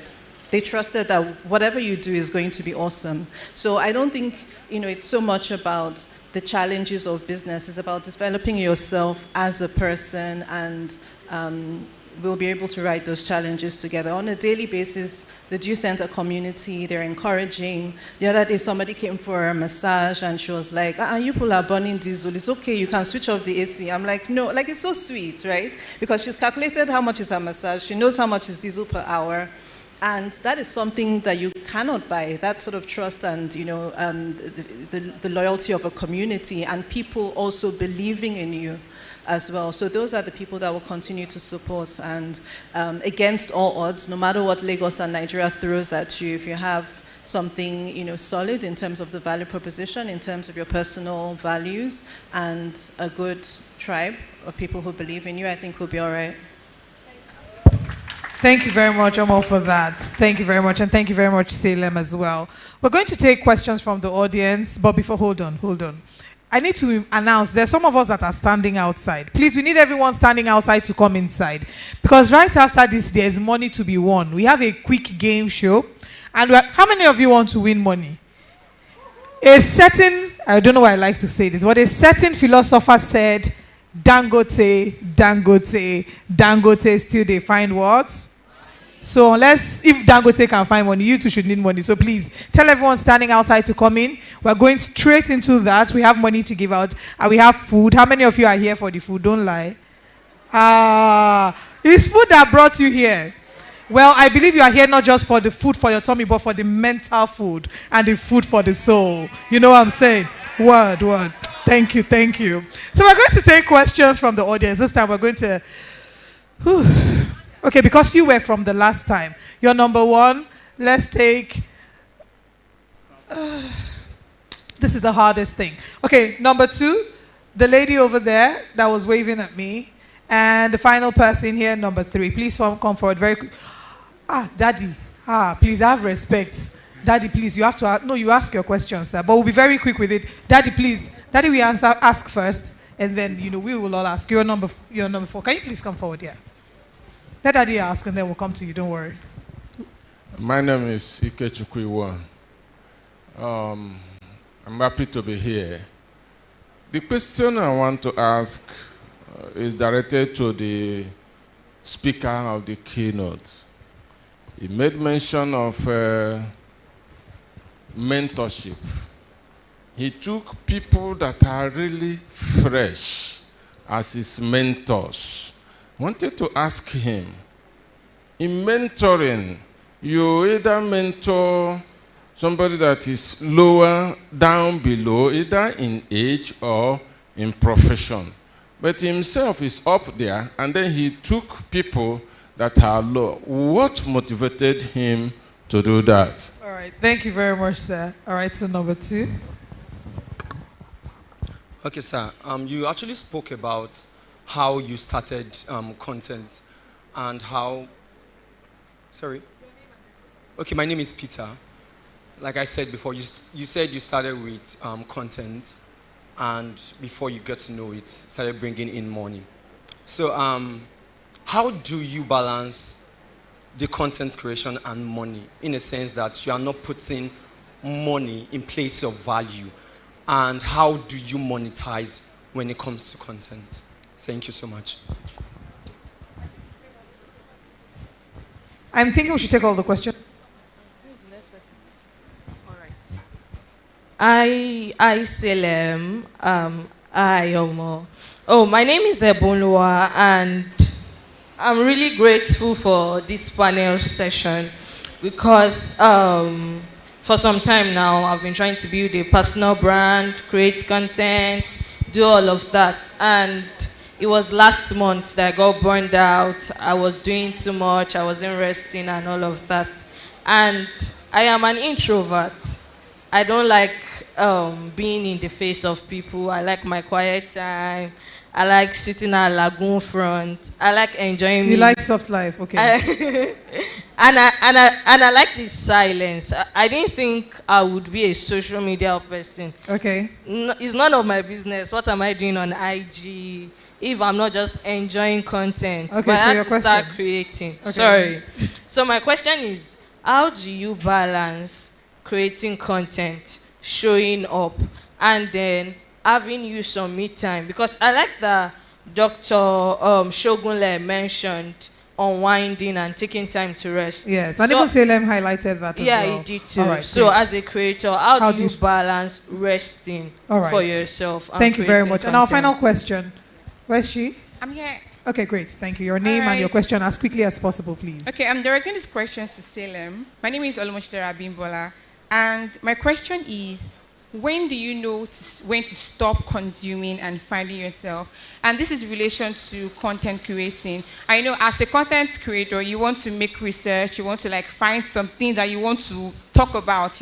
They trusted that whatever you do is going to be awesome. So I don't think, it's so much about the challenges of business. It's about developing yourself as a person, and we'll be able to ride those challenges together. On a daily basis, the Dew Center community, they're encouraging. The other day, somebody came for a massage, and she was like, you people are burning diesel. It's okay, you can switch off the AC. I'm like, no, it's so sweet, right? Because she's calculated how much is her massage. She knows how much is diesel per hour. And that is something that you cannot buy, that sort of trust and, the loyalty of a community, and people also believing in you as well. So those are the people that will continue to support, and against all odds, no matter what Lagos and Nigeria throws at you, if you have something solid in terms of the value proposition, in terms of your personal values, and a good tribe of people who believe in you, I think we'll be all right. Thank you very much, Omo, for that. Thank you very much, and thank you very much, Salem, as well. We're going to take questions from the audience, but before, hold on. I need to announce, there's some of us that are standing outside. Please, we need everyone standing outside to come inside. Because right after this, there's money to be won. We have a quick game show. And how many of you want to win money? I don't know why I like to say this, but a certain philosopher said, Dangote, Dangote, Dangote still they find what? So unless, if Dangote can find money, you two should need money. So please, tell everyone standing outside to come in. We're going straight into that. We have money to give out. And we have food. How many of you are here for the food? Don't lie. It's food that brought you here. Well, I believe you are here not just for the food for your tummy, but for the mental food and the food for the soul. You know what I'm saying? Word. Thank you. So we're going to take questions from the audience. This time we're going to... Okay, because you were from the last time. You're number one. Let's take... this is the hardest thing. Okay, number two, the lady over there that was waving at me. And the final person here, number three. Please come forward very quick. Daddy. Please have respect. Daddy, please, you have to ask. No, you ask your questions, sir. But we'll be very quick with it. Daddy, please. Daddy, we ask first. And then, we will all ask. You're number 4. Can you please come forward here? Let Daddy ask, and then we'll come to you. Don't worry. My name is Ikechukwu. I'm happy to be here. The question I want to ask is directed to the speaker of the keynote. He made mention of mentorship. He took people that are really fresh as his mentors. I wanted to ask him, in mentoring, you either mentor somebody that is lower, down below, either in age or in profession. But himself is up there, and then he took people that are low. What motivated him to do that? All right, thank you very much, sir. All right, so number 2. Okay, sir. You actually spoke about how you started content and how... Sorry? Okay, my name is Peter. Like I said before, you said you started with content, and before you get to know it, started bringing in money. So how do you balance the content creation and money in a sense that you are not putting money in place of value? And how do you monetize when it comes to content? Thank you so much. I'm thinking we should take all the questions. Who's the next person? All right. I Salem. My name is Ebonlua, and I'm really grateful for this panel session because for some time now I've been trying to build a personal brand, create content, do all of that, and it was last month that I got burned out. I was doing too much, I wasn't resting and all of that. And I am an introvert. I don't like being in the face of people. I like my quiet time. I like sitting at lagoon front. I like enjoying. You like soft life, okay? And I like this silence. I didn't think I would be a social media person. Okay. It's none of my business. What am I doing on IG if I'm not just enjoying content? Okay, but so I your have to question. start creating. Okay. Sorry. So my question is, how do you balance creating content, showing up, and then having you some me time? Because I like that Dr. Shogunle mentioned unwinding and taking time to rest. Yes, and even Salem highlighted that as well. Yeah, he did too. All right, so great. as a creator, how do you balance resting for yourself and Thank you very creating much. And our content? final question. Where's she? I'm here. Okay, great. Thank you. Your name and your question as quickly as possible, please. Okay, I'm directing this question to Salem. My name is Olumoshidera Bimbola, and my question is, when do you know when to stop consuming and finding yourself? And this is in relation to content creating. I know as a content creator, you want to make research, you want to find some things that you want to talk about,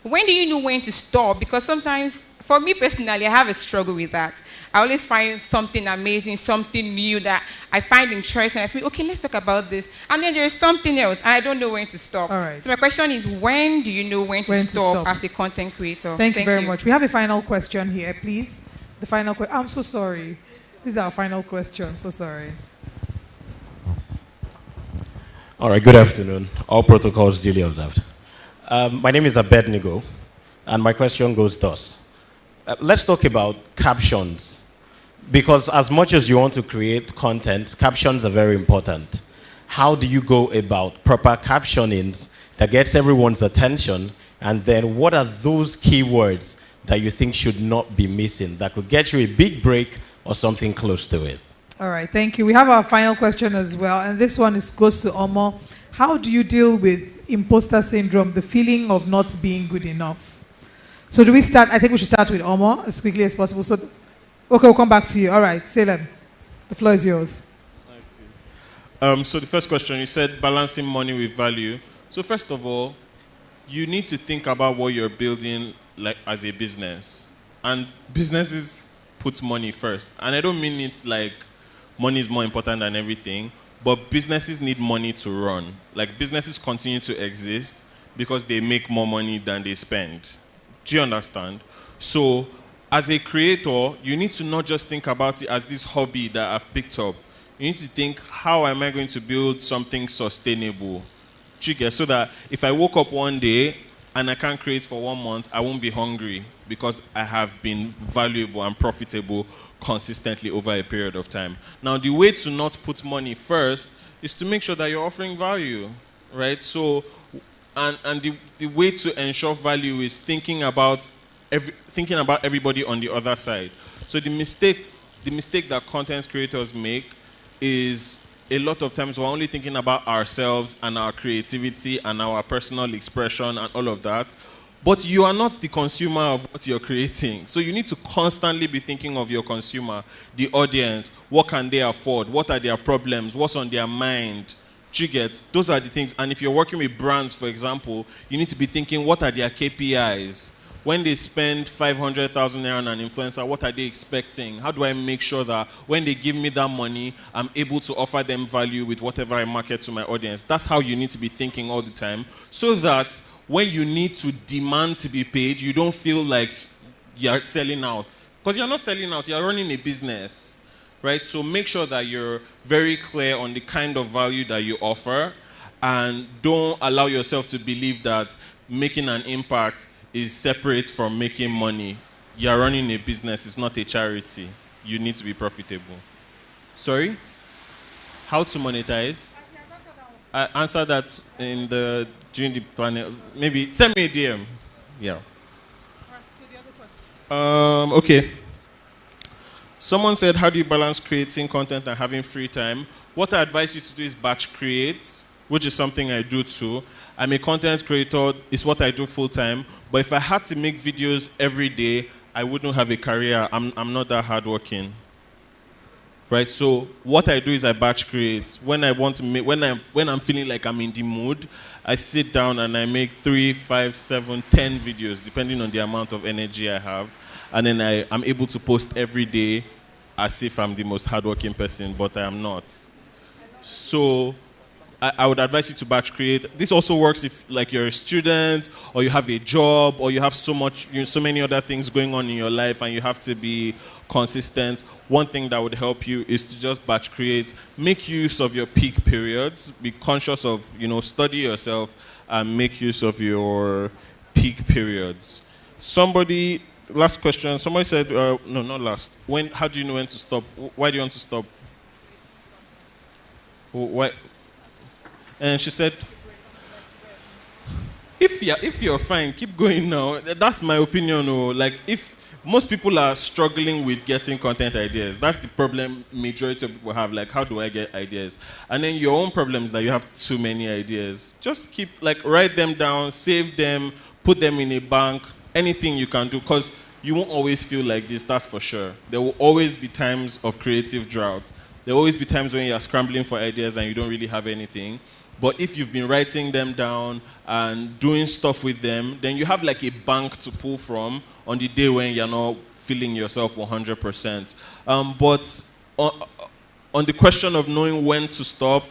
When do you know when to stop? Because sometimes, for me personally, I have a struggle with that. I always find something amazing, something new that I find interesting. I feel, okay, let's talk about this. And then there's something else, and I don't know when to stop. All right. So my question is, when do you know when to stop as a content creator? Thank you very much. We have a final question here, please. The final question. I'm so sorry. This is our final question. So sorry. All right, good afternoon. All protocols duly observed. My name is Abednego, and my question goes thus. Let's talk about captions. because as much as you want to create content, captions are very important. How do you go about proper captionings that gets everyone's attention? And then what are those keywords that you think should not be missing that could get you a big break or something close to it? All right, thank you. We have our final question as well, and this one goes to Omo. How do you deal with imposter syndrome, the feeling of not being good enough? So do we start? I think we should start with Omo as quickly as possible. So, okay, we'll come back to you. All right, Salem, the floor is yours. So the first question, you said balancing money with value. So first of all, you need to think about what you're building like as a business. And businesses put money first. And I don't mean it's like money is more important than everything, but businesses need money to run. Like businesses continue to exist because they make more money than they spend. Do you understand? So as a creator, you need to not just think about it as this hobby that I've picked up. You need to think, how am I going to build something sustainable? So that if I woke up one day and I can't create for 1 month, I won't be hungry because I have been valuable and profitable consistently over a period of time. Now, the way to not put money first is to make sure that you're offering value, right? So, and the way to ensure value is thinking about everybody on the other side. So the mistake that content creators make is a lot of times we're only thinking about ourselves and our creativity and our personal expression and all of that. But you are not the consumer of what you're creating. So you need to constantly be thinking of your consumer, the audience, what can they afford, what are their problems, what's on their mind. Do you get? Those are the things. And if you're working with brands, for example, you need to be thinking, what are their KPIs? When they spend 500,000 naira on an influencer, what are they expecting? How do I make sure that when they give me that money, I'm able to offer them value with whatever I market to my audience? That's how you need to be thinking all the time, so that when you need to demand to be paid, you don't feel like you're selling out. Because you're not selling out, you're running a business, right? So make sure that you're very clear on the kind of value that you offer, and don't allow yourself to believe that making an impact is separate from making money. You're running a business, it's not a charity. You need to be profitable. Sorry? How to monetize? I answered that during the panel. Maybe send me a DM. Yeah. Okay. Someone said, how do you balance creating content and having free time? What I advise you to do is batch create, which is something I do too. I'm a content creator, it's what I do full time. But if I had to make videos every day, I wouldn't have a career. I'm not that hardworking. Right? So what I do is I batch create. When I want to make, when I'm feeling like I'm in the mood, I sit down and I make 3, 5, 7, 10 videos, depending on the amount of energy I have. And then I'm able to post every day as if I'm the most hardworking person, but I am not. So I would advise you to batch create. This also works if like you're a student or you have a job or you have so many other things going on in your life and you have to be consistent. One thing that would help you is to just batch create. Make use of your peak periods. Be conscious of, study yourself and make use of your peak periods. Last question. Somebody said, no, not last. How do you know when to stop? Why do you want to stop? Why? And she said, if you're fine, keep going now. That's my opinion. Like, if most people are struggling with getting content ideas, that's the problem majority of people have. Like, how do I get ideas? And then your own problem is that you have too many ideas. Just write them down, save them, put them in a bank, anything you can do, because you won't always feel like this, that's for sure. There will always be times of creative drought. There will always be times when you're scrambling for ideas and you don't really have anything. But if you've been writing them down and doing stuff with them, then you have like a bank to pull from on the day when you're not feeling yourself 100%. But on the question of knowing when to stop,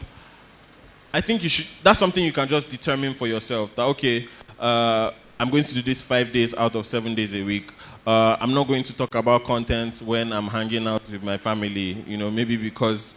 I think that's something you can just determine for yourself. That, okay, I'm going to do this 5 days out of 7 days a week. I'm not going to talk about content when I'm hanging out with my family, maybe because,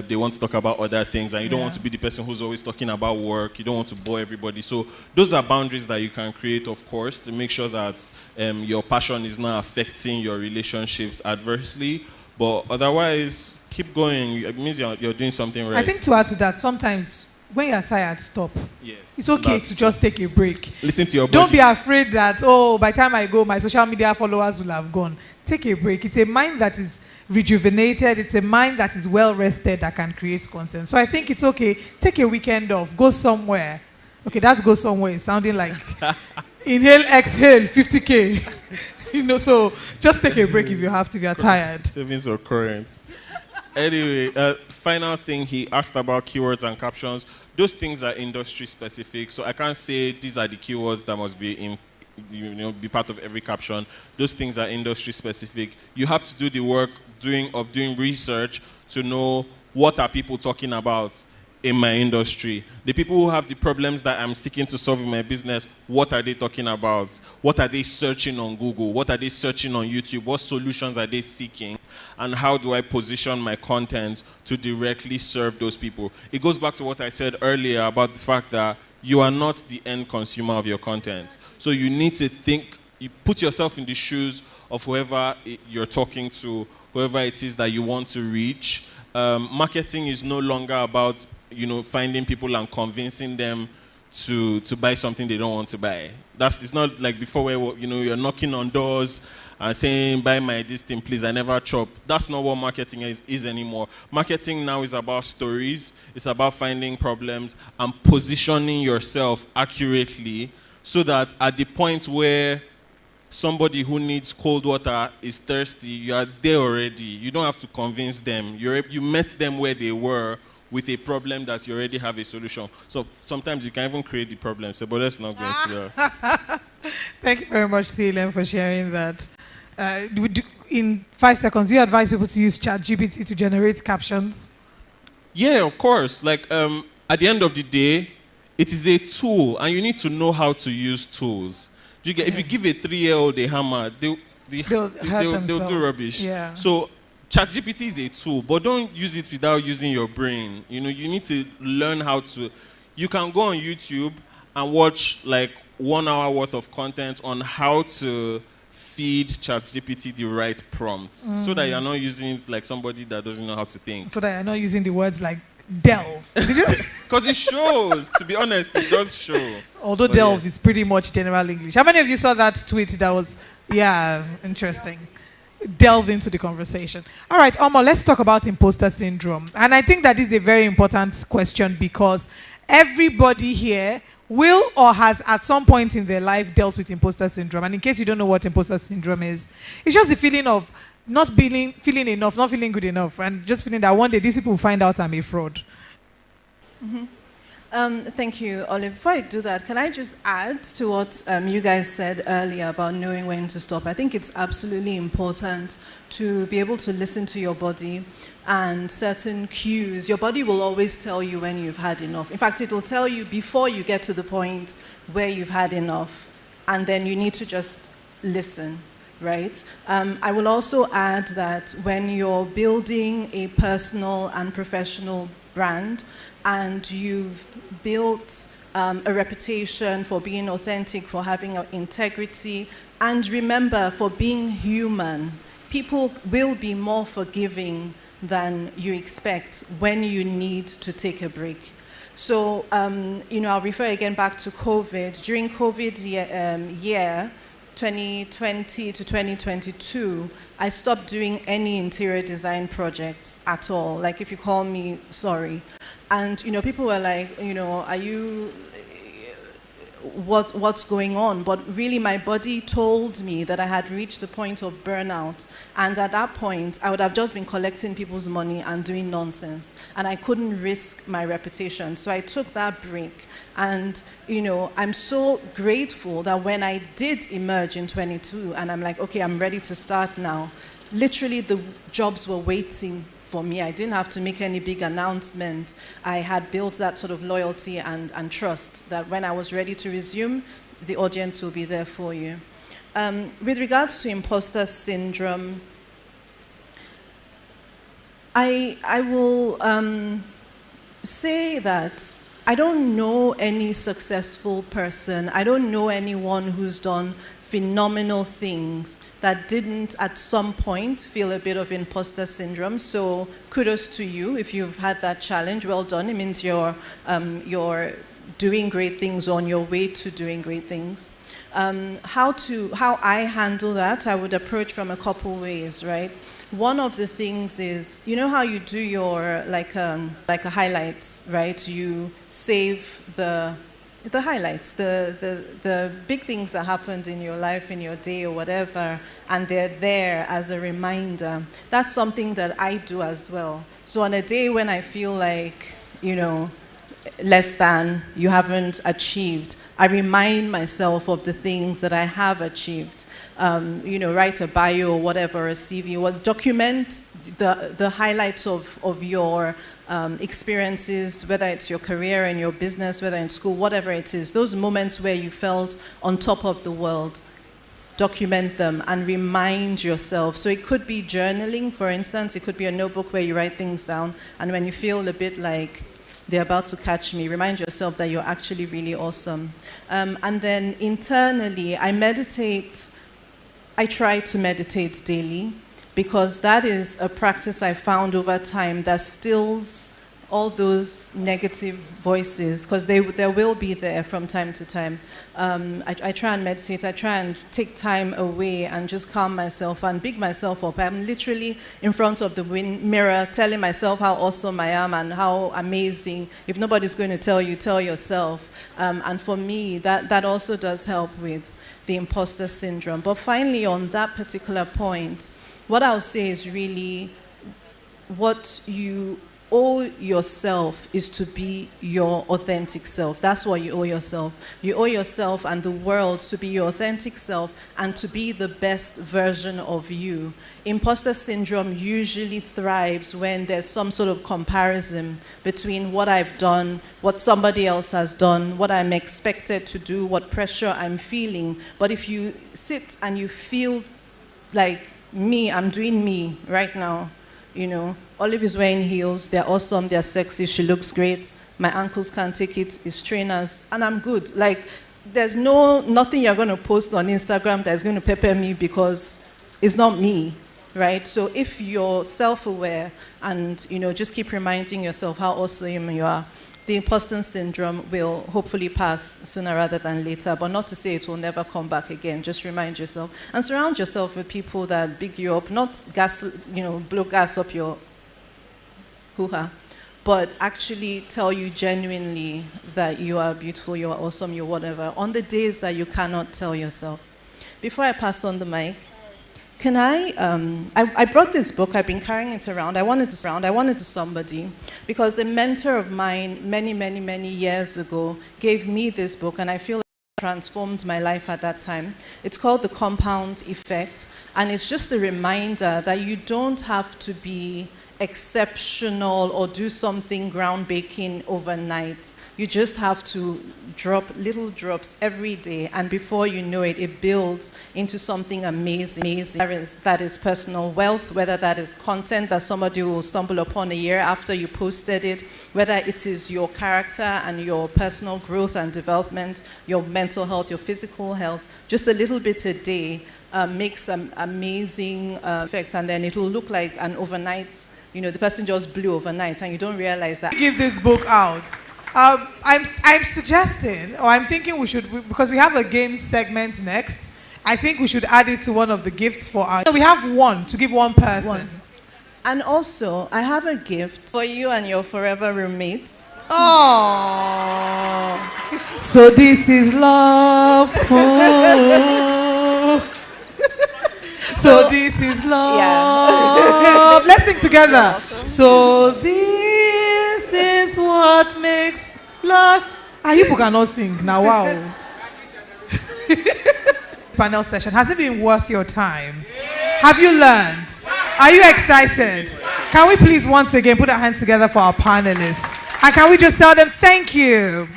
they want to talk about other things, and you don't want to be the person who's always talking about work. You don't want to bore everybody. So those are boundaries that you can create, of course, to make sure that your passion is not affecting your relationships adversely. But otherwise, keep going. It means you're doing something right. I think to add to that, sometimes when you're tired, stop. Yes. It's okay to just take a break. Listen to your body. Don't be afraid that, oh, by the time I go, my social media followers will have gone. Take a break. It's a mind that is rejuvenated. It's a mind that is well rested that can create content. So I think it's okay. Take a weekend off. Go somewhere. Okay, that's go somewhere. It's sounding like inhale, exhale, 50K. So just take a break if you have to. If you're tired. Savings or current. Anyway, final thing, he asked about keywords and captions. Those things are industry specific. So I can't say these are the keywords that must be in, be part of every caption. Those things are industry specific. You have to do the work of doing research to know what are people talking about in my industry. The people who have the problems that I'm seeking to solve in my business, what are they talking about? What are they searching on Google? What are they searching on YouTube? What solutions are they seeking? And how do I position my content to directly serve those people? It goes back to what I said earlier about the fact that you are not the end consumer of your content. So you need to think, you put yourself in the shoes of whoever you're talking to, whoever it is that you want to reach. Marketing is no longer about finding people and convincing them to buy something they don't want to buy. It's not like before where you're knocking on doors and saying, buy my this thing, please, I never chop. That's not what marketing is anymore. Marketing now is about stories. It's about finding problems and positioning yourself accurately so that at the point where somebody who needs cold water is thirsty, you are there already. You don't have to convince them. You met them where they were with a problem that you already have a solution. So sometimes you can even create the problem. So, but let's not go into that. Thank you very much, CLM, for sharing that. In 5 seconds, do you advise people to use ChatGPT to generate captions? Yeah, of course. Like at the end of the day, it is a tool, and you need to know how to use tools. If you give a 3-year-old a hammer, they'll do rubbish. Yeah. So ChatGPT is a tool, but don't use it without using your brain. You need to learn how to. You can go on YouTube and watch like 1 hour worth of content on how to feed ChatGPT the right prompts, so that you're not using it like somebody that doesn't know how to think. So that you're not using the words like delve. Because it shows, to be honest, it does show. Although delve is pretty much general English. How many of you saw that tweet that was, interesting? Delve into the conversation. All right, Omo, let's talk about imposter syndrome. And I think that is a very important question because everybody here will or has at some point in their life dealt with imposter syndrome. And in case you don't know what imposter syndrome is, it's just the feeling of not feeling enough, not feeling good enough, and just feeling that one day these people will find out I'm a fraud. Thank you, Olive. Before I do that, can I just add to what you guys said earlier about knowing when to stop? I think it's absolutely important to be able to listen to your body and certain cues. Your body will always tell you when you've had enough. In fact, it will tell you before you get to the point where you've had enough, and then you need to just listen. Right? I will also add that when you're building a personal and professional brand and you've built a reputation for being authentic, for having integrity, and remember, for being human, people will be more forgiving than you expect when you need to take a break. So, I'll refer again back to COVID. During COVID year 2020 to 2022, I stopped doing any interior design projects at all. Like, if you call me, sorry. And, people were like, are you, what's going on? But really, my body told me that I had reached the point of burnout. And at that point, I would have just been collecting people's money and doing nonsense. And I couldn't risk my reputation. So I took that break. And, I'm so grateful that when I did emerge in 22, and I'm like, okay, I'm ready to start now, literally the jobs were waiting for me. I didn't have to make any big announcement. I had built that sort of loyalty and trust that when I was ready to resume, the audience will be there for you. With regards to imposter syndrome, I will say that I don't know any successful person. I don't know anyone who's done phenomenal things that didn't at some point feel a bit of imposter syndrome. So kudos to you if you've had that challenge. Well done. It means you're doing great things, on your way to doing great things. How I handle that, I would approach from a couple ways, right? One of the things is, you know how you do your like a highlights, right? You save the highlights, the big things that happened in your life, in your day or whatever, and they're there as a reminder. That's something that I do as well. So on a day when I feel like, you know, less than, you haven't achieved, I remind myself of the things that I have achieved. You know, write a bio or whatever, a CV, or document the highlights of your experiences, whether it's your career and your business, whether in school, whatever it is, those moments where you felt on top of the world. Document them and remind yourself. So it could be journaling, for instance. It could be a notebook where you write things down, and when you feel a bit like they're about to catch me, remind yourself that you're actually really awesome. And then internally, I try to meditate daily, because that is a practice I found over time that stills all those negative voices, because there will be there from time to time. I try and meditate. I try and take time away and just calm myself and big myself up. I'm literally in front of the mirror telling myself how awesome I am and how amazing. If nobody's going to tell you, tell yourself. And for me, that also does help with the imposter syndrome. But finally, on that particular point, what I'll say is really what you owe yourself is to be your authentic self. That's what you owe yourself. You owe yourself and the world to be your authentic self and to be the best version of you. Imposter syndrome usually thrives when there's some sort of comparison between what I've done, what somebody else has done, what I'm expected to do, what pressure I'm feeling. But if you sit and you feel like me, I'm doing me right now, you know, Olive is wearing heels, they're awesome, they're sexy, she looks great, my ankles can't take it, it's trainers, and I'm good. Like, there's nothing you're gonna post on Instagram that's gonna pepper me because it's not me, right? So if you're self-aware and, you know, just keep reminding yourself how awesome you are, the imposter syndrome will hopefully pass sooner rather than later, but not to say it will never come back again. Just remind yourself and surround yourself with people that big you up, not gas, you know, blow gas up your hoo-ha, but actually tell you genuinely that you are beautiful, you are awesome, you're whatever, on the days that you cannot tell yourself. Before I pass on the mic, can I brought this book, I've been carrying it around, I wanted to somebody, because a mentor of mine many years ago gave me this book, and I feel like it transformed my life at that time. It's called The Compound Effect, and it's just a reminder that you don't have to be exceptional or do something groundbreaking overnight. You just have to drop little drops every day, and before you know it, it builds into something amazing. That is personal wealth, whether that is content that somebody will stumble upon a year after you posted it, whether it is your character and your personal growth and development, your mental health, your physical health. Just a little bit a day makes some amazing effects, and then it will look like an overnight, you know, the person just blew overnight and you don't realize that. Give this book out. I'm suggesting, or I'm thinking we should, because we have a game segment next, I think we should add it to one of the gifts for us. So we have one to give one person. One. And also, I have a gift for you and your forever roommates. Oh, so this is love. Oh. So this is love. Yeah. Let's sing together. So this is what makes love. You people cannot sing now. Wow. Panel session. Has it been worth your time? Have you learned? Are you excited? Can we please once again put our hands together for our panelists? And can we just tell them thank you?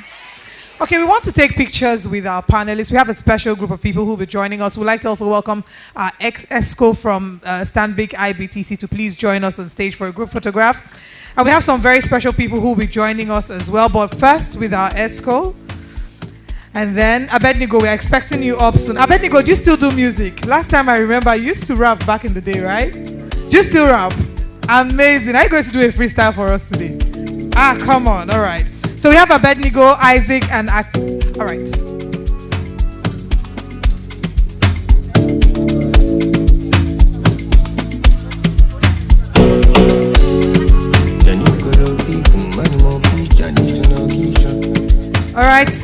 Okay, we want to take pictures with our panelists. We have a special group of people who will be joining us. We'd like to also welcome our ex-ESCO from Stanbic IBTC to please join us on stage for a group photograph. And we have some very special people who will be joining us as well. But first, with our ESCO. And then, Abednego, we're expecting you up soon. Abednego, do you still do music? Last time I remember, you used to rap back in the day, right? Do you still rap? Amazing. Are you going to do a freestyle for us today? Ah, come on. All right. So we have Abednego, Isaac, and all right. All right.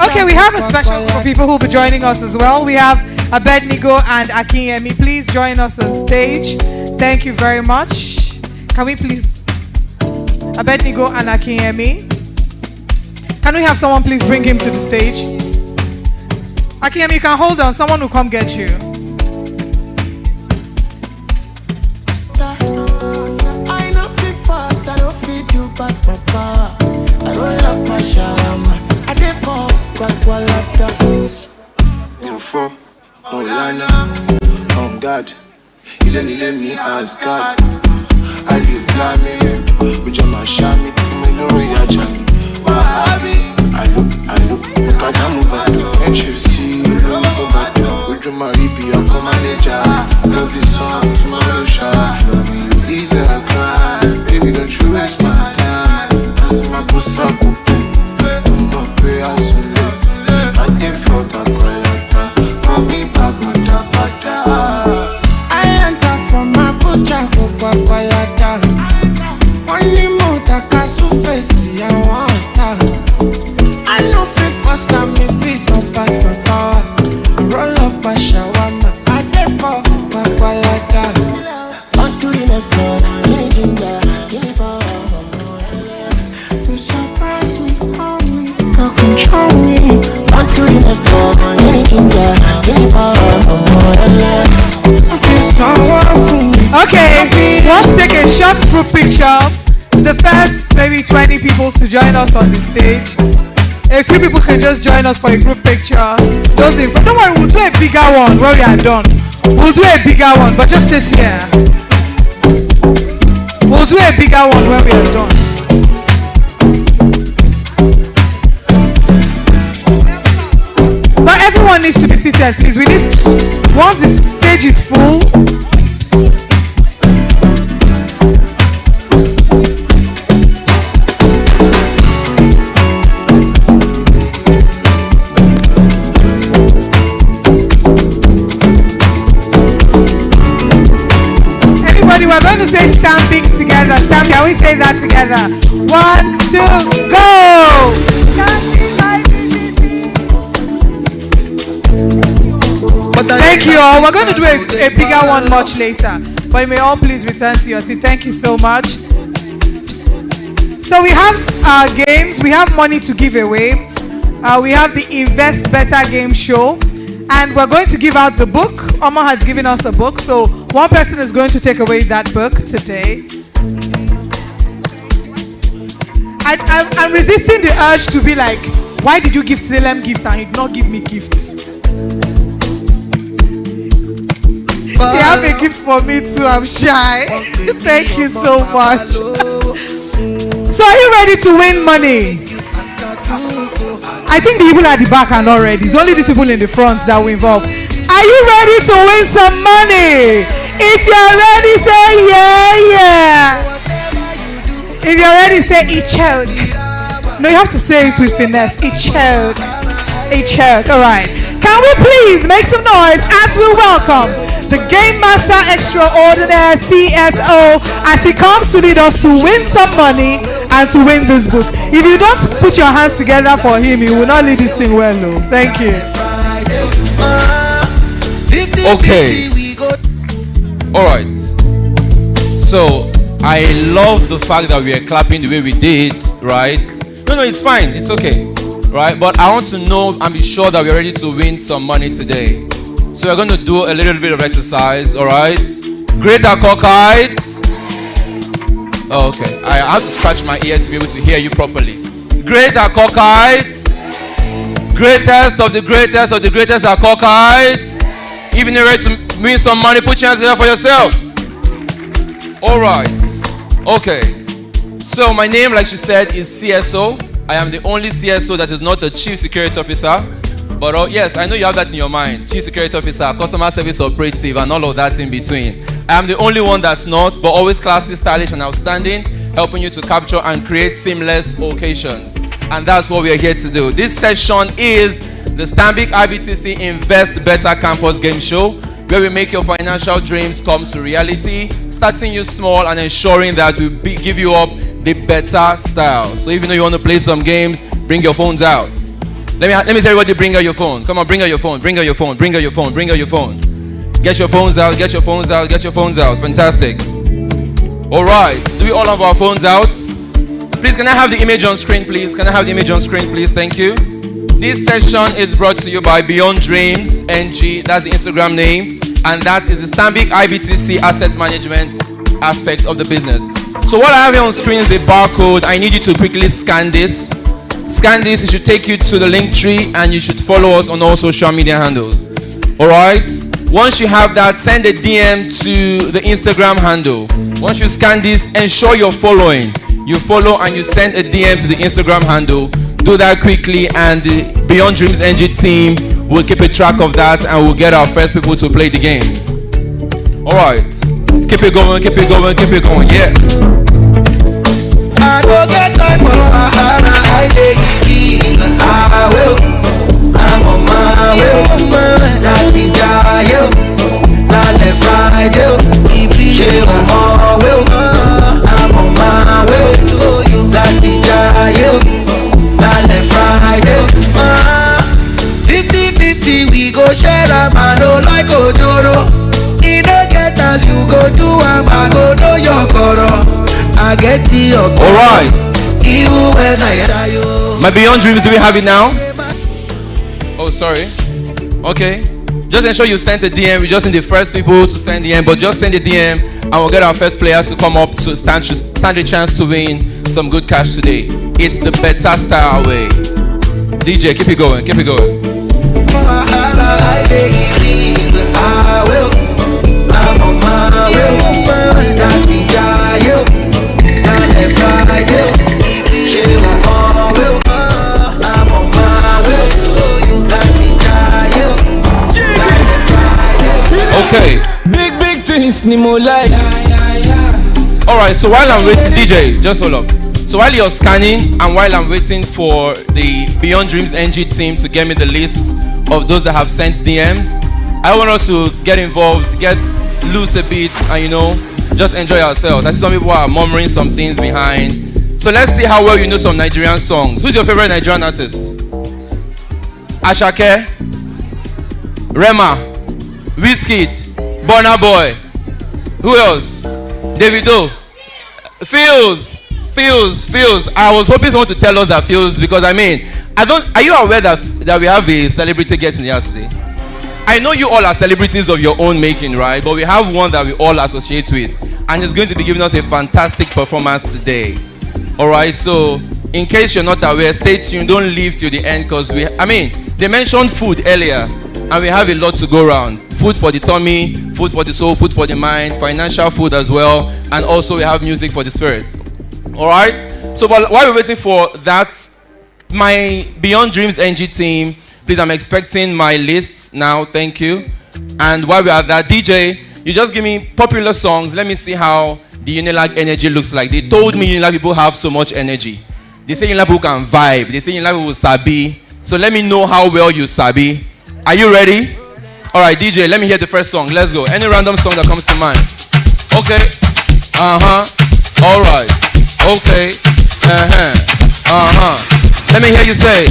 Okay, we have a special group of people who will be joining us as well. We have Abednego and Akinyemi. Please join us on stage. Thank you very much. Can we please, Abednego and Akinyemi? Can we have someone please bring him to the stage? Akinyemi, you can hold on. Someone will come get you. I know fit fast, I don't fit you past my power. I roll up my shawarma. I did for Kwakwalata. You for Olana. On God. You let me ask God. I live flaming. Ujama shami. Fumeloya jami. Wahabi. I look. Mukadamu vado. Can't you see? Lobo vado. Ujuma ribi. I come manager. Love this song. Tomorrow shop. Love you. Easy I cry. Baby, don't you waste my time. I see my pussy up. I'm not pay as soon as I did fuck a qualata. Call me back, mata. I enter from my butcher, qualata. Only more takasu face, I want. I know fit for some, if it don't pass my power. I roll up a shawarma. I did fuck qualata. On to the next one, give me ginger, give me power. You surprise me, hold me, go control me. On to the next one, give me ginger, give me power. Okay, we want to take a short group picture. The first maybe 20 people to join us on the stage. A few people can just join us for a group picture. Those in front, don't worry, we'll do a bigger one when we are done. We'll do a bigger one, but just sit here. We'll do a bigger one when we are done. But everyone needs to be seated, please. We need, once the stage is full. Everybody, we're going to say stamping together. Stamp, can we say that together? 1, 2, go! Thank you all. We're going to do a bigger one much later. But you may all please return to your seat. Thank you so much. So we have games. We have money to give away. We have the Invest Better Game Show. And we're going to give out the book. Omar has given us a book. So one person is going to take away that book today. I'm resisting the urge to be like, why did you give Salem gifts and he did not give me gifts? They have a gift for me too. I'm shy. Thank you so much. So are you ready to win money? I think the people at the back are not ready. It's only these people in the front that will involve. Are you ready to win some money? If you're ready, say yeah. If you're ready, say Ichoke. No, you have to say it with finesse. Ichoke. Ichoke. All right. Can we please make some noise as we welcome the Game Master Extraordinaire CSO as he comes to lead us to win some money and to win this book. If you don't put your hands together for him, he will not lead this thing well, no. Thank you. Okay. All right. So I love the fact that we are clapping the way we did, right? No, it's fine. It's okay. right? But I want to know and be sure that we're ready to win some money today. So we're going to do a little bit of exercise, all right? Greater cockeyes. Oh, okay, I have to scratch my ear to be able to hear you properly. Greater cockeyes. Greatest of the greatest of the greatest are cockeyes. Even if you're ready to win some money, put your hands together for yourselves. All right. Okay. So my name, like she said, is CSO. I am the only CSO that is not a Chief Security Officer. But yes, I know you have that in your mind. Chief Security Officer, Customer Service Operative, and all of that in between. I am the only one that's not, but always classy, stylish, and outstanding, helping you to capture and create seamless occasions. And that's what we are here to do. This session is the Stanbic IBTC Invest Better Campus Game Show, where we make your financial dreams come to reality, starting you small and ensuring that we give you up the better style. So even though you want to play some games, bring your phones out. Let me see everybody bring out your phone. Come on, bring out your phone, bring out your phone, bring out your phone, bring out your phone. Get your phones out, get your phones out, get your phones out. Fantastic. All right, do we all have our phones out? Please, can I have the image on screen, please? Can I have the image on screen, please? Thank you. This session is brought to you by Beyond Dreams NG. That's the Instagram name. And that is the Stanbic IBTC Asset Management aspect of the business. So what I have here on screen is the barcode. I need you to quickly scan this. Scan this. It should take you to the link tree, and you should follow us on all social media handles. All right? Once you have that, send a DM to the Instagram handle. Once you scan this, ensure you're following. You follow and you send a DM to the Instagram handle. Do that quickly, and the Beyond Dreams NG team will keep a track of that, and we'll get our first people to play the games. All right. Keep it going, keep it going, keep it going. Yeah. I don't get time for I take it. I will. I'm on my way. That's it, I Lale Friday. I'm on my way. That's it, I Lale Friday. 50-50 we go share a man, no like Ojoro. You don't get as you go do, I go know your coro. I get to your coro. Alright. Even when I die. My Beyond Dreams, do we have it now? Oh, sorry. Okay. Just ensure you send a DM. We just need the first people to send DM, but just send a DM and we'll get our first players to come up to stand a chance to win some good cash today. It's the better style way. DJ, keep it going, keep it going. I will. I'm on my way. That's it, I'm on my way. Okay. Big things, Nimo like. Alright, so while I'm waiting, DJ, just hold up. So while you're scanning and while I'm waiting for the Beyond Dreams NG team to get me the list of those that have sent DMs, I want us to get involved, get loose a bit, and just enjoy ourselves. I see some people are murmuring some things behind. So let's see how well you know some Nigerian songs. Who's your favorite Nigerian artist? Ashake, Rema, Wizkid, Burna Boy. Who else? Davido. Feels. I was hoping someone to tell us that Feels, because are you aware that we have a celebrity guest in the house today? I know you all are celebrities of your own making, right? But we have one that we all associate with, and it's going to be giving us a fantastic performance today. Alright, so in case you're not aware, stay tuned, don't leave till the end, because they mentioned food earlier, and we have a lot to go around. Food for the tummy, food for the soul, food for the mind, financial food as well, and also we have music for the spirit. Alright, so while we're waiting for that, my Beyond Dreams NG team, please, I'm expecting my list now, thank you. And while we're at that, DJ, you just give me popular songs. Let me see how the Unilag energy looks like. They told me Unilag people have so much energy. They say Unilag people can vibe. They say Unilag people sabi. So let me know how well you sabi. Are you ready? All right, DJ, let me hear the first song. Let's go. Any random song that comes to mind. Okay. All right. Okay. Let me hear you say.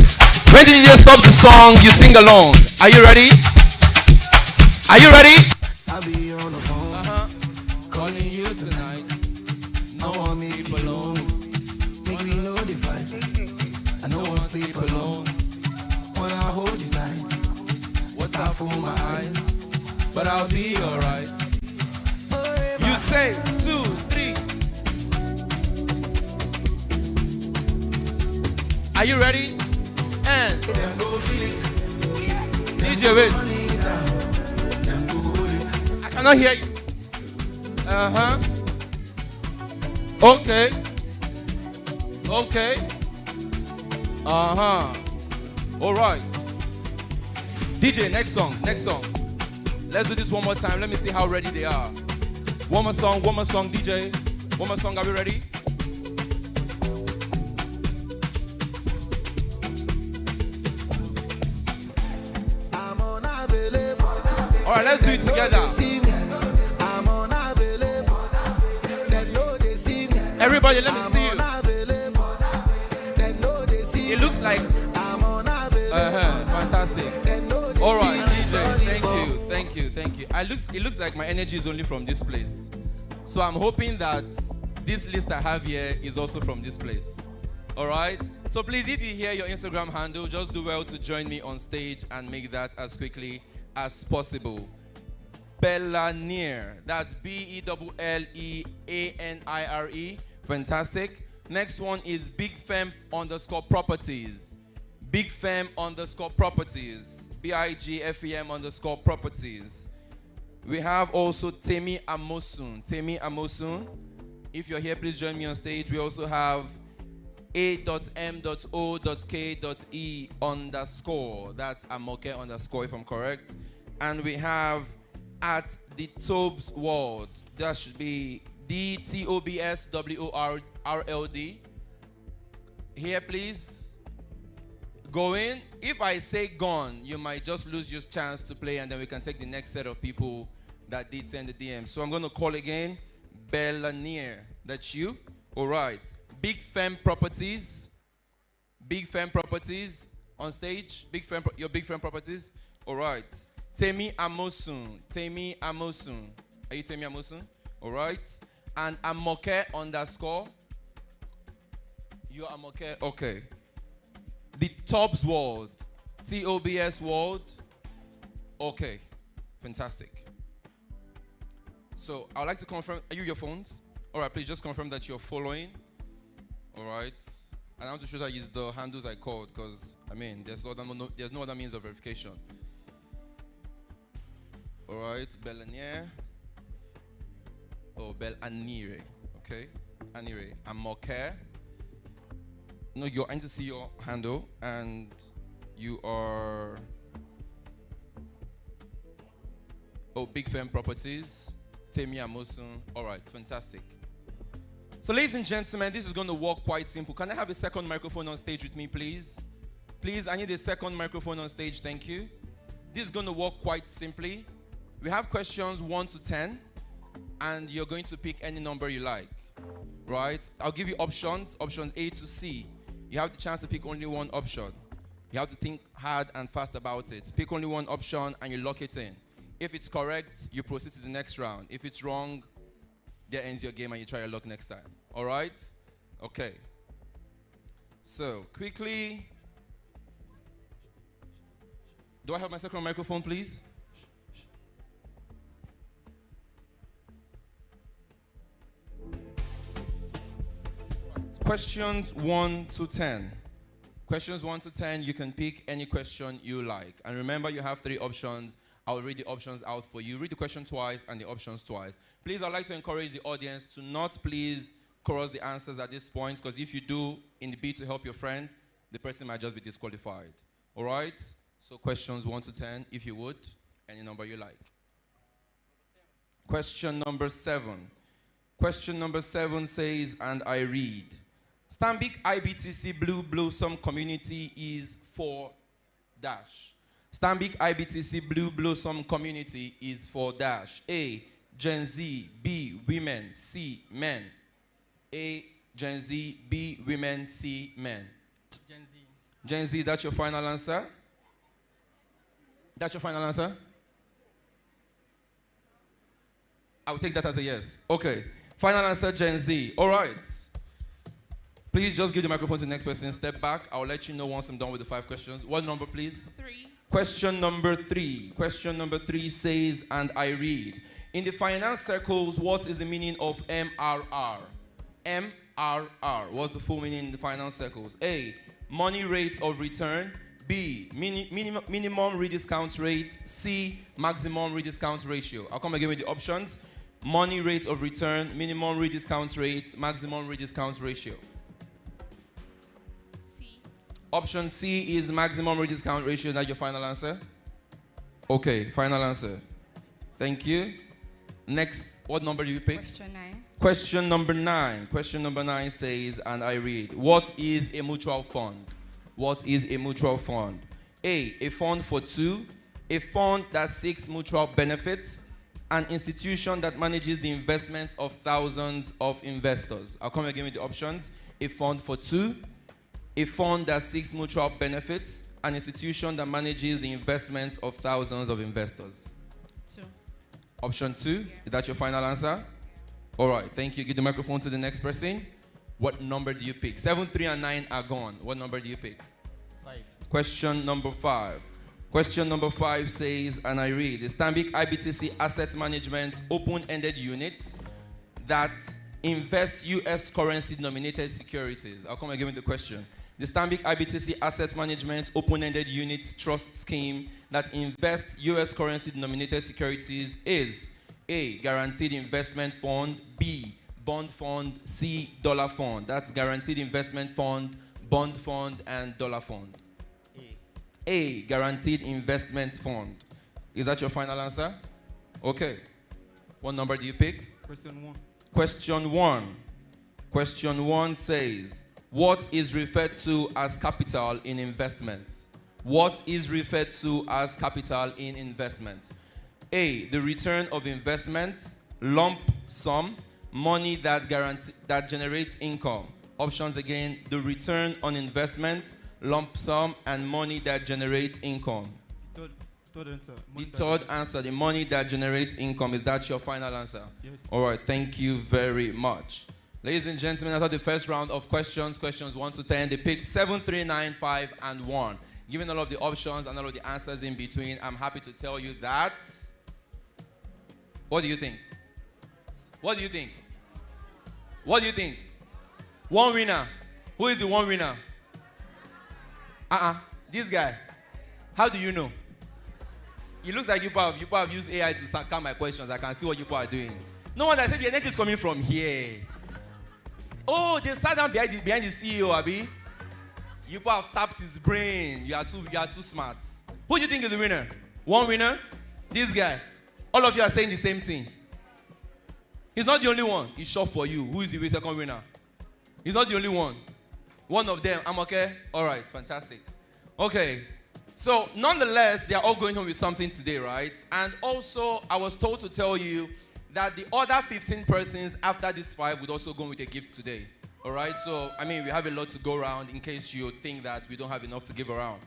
When did you just stop the song? You sing along. Are you ready? Are you ready? I'll be on the phone, calling you tonight. No one sleep alone. Make me know the fight. I know one sleep alone. say 2, 3. Are you ready? And DJ, wait. I cannot hear you. Okay. Okay. All right. DJ, next song. Next song. Let's do this one more time. Let me see how ready they are. One more song, DJ. One more song, are we ready? All right, let's do it together. Everybody, let me see you. It looks like fantastic. All right, DJ, thank you. It looks like my energy is only from this place. So I'm hoping that this list I have here is also from this place. All right. So please, if you hear your Instagram handle, just do well to join me on stage and make that as quickly as possible. Bellaniere. That's BELLEANIRE. Fantastic. Next one is BigFem_properties. BigFem_properties. BIGFEM_properties. We have also Temi Amosun. Temi Amosun. If you're here, please join me on stage. We also have A.M.O.K.E_. That's Amoke_ if I'm correct. And we have at the Tobes World. That should be DTOBSWORLD. Here, please. Going. If I say gone, you might just lose your chance to play, and then we can take the next set of people that did send the DM. So I'm going to call again. Bellaniere. That's you. All right. Big Fem Properties. Big Fem Properties on stage. Your Big Fem Properties. All right. Temi Amosun. Temi Amosun. Are you Temi Amosun? All right. And Amoke_. You're Amoke. Okay. The Tobs World. TOBS World. Okay. Fantastic. So I would like to confirm. Are you your phones? All right. Please just confirm that you're following. All right. And I want to show that I use the handles I called because, I mean, there's no other means of verification. All right. Bellaniere. Oh, Bellaniere. Okay. Anire. Amoke. No, I need to see your handle. And you are... Oh, Big Fem Properties. Temi Amosun. All right. Fantastic. So, ladies and gentlemen, this is going to work quite simple. Can I have a second microphone on stage with me, please? Please, I need a second microphone on stage. Thank you. This is going to work quite simply. We have questions 1 to 10, and you're going to pick any number you like, right? I'll give you options A to C. You have the chance to pick only one option. You have to think hard and fast about it. Pick only one option, and you lock it in. If it's correct, you proceed to the next round. If it's wrong, that ends your game and you try your luck next time. All right? Okay. So, quickly. Do I have my second microphone, please? Questions 1 to 10. Questions 1 to 10, you can pick any question you like. And remember, you have 3 options. I'll read the options out for you. Read the question twice and the options twice. Please, I'd like to encourage the audience to not please chorus the answers at this point, because if you do, in the bid to help your friend, the person might just be disqualified. All right? So questions 1 to 10, if you would, any number you like. Question number 7. Question number 7 says, and I read, Stanbic IBTC Blue Blossom Community is for dash. Stanbic IBTC Blue Blossom Community is for dash. A, Gen Z. B, women. C, men. A, Gen Z. B, women. C, men. Gen Z. Gen Z, that's your final answer? That's your final answer? I'll take that as a yes. Okay. Final answer, Gen Z. All right. Please just give the microphone to the next person. Step back. I'll let you know once I'm done with the 5 questions. What number, please? 3. Question number 3. Question number 3 says, and I read, In the finance circles, what is the meaning of MRR? MRR. What's the full meaning in the finance circles? A, money rate of return. B, minimum rediscount rate. C, maximum rediscount ratio. I'll come again with the options. Money rate of return, minimum rediscount rate, maximum rediscount ratio. C. Option C is maximum rediscount ratio. Is that your final answer? Okay, final answer. Thank you. Next, what number do you pick? Question 9. Question number 9. Question number 9 says, and I read, what is a mutual fund? What is a mutual fund? A fund for two, a fund that seeks mutual benefit, an institution that manages the investments of thousands of investors. I'll come again with the options. A fund for two, a fund that seeks mutual benefits, an institution that manages the investments of thousands of investors. 2. Option 2, is that your final answer? All right, thank you. Give the microphone to the next person. What number do you pick? 7, 3, and 9 are gone. What number do you pick? 5. Question number 5. Question number 5 says, and I read, the Stanbic IBTC Asset Management open-ended unit that invests U.S. currency-denominated securities. I'll come again with the question. The Stanbic IBTC Asset Management open-ended unit trust scheme that invests U.S. currency-denominated securities is A, guaranteed investment fund, B, bond fund, C, dollar fund. That's guaranteed investment fund, bond fund, and dollar fund. A, guaranteed investment fund. Is that your final answer? Okay. What number do you pick? Question 1. Question 1. Question 1 says, what is referred to as capital in investments? What is referred to as capital in investments? A, the return of investment, lump sum, money that generates income. Options again, the return on investment, lump sum, and money that generates income. Third answer. The third answer, the money that generates income. Is that your final answer? Yes. All right, thank you very much. Ladies and gentlemen, after the first round of questions 1 to 10, they picked 7, 3, 9, 5, and 1. Given all of the options and all of the answers in between, I'm happy to tell you that. What do you think? What do you think? What do you think? One winner. Who is the one winner? This guy. How do you know? It looks like you have used AI to count my questions. I can see what you are doing. No one that said the neck is coming from here. Oh, they sat down behind the CEO, Abi. You have tapped his brain. You are too smart. Who do you think is the winner? One winner? This guy. All of you are saying the same thing. He's not the only one. He's short for you. Who is the second winner? He's not the only one. One of them. I'm okay? All right. Fantastic. Okay. So, nonetheless, they are all going home with something today, right? And also, I was told to tell you that the other 15 persons after this 5 would also go with a gift today. All right? So, I mean, we have a lot to go around in case you think that we don't have enough to give around.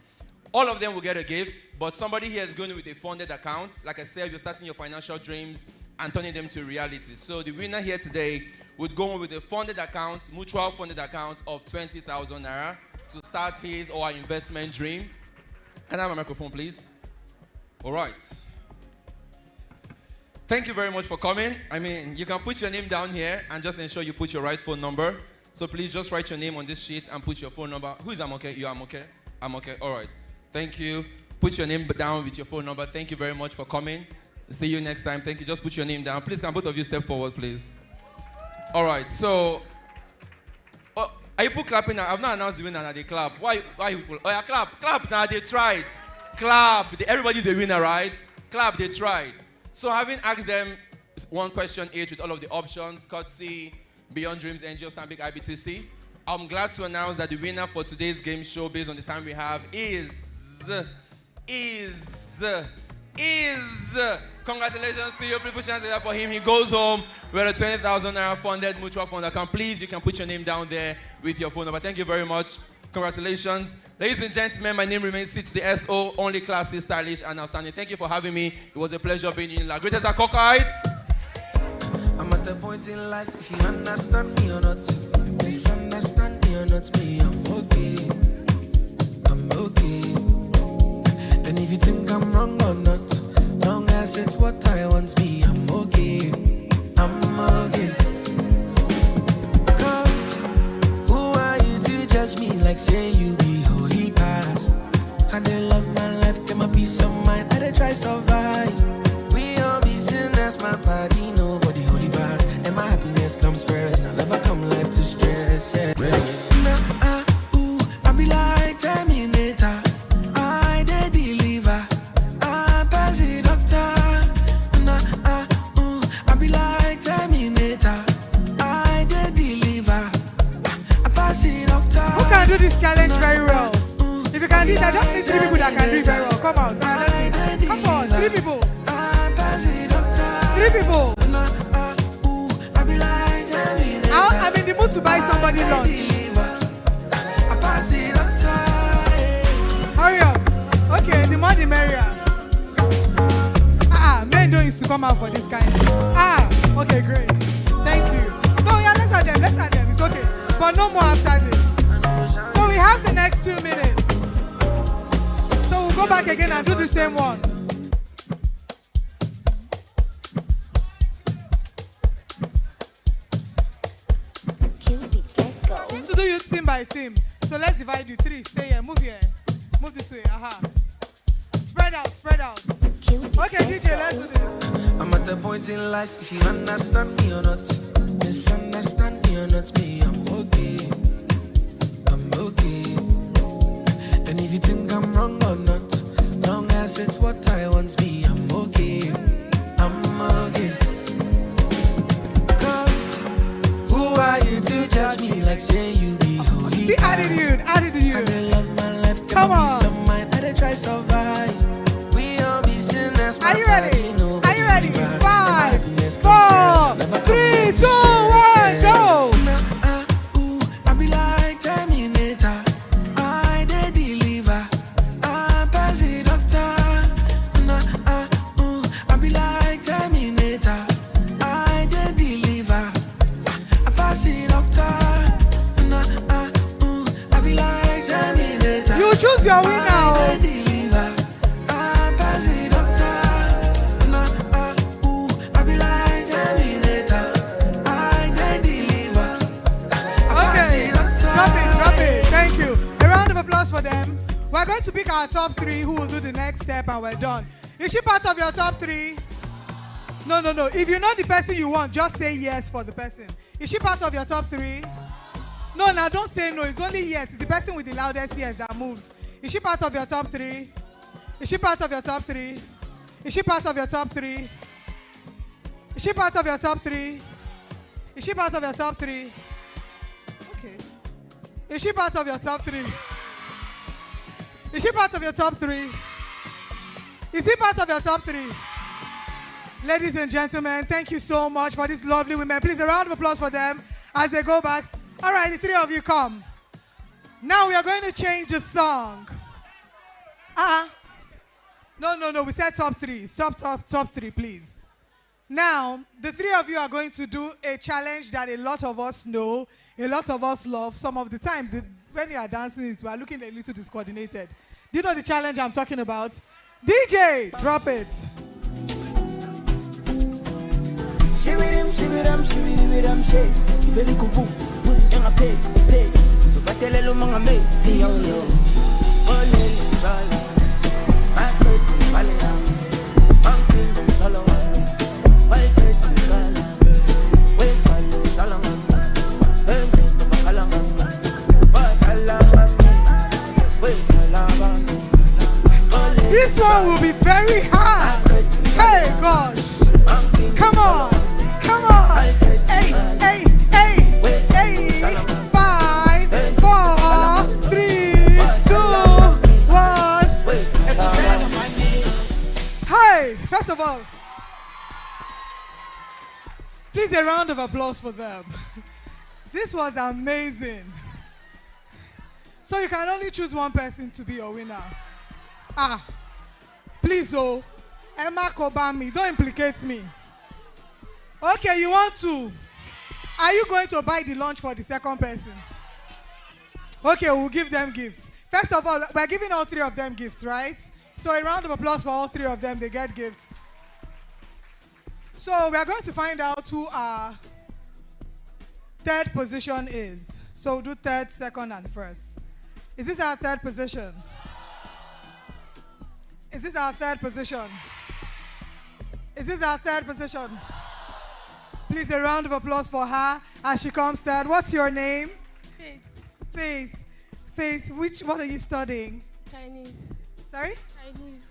All of them will get a gift, but somebody here is going with a funded account. Like I said, you're starting your financial dreams and turning them to reality. So the winner here today would go with a funded account, mutual funded account of 20,000 naira to start his or her investment dream. Can I have a microphone, please? All right. Thank you very much for coming. I mean, you can put your name down here and just ensure you put your right phone number. So please just write your name on this sheet and put your phone number. Who is I'm okay? You I'm okay? I'm okay. All right. Thank you. Put your name down with your phone number. Thank you very much for coming. See you next time. Thank you. Just put your name down. Please, can both of you step forward, please? All right. So, are you people clapping now? I've not announced the winner. Now they clap. Why you people? Oh yeah, clap now. They tried. Clap. Everybody's the winner, right? Clap. They tried. So, having asked them one question each with all of the options, courtesy, Beyond Dreams, NGO, Stanbic IBTC, I'm glad to announce that the winner for today's game show, based on the time we have, is. Congratulations to you. People chance for him. He goes home with a 20,000 naira funded mutual fund account. Please, you can put your name down there with your phone number. Thank you very much. Congratulations. Ladies and gentlemen, my name remains Sits the SO, only classy, stylish, and outstanding. Thank you for having me. It was a pleasure being in La Greatest Cockeyed. I'm at the point in life, if you understand me or not, misunderstand me or not, me, I'm okay. I'm okay. And if you think I'm wrong or not, long as it's what I want, me, I'm okay. and my happiness comes first. I never come life to stress, yeah. I be like Terminator. I dey deliver. I pass the doctor. I be like Terminator. I dey deliver. I pass the doctor. Who can do this challenge very well? If you can do it, I just need 3 people that can do it very well. Come out. Let's see. Come on, 3 people. 3 people. I'm in the mood to buy somebody lunch. Hurry up. Okay, the more the merrier. Men don't used to come out for this kind. Okay, great. Thank you. No, yeah, let's have them. It's okay. But no more after this. So we have the next 2 minutes. So we'll go back again and do the same one. To do you team by team. So let's divide you 3. Stay here. Move here. Move this way. Spread out. Okay, DJ, let's do this. I'm at a point in life, if you understand me or not, misunderstand me or not, me, I'm okay. And if you think I'm wrong or not, long as it's what I want, me, I'm okay. Cause who are you to judge me like say you be holy? The attitude. I love my life, come on. Some mind that I try survive. We all be sinners. Are you ready? 5, 4, 3, 2, 1, go! I be like Terminator. I dey deliver. I pass the doctor. I be like Terminator. I dey deliver. I pass the doctor. I be like Terminator. You choose your winner. For them. We're going to pick our top 3 who will do the next step and we're done. Is she part of your top 3? No. If you know the person you want, just say yes for the person. Is she part of your top 3? No, now don't say no. It's only yes. It's the person with the loudest yes that moves. Is she part of your top 3? Is she part of your top 3? Is she part of your top 3? Is she part of your top 3? Is she part of your top 3? Okay. Is she part of your top 3? Is she part of your top 3? Is he part of your top 3? Ladies and gentlemen, thank you so much for these lovely women. Please, a round of applause for them as they go back. All right, the 3 of you come. Now we are going to change the song. No, we said top 3. Top 3, please. Now, the 3 of you are going to do a challenge that a lot of us know, a lot of us love. Some of the time, when you are dancing, we are looking a little discoordinated. Do you know the challenge I'm talking about? DJ, drop it. This one will be very hard. Hey, gosh. Come on. Hey. 5, 4, 3, 2, 1. Hey, first of all, please a round of applause for them. This was amazing. So you can only choose one person to be your winner. Please, Emma Kobami, don't implicate me. Okay, you want to? Are you going to buy the lunch for the second person? Okay, we'll give them gifts. First of all, we're giving all 3 of them gifts, right? So a round of applause for all 3 of them. They get gifts. So we're going to find out who our 3rd position is. So we'll do 3rd, 2nd, and 1st. Is this our 3rd position? Is this our 3rd position? Is this our 3rd position? Please, a round of applause for her as she comes third. What's your name? Faith. Faith. Faith, what are you studying? Chinese. Sorry? Chinese.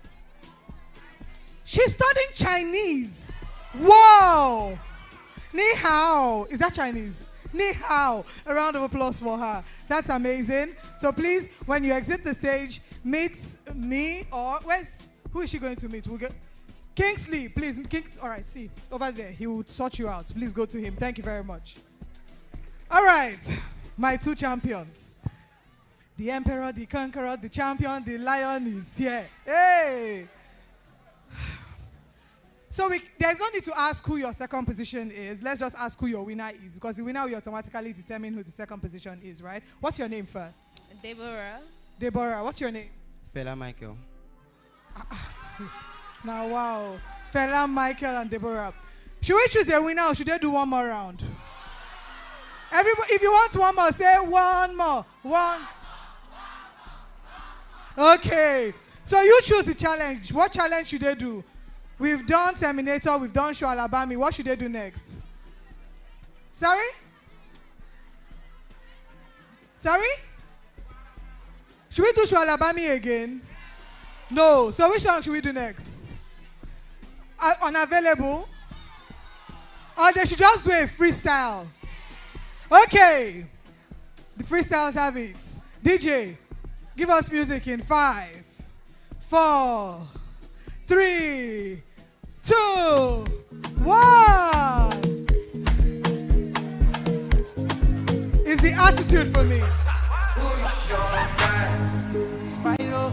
She's studying Chinese. Whoa! Ni hao. Is that Chinese? Ni hao. A round of applause for her. That's amazing. So please, when you exit the stage, meet me or who is she going to meet? We'll get Kingsley, please. All right, see, over there. He will sort you out. Please go to him. Thank you very much. All right, my two champions. The emperor, the conqueror, the champion, the lion is here. Hey! So there's no need to ask who your second position is. Let's just ask who your winner is, because the winner will automatically determine who the second position is, right? What's your name first? Deborah. Deborah, what's your name? Fela Michael. Now, wow. Fela, Michael, and Deborah. Should we choose a winner or should they do one more round? Everybody, if you want one more, say one more. One. Okay. So you choose the challenge. What challenge should they do? We've done Terminator, we've done Show Alabama. What should they do next? Sorry? Sorry? Should we do Show Alabama again? No. So which one should we do next? Unavailable? Or they should just do a freestyle? Okay. The freestyles have it. DJ, give us music in 5, 4, 3, 2, 1. Is the attitude for me? Spyro,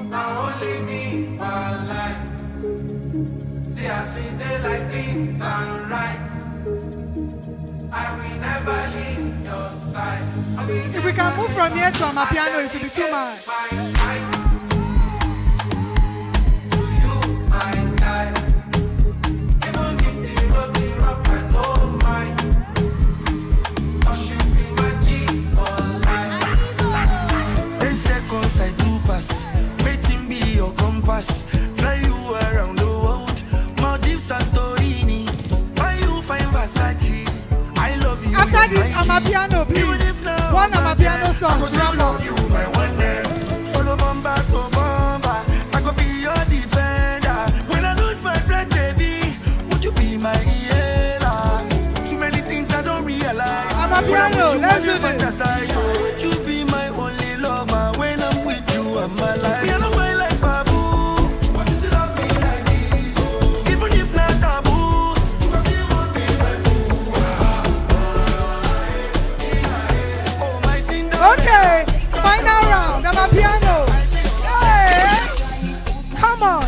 now only me one life. See us we day like this sunrise. I will never leave your side. If we can move from here to Amapiano, it will be too much. Fly you around the world, Maldives, Santorini. Why you find Versace? I love you. After this, Amapiano, please. One Amapiano song. I love you, my one name. Follow Bomba to Bomba. I go be your defender. When I lose my breath, baby, would you be my healer? Too many things I don't realize. Amapiano, let's do this. Would you be my only lover? When I'm with you, I'm alive. Me, I don't mind like Babu. Okay, final round. Amapiano. Hey, come on.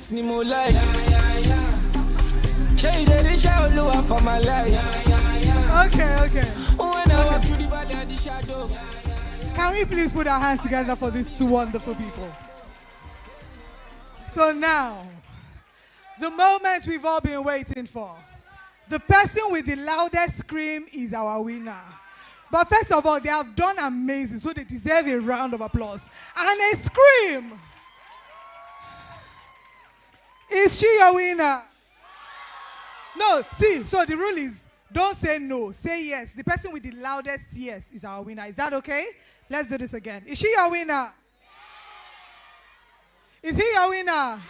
Nimo life. For my life. Okay. When I walk through the valley of the shadow. Can we please put our hands together for these two wonderful people? So now, the moment we've all been waiting for. The person with the loudest scream is our winner. But first of all, they have done amazing, so they deserve a round of applause. And a scream! Is she your winner? No, see, so the rule is don't say no, say yes. The person with the loudest yes is our winner. Is that okay? Let's do this again. Is she your winner? Is he your winner?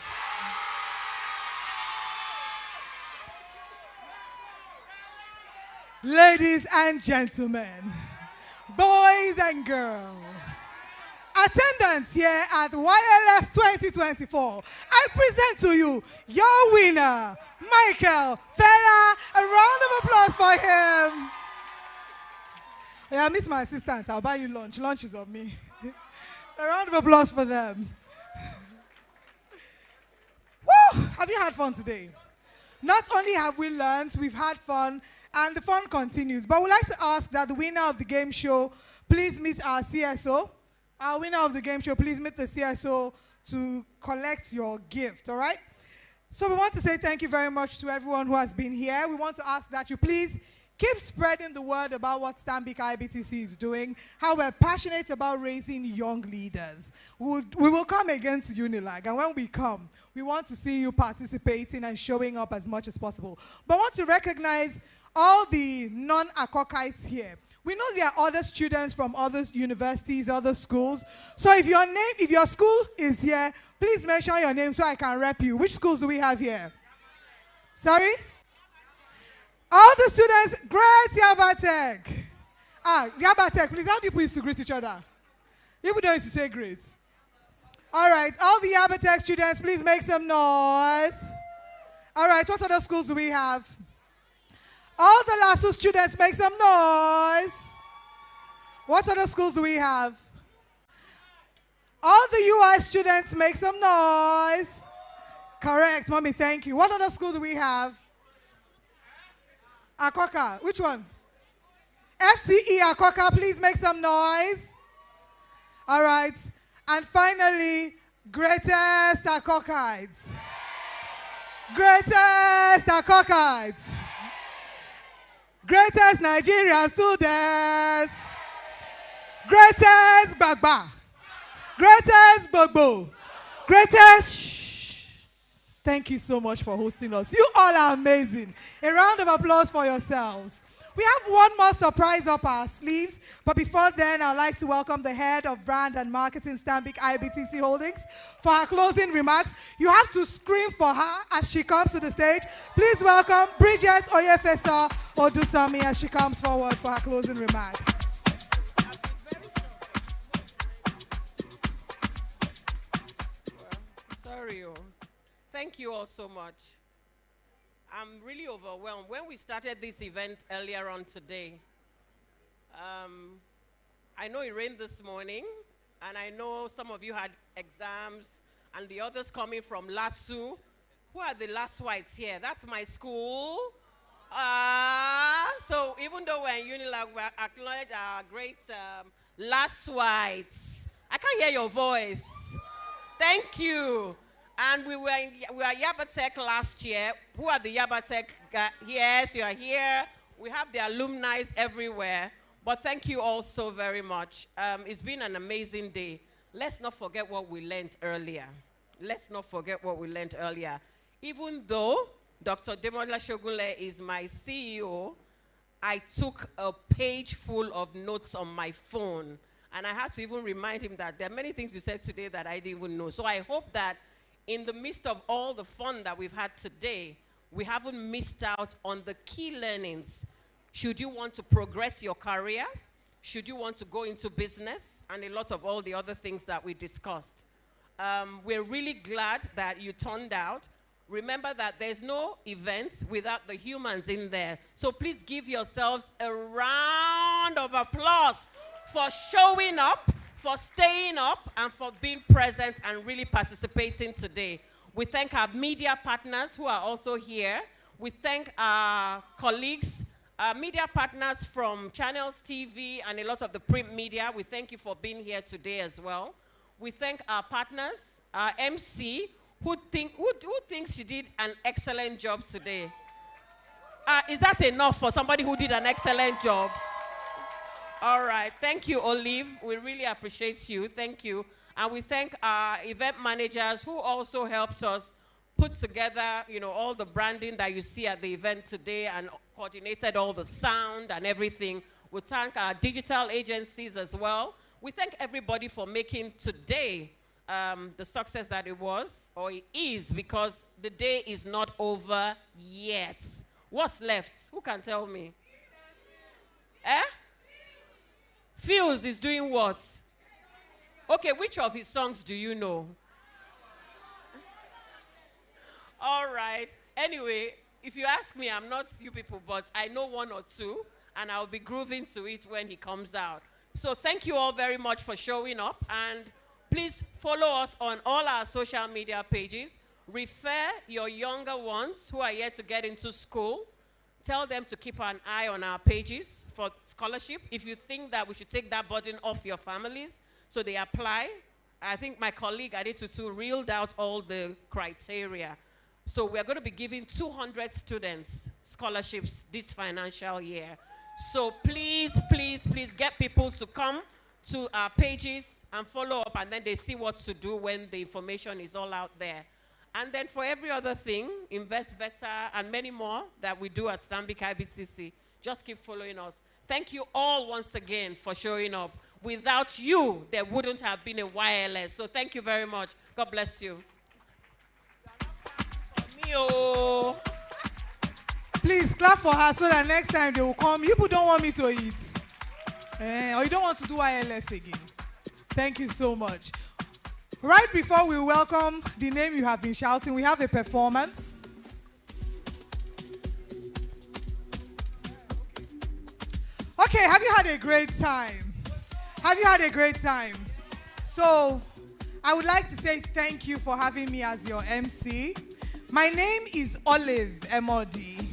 Ladies and gentlemen, boys and girls, attendance here at YLS 2024. I present to you your winner, Michael Fela. A round of applause for him. Yeah, I miss my assistant. I'll buy you lunch. Lunch is on me. A round of applause for them. Woo! Have you had fun today? Not only have we learned, we've had fun, and the fun continues. But we'd like to ask that the winner of the game show please meet our CSO. Our winner of the game show, please meet the CSO to collect your gift, all right? So we want to say thank you very much to everyone who has been here. We want to ask that you please keep spreading the word about what Stanbic IBTC is doing, how we're passionate about raising young leaders. We will come again to Unilag, and when we come, we want to see you participating and showing up as much as possible. But I want to recognize all the non-Akokites here. We know there are other students from other universities, other schools. So if your school is here, please mention your name so I can rep you. Which schools do we have here? Sorry? All the students, great Yabatek. Yabatek, please, how do you used to greet each other? You don't used to say great. All right, all the Yabatek students, please make some noise. All right, what other schools do we have? All the LASU students, make some noise. What other schools do we have? All the UI students, make some noise. Correct, mommy, thank you. What other school do we have? Akoka, which one? FCE Akoka, please make some noise. All right, and finally, greatest Akokites. Greatest Akokites. Greatest Nigerian students. Greatest Bagba. Greatest Bobo. Greatest. Thank you so much for hosting us. You all are amazing. A round of applause for yourselves. We have one more surprise up our sleeves, but before then, I'd like to welcome the head of brand and marketing Stanbic IBTC Holdings for her closing remarks. You have to scream for her as she comes to the stage. Please welcome Bridget Oyefesa Odusami as she comes forward for her closing remarks. Sorry. Thank you all so much. I'm really overwhelmed. When we started this event earlier on today, I know it rained this morning, and I know some of you had exams, and the others coming from LASU. Who are the last whites here? That's my school. So even though we're in Unilag, we acknowledge our great last whites. I can't hear your voice. Thank you. And we were Yabatek last year. Who are the Yabatek guys? Yes, you are here. We have the alumni everywhere. But thank you all so very much. It's been an amazing day. Let's not forget what we learned earlier. Let's not forget what we learned earlier. Even though Dr. Demola Shogunle is my CEO, I took a page full of notes on my phone. And I had to even remind him that there are many things you said today that I didn't even know. So I hope that in the midst of all the fun that we've had today, we haven't missed out on the key learnings. Should you want to progress your career? Should you want to go into business? And a lot of all the other things that we discussed. We're really glad that you turned out. Remember that there's no event without the humans in there. So please give yourselves a round of applause for showing up, for staying up, and for being present and really participating today. We thank our media partners who are also here. We thank our colleagues, media partners from Channels TV and a lot of the print media. We thank you for being here today as well. We thank our partners, our MC, who thinks she did an excellent job today. Is that enough for somebody who did an excellent job? All right. Thank you, Olive. We really appreciate you. Thank you. And we thank our event managers who also helped us put together, all the branding that you see at the event today and coordinated all the sound and everything. We thank our digital agencies as well. We thank everybody for making today the success that it was, or it is, because the day is not over yet. What's left? Who can tell me? Fields is doing what? Okay, which of his songs do you know? All right. Anyway, if you ask me, I'm not you people, but I know one or two, and I'll be grooving to it when he comes out. So thank you all very much for showing up, and please follow us on all our social media pages. refer your younger ones who are yet to get into school. Tell them to keep an eye on our pages for scholarship. If you think that we should take that burden off your families, so they apply. I think my colleague Adetutu reeled out all the criteria. So we're going to be giving 200 students scholarships this financial year. So please, please, please get people to come to our pages and follow up, and then they see what to do when the information is all out there. And then for every other thing, Invest Better and many more that we do at Stanbic IBTC, just keep following us. Thank you all once again for showing up. Without you, there wouldn't have been a YLS. So thank you very much. God bless you. Please clap for her so that next time they will come. You people don't want me to eat. Or you don't want to do YLS again. Thank you so much. Right before we welcome the name you have been shouting, we have a performance. Okay, have you had a great time? Have you had a great time? So, I would like to say thank you for having me as your MC. My name is Olive Emodi,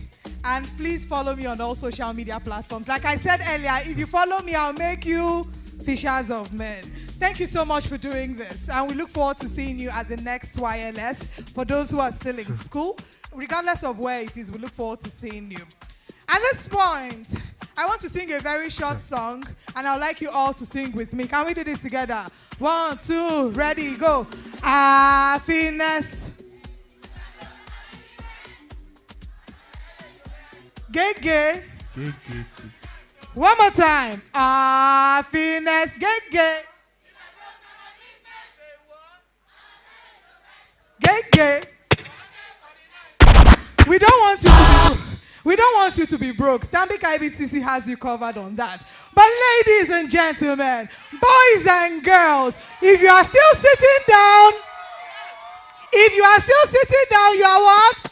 and please follow me on all social media platforms. Like I said earlier, if you follow me, I'll make you fishers of men. Thank you so much for doing this, and we look forward to seeing you at the next YLS. For those who are still in school, regardless of where it is, we look forward to seeing you. At this point, I want to sing a very short song, and I'd like you all to sing with me. Can we do this together? 1, 2, ready, go. Happiness. Gege. One more time. Happiness. Gege. Gege. We don't want you to be broke. We don't want you to be broke. Stanbic IBTC has you covered on that. But ladies and gentlemen, boys and girls, if you are still sitting down, you are what?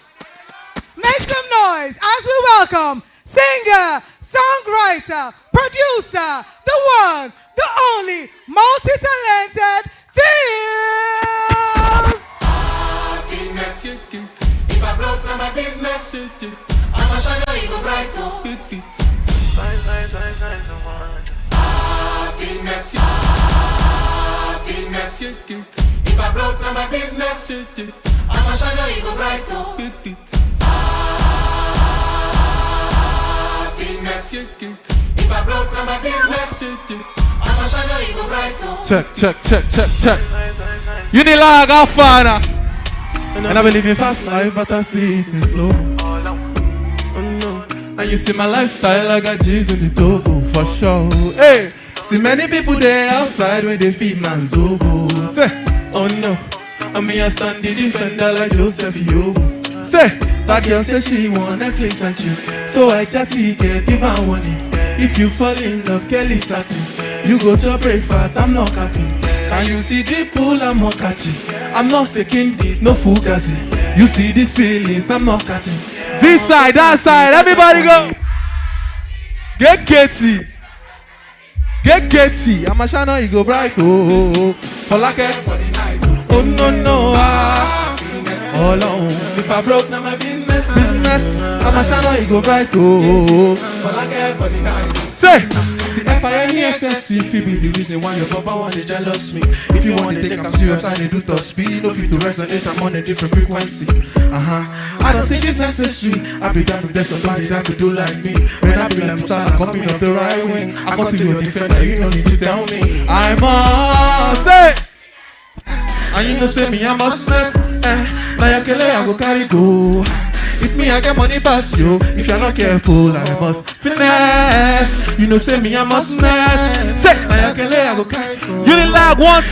Make some noise as we welcome singer, songwriter, producer, the one, the only, multi-talented Feels. Happiness. If I broke, now my business. I'ma shine you go bright. Happiness. Happiness. If I broke, now my business. I'ma shine you go bright. Happiness. If I broke, now my business. I'ma shine you go bright. Check. Unilag, how far now? And I believe in fast life, but I see it in slow. Oh no. And you see my lifestyle, I got G's in the Togo for sure. Hey, see many people there outside when they feed man's Zobo. Say, oh no. And me I stand the defender like Joseph Yobo. Say, that girl say she want Netflix and chill. So I chat ticket if I want it. If you fall in love, Kelly satin. You go to breakfast, I'm not capping. Can you see drip pull, I'm not catching. I'm not faking this, no fugazi. You see these feelings, I'm not catching. This side, that side, everybody go. Get Katie. Get Katie. I'm a channel, you go bright. Oh. For like it. Oh no. All on. If I broke, now my business. I'm a channel, you go bright. Oh. For like it for the night. Say. If I any SSC, if be the reason why your papa want to jealous me. If you want to take I'm serious, I do top speed. No fit to resonate, I'm on a different frequency. I don't think it's necessary. I be down with somebody that could do like me. When I be like Musa, I'm coming off the right wing. I come to your defender, you don't need to tell me. I must say, and you know say me, I must net. Now you can I go carry go. If me I get money past you, if you're not careful, I must finesse. You know say me I must net. Say, now you can I go carry go. Unilag, one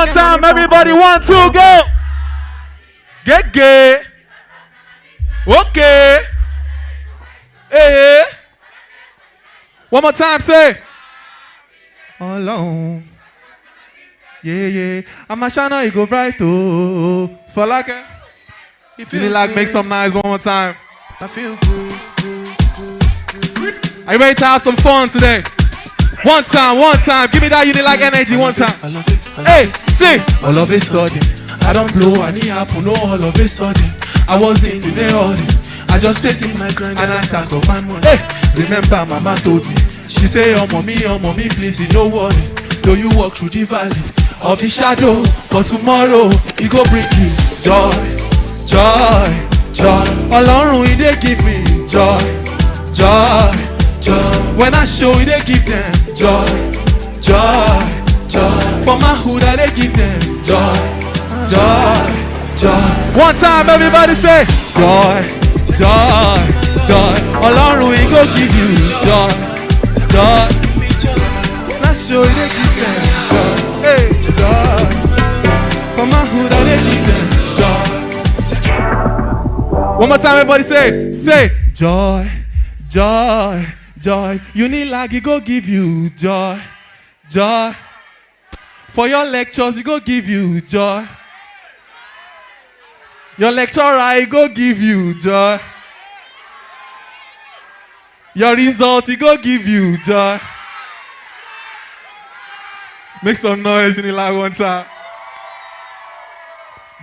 time, everybody 1, 2, go. Get gay. Okay. Hey. One more time, say. Alone. Yeah. I'm a shiner, you go bright, oh. For like it. You like make some noise one more time. I feel good. Are you ready to have some fun today? One time. Give me that you like energy one time. Hey, sing. All of a sudden, I don't blow any apple, no all of a sudden. I wasn't in the order. I just facing my grind and I stack up my money. Hey, remember mama told me, she say, oh mommy, please, no worry. Though you walk through the valley of the shadow, but tomorrow he go bring you joy, joy, joy. Ọlọ́run he dey give me joy, joy, joy. When I show he dey give them joy, joy, joy. For my hood I dey give them joy, joy, joy. One time everybody say joy, joy, joy. Ọlọ́run he go give you joy, joy. When I show he dey give them joy, hey, joy. For my hood I dey give them joy. One more time everybody say joy, joy, joy. Unilag he go give you joy, joy. For your lectures he go give you joy. Your lecturer he go give you joy. Your result he go give you joy. Make some noise in the line one time.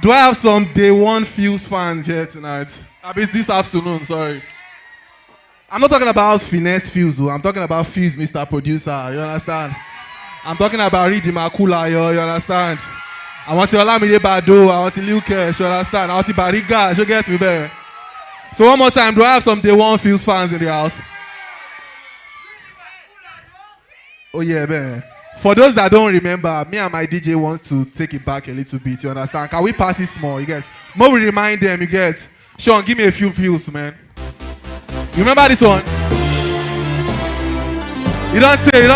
Do I have some day one Fuse fans here tonight? I mean this afternoon, sorry. I'm not talking about finesse Fuse, I'm talking about Fuse, Mr. Producer, you understand? I'm talking about Reedy Makula, you understand? I want to Olamide Bado, I want to Lil Kesh, you understand? I want to Bariga, you get me there. So one more time, do I have some day one Fuse fans in the house? Oh yeah, man. For those that don't remember, me and my DJ wants to take it back a little bit, you understand? Can we party small, you get? More we remind them, you get? Sean, give me a few views, man. You remember this one? You don't say.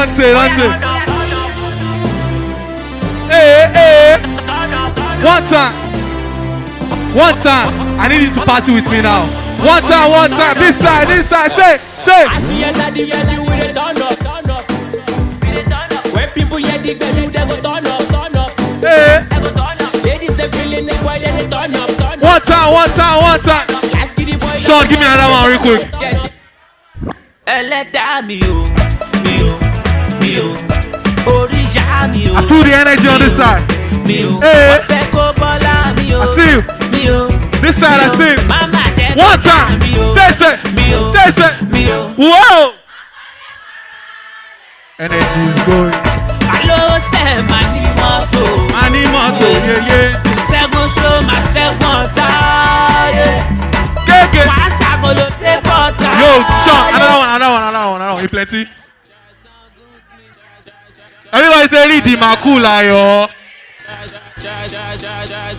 Hey. One time. I need you to party with me now. One time. This side. Say. I see your daddy with a turn up. When people hear the belly, they go turn up. Hey. They go turn up. Ladies, they feeling it while they turn up. One time. Sean, give me another one real quick. I feel the energy on this side. Hey. I see you. This side I see you. One time. Say. Whoa. Energy is going. Hello, say money moto. Yeah. Segun show my second time. Yo, Sean, another one. You plenty. Everybody say Reedy Makula, yo.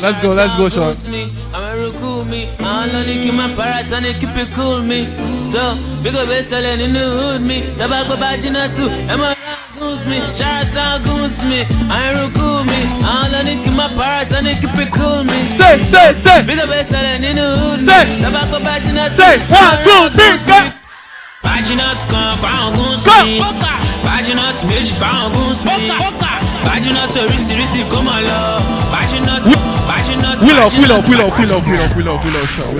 Let's go, Sean. I'm a cool me. I'm only keep my parrots and keep it cool me. So we go be selling in the hood me. Tobacco bajina too. I'm a goose me. Shara goose me. I'm cool me. I'm only keep my parrots and keep it cool me. Say. We go be selling in the hood me. Say. Tobacco bajina too. Say 1, 2, 3, go. Bajinas come found goose me. Bajinas meji found goose me. Bajinas risi come along. Bajinas. Will up, Sean.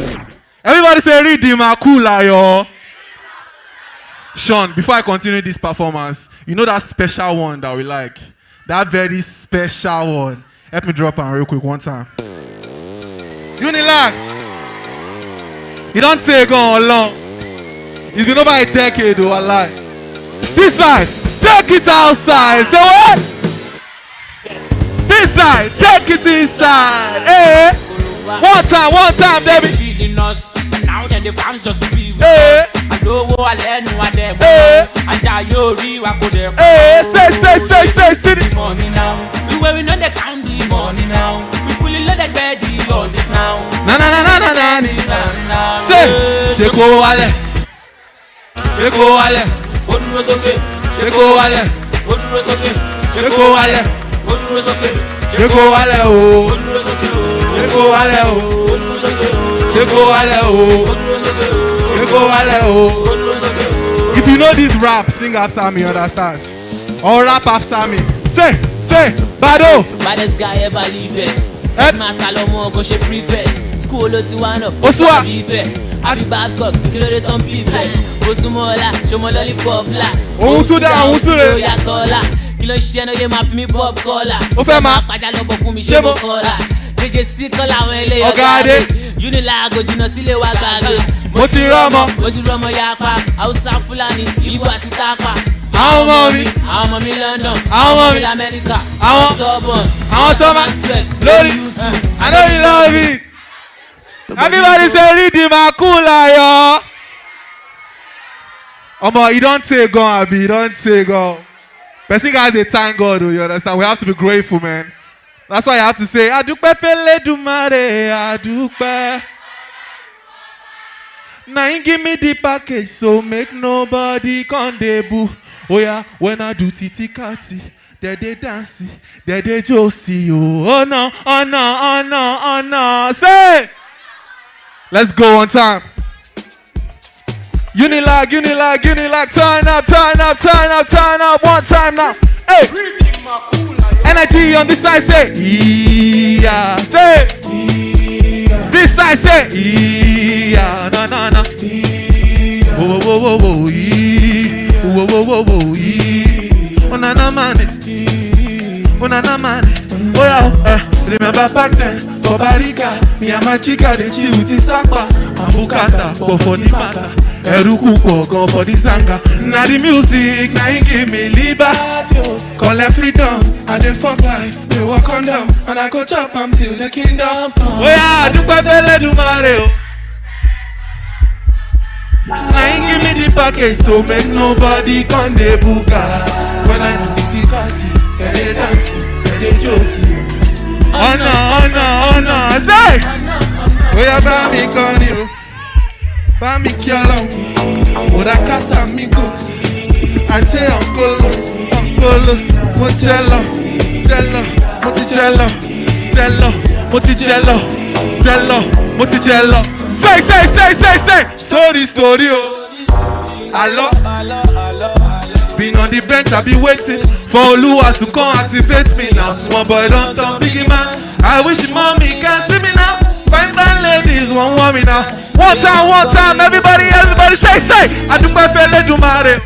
Everybody say Reedy Makula, yo. Sean, before I continue this performance, you know that special one that we like? That very special one. Help me drop on real quick one time. Unilag. You don't take on long. It's been over a decade, though, I lie. This side, take it outside. Say what? This side, take it inside. Hey. One time, baby. Now then the fans just be with Hey. us. I know what I learn, what I them. Hey. And I go there. Hey, say, city. Money now. We know they count the money now. We fully loaded ready on this now. Na. Say, Sheko Wale. Odurosoke. If you know this rap, sing after me, understand? Or rap after me. Say, Bado. Baddest guy ever leave it. Master Lomo go she prefect. School oti one up. Osua. Happy bad cock. Kilo de ton prefect. Osumola. Shomo lollipop la. Ohun tún dá, ohun tún rè. Oya kola. Kilo ṣe no ye ma fi mi pop cola. Ó fẹ́ máa padà lọ bọ̀ fún mi ṣe mo cola. méje sí kọ́ làwọn eléyọ̀ Ọ̀gádé. Unilag òjìnà sílé wa gbàgbé. Mo ti rọ́mọ. Mo ti rọ́mọ yapa. Hausa Fúlàní, Ìgbò àti Tápà. Àwọn ọmọ mi. Àwọn ọmọ mi London. Àwọn ọmọ mi. Amẹ́ríkà. Àwọn tó máa lórí. I know you love it. Everybody say read my cooler, yo. Omo, you don't take God, Abi. You don't take God. Person guys, they thank God, oh, you understand? We have to be grateful, man. That's why you have to say, Adukpe fele dumare, Adukpe. Now you give me the package, so make nobody come debut. Oh yeah, when I do titi kati, they dance, they josie. Oh no, oh no, oh no, oh no. Say, let's go one time. Unilag, Unilag, Unilag, turn up, turn up, turn up, turn up, one time now. Hey, energy on this side, say, yeah, say, this side, say, yeah, no, no, no. Whoa, whoa, whoa, whoa, whoa, whoa, whoa, whoa, oh, na, na, man, oh, na, na, man. Oh, yeah, remember back then, for Barika, me and my chica, they chill with the sapa, and Bukata, but for the matter. Eruku Pogon for the Zanga. Now the music, now you give me liberty. Call it freedom, and they fuck life. They walk on down, and I go chop them till the kingdom come. Oh yeah, do pepele do mareo. Now you give me the package, so make nobody come the buga. When I do titi kati, and they dancing, and they josie. Oh no, oh no, oh no, say. Oh yeah, baby, come you. Pa mi kiolong, ora casa amigos, ante oncolos, oncolos, mo cello, cello, mo ti cello, cello, mo ti cello, cello, mo ti cello. Say, say, say, say, say, story, story, oh. Hello, been on the bench, I be waiting for Oluwa to come activate me. Now small boy don't turn big man. I wish mommy can see me now. Fine ladies won't want me now. One time, everybody say, say. I do my fele do mare.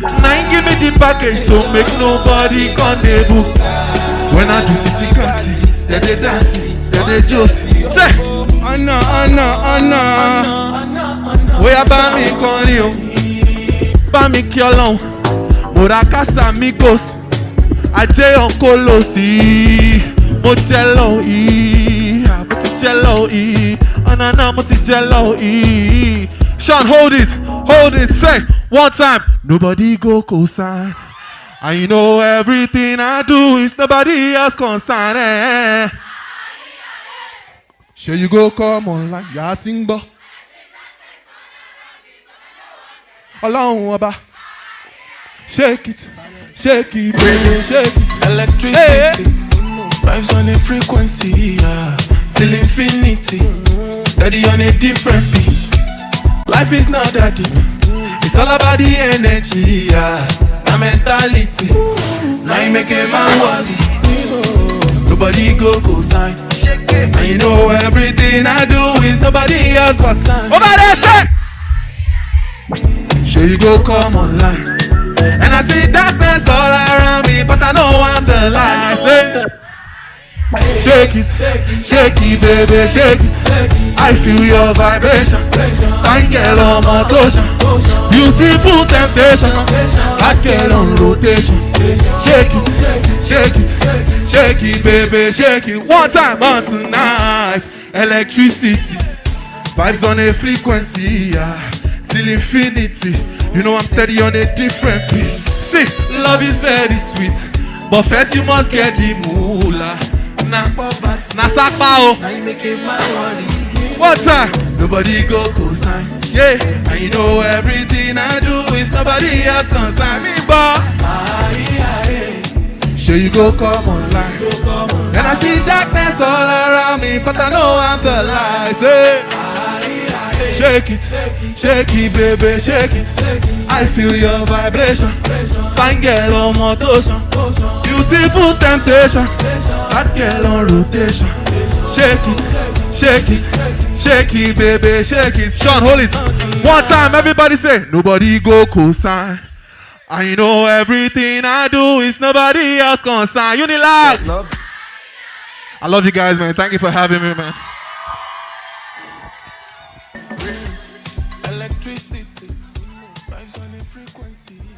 Now you give me the package, so make nobody come the book. When I do titi kanti, they dance, they josie. Say, oh no, oh no, oh no. We are bami konyo, bami kiolong, ora casa amigos, aje onkolosi, mocello Moticello oh no no Moticello Sean, hold it, say one time. Nobody go cosign, and you know everything I do is nobody else concerned. Eh? Sure you go come online, ya sing bo. Along about, shake it, baby, shake it. Electricity. Hey. Vibes on a frequency, yeah. Till infinity. Steady on a different beat. Life is not that deep. It's all about the energy, yeah. My mentality. Now you make a man worthy. Nobody go sign. And you know everything I do is nobody else but sign. Over there, say. Sure you go come online. And I see darkness all around me, but I know I'm the light. Say, shake it, baby, shake it. I feel your vibration. Fine girl on motion. Beautiful temptation. Hot girl on rotation. Shake it, baby, shake it. One time on tonight. Electricity. Vibes on a frequency, yeah. Till infinity. You know I'm steady on a different beat. See, love is very sweet, but first you must get the moolah. Na sakpa o. Now you make it my worry. One time. Nobody go cosign. Yeah, and you know everything I do is nobody else concerned me, but sure you go come online. And I see darkness all around me, but I know I'm the light. Say, shake it, baby, shake it. I feel your vibration. Fine girl on motion. Beautiful temptation. Hot girl on rotation. Shake it, baby, shake it. Sean, hold it. One time, everybody say, nobody go cosign. And you know everything I do is nobody else concerned. Unilag. I love you guys, man. Thank you for having me, man. Electricity, vibes on a frequency.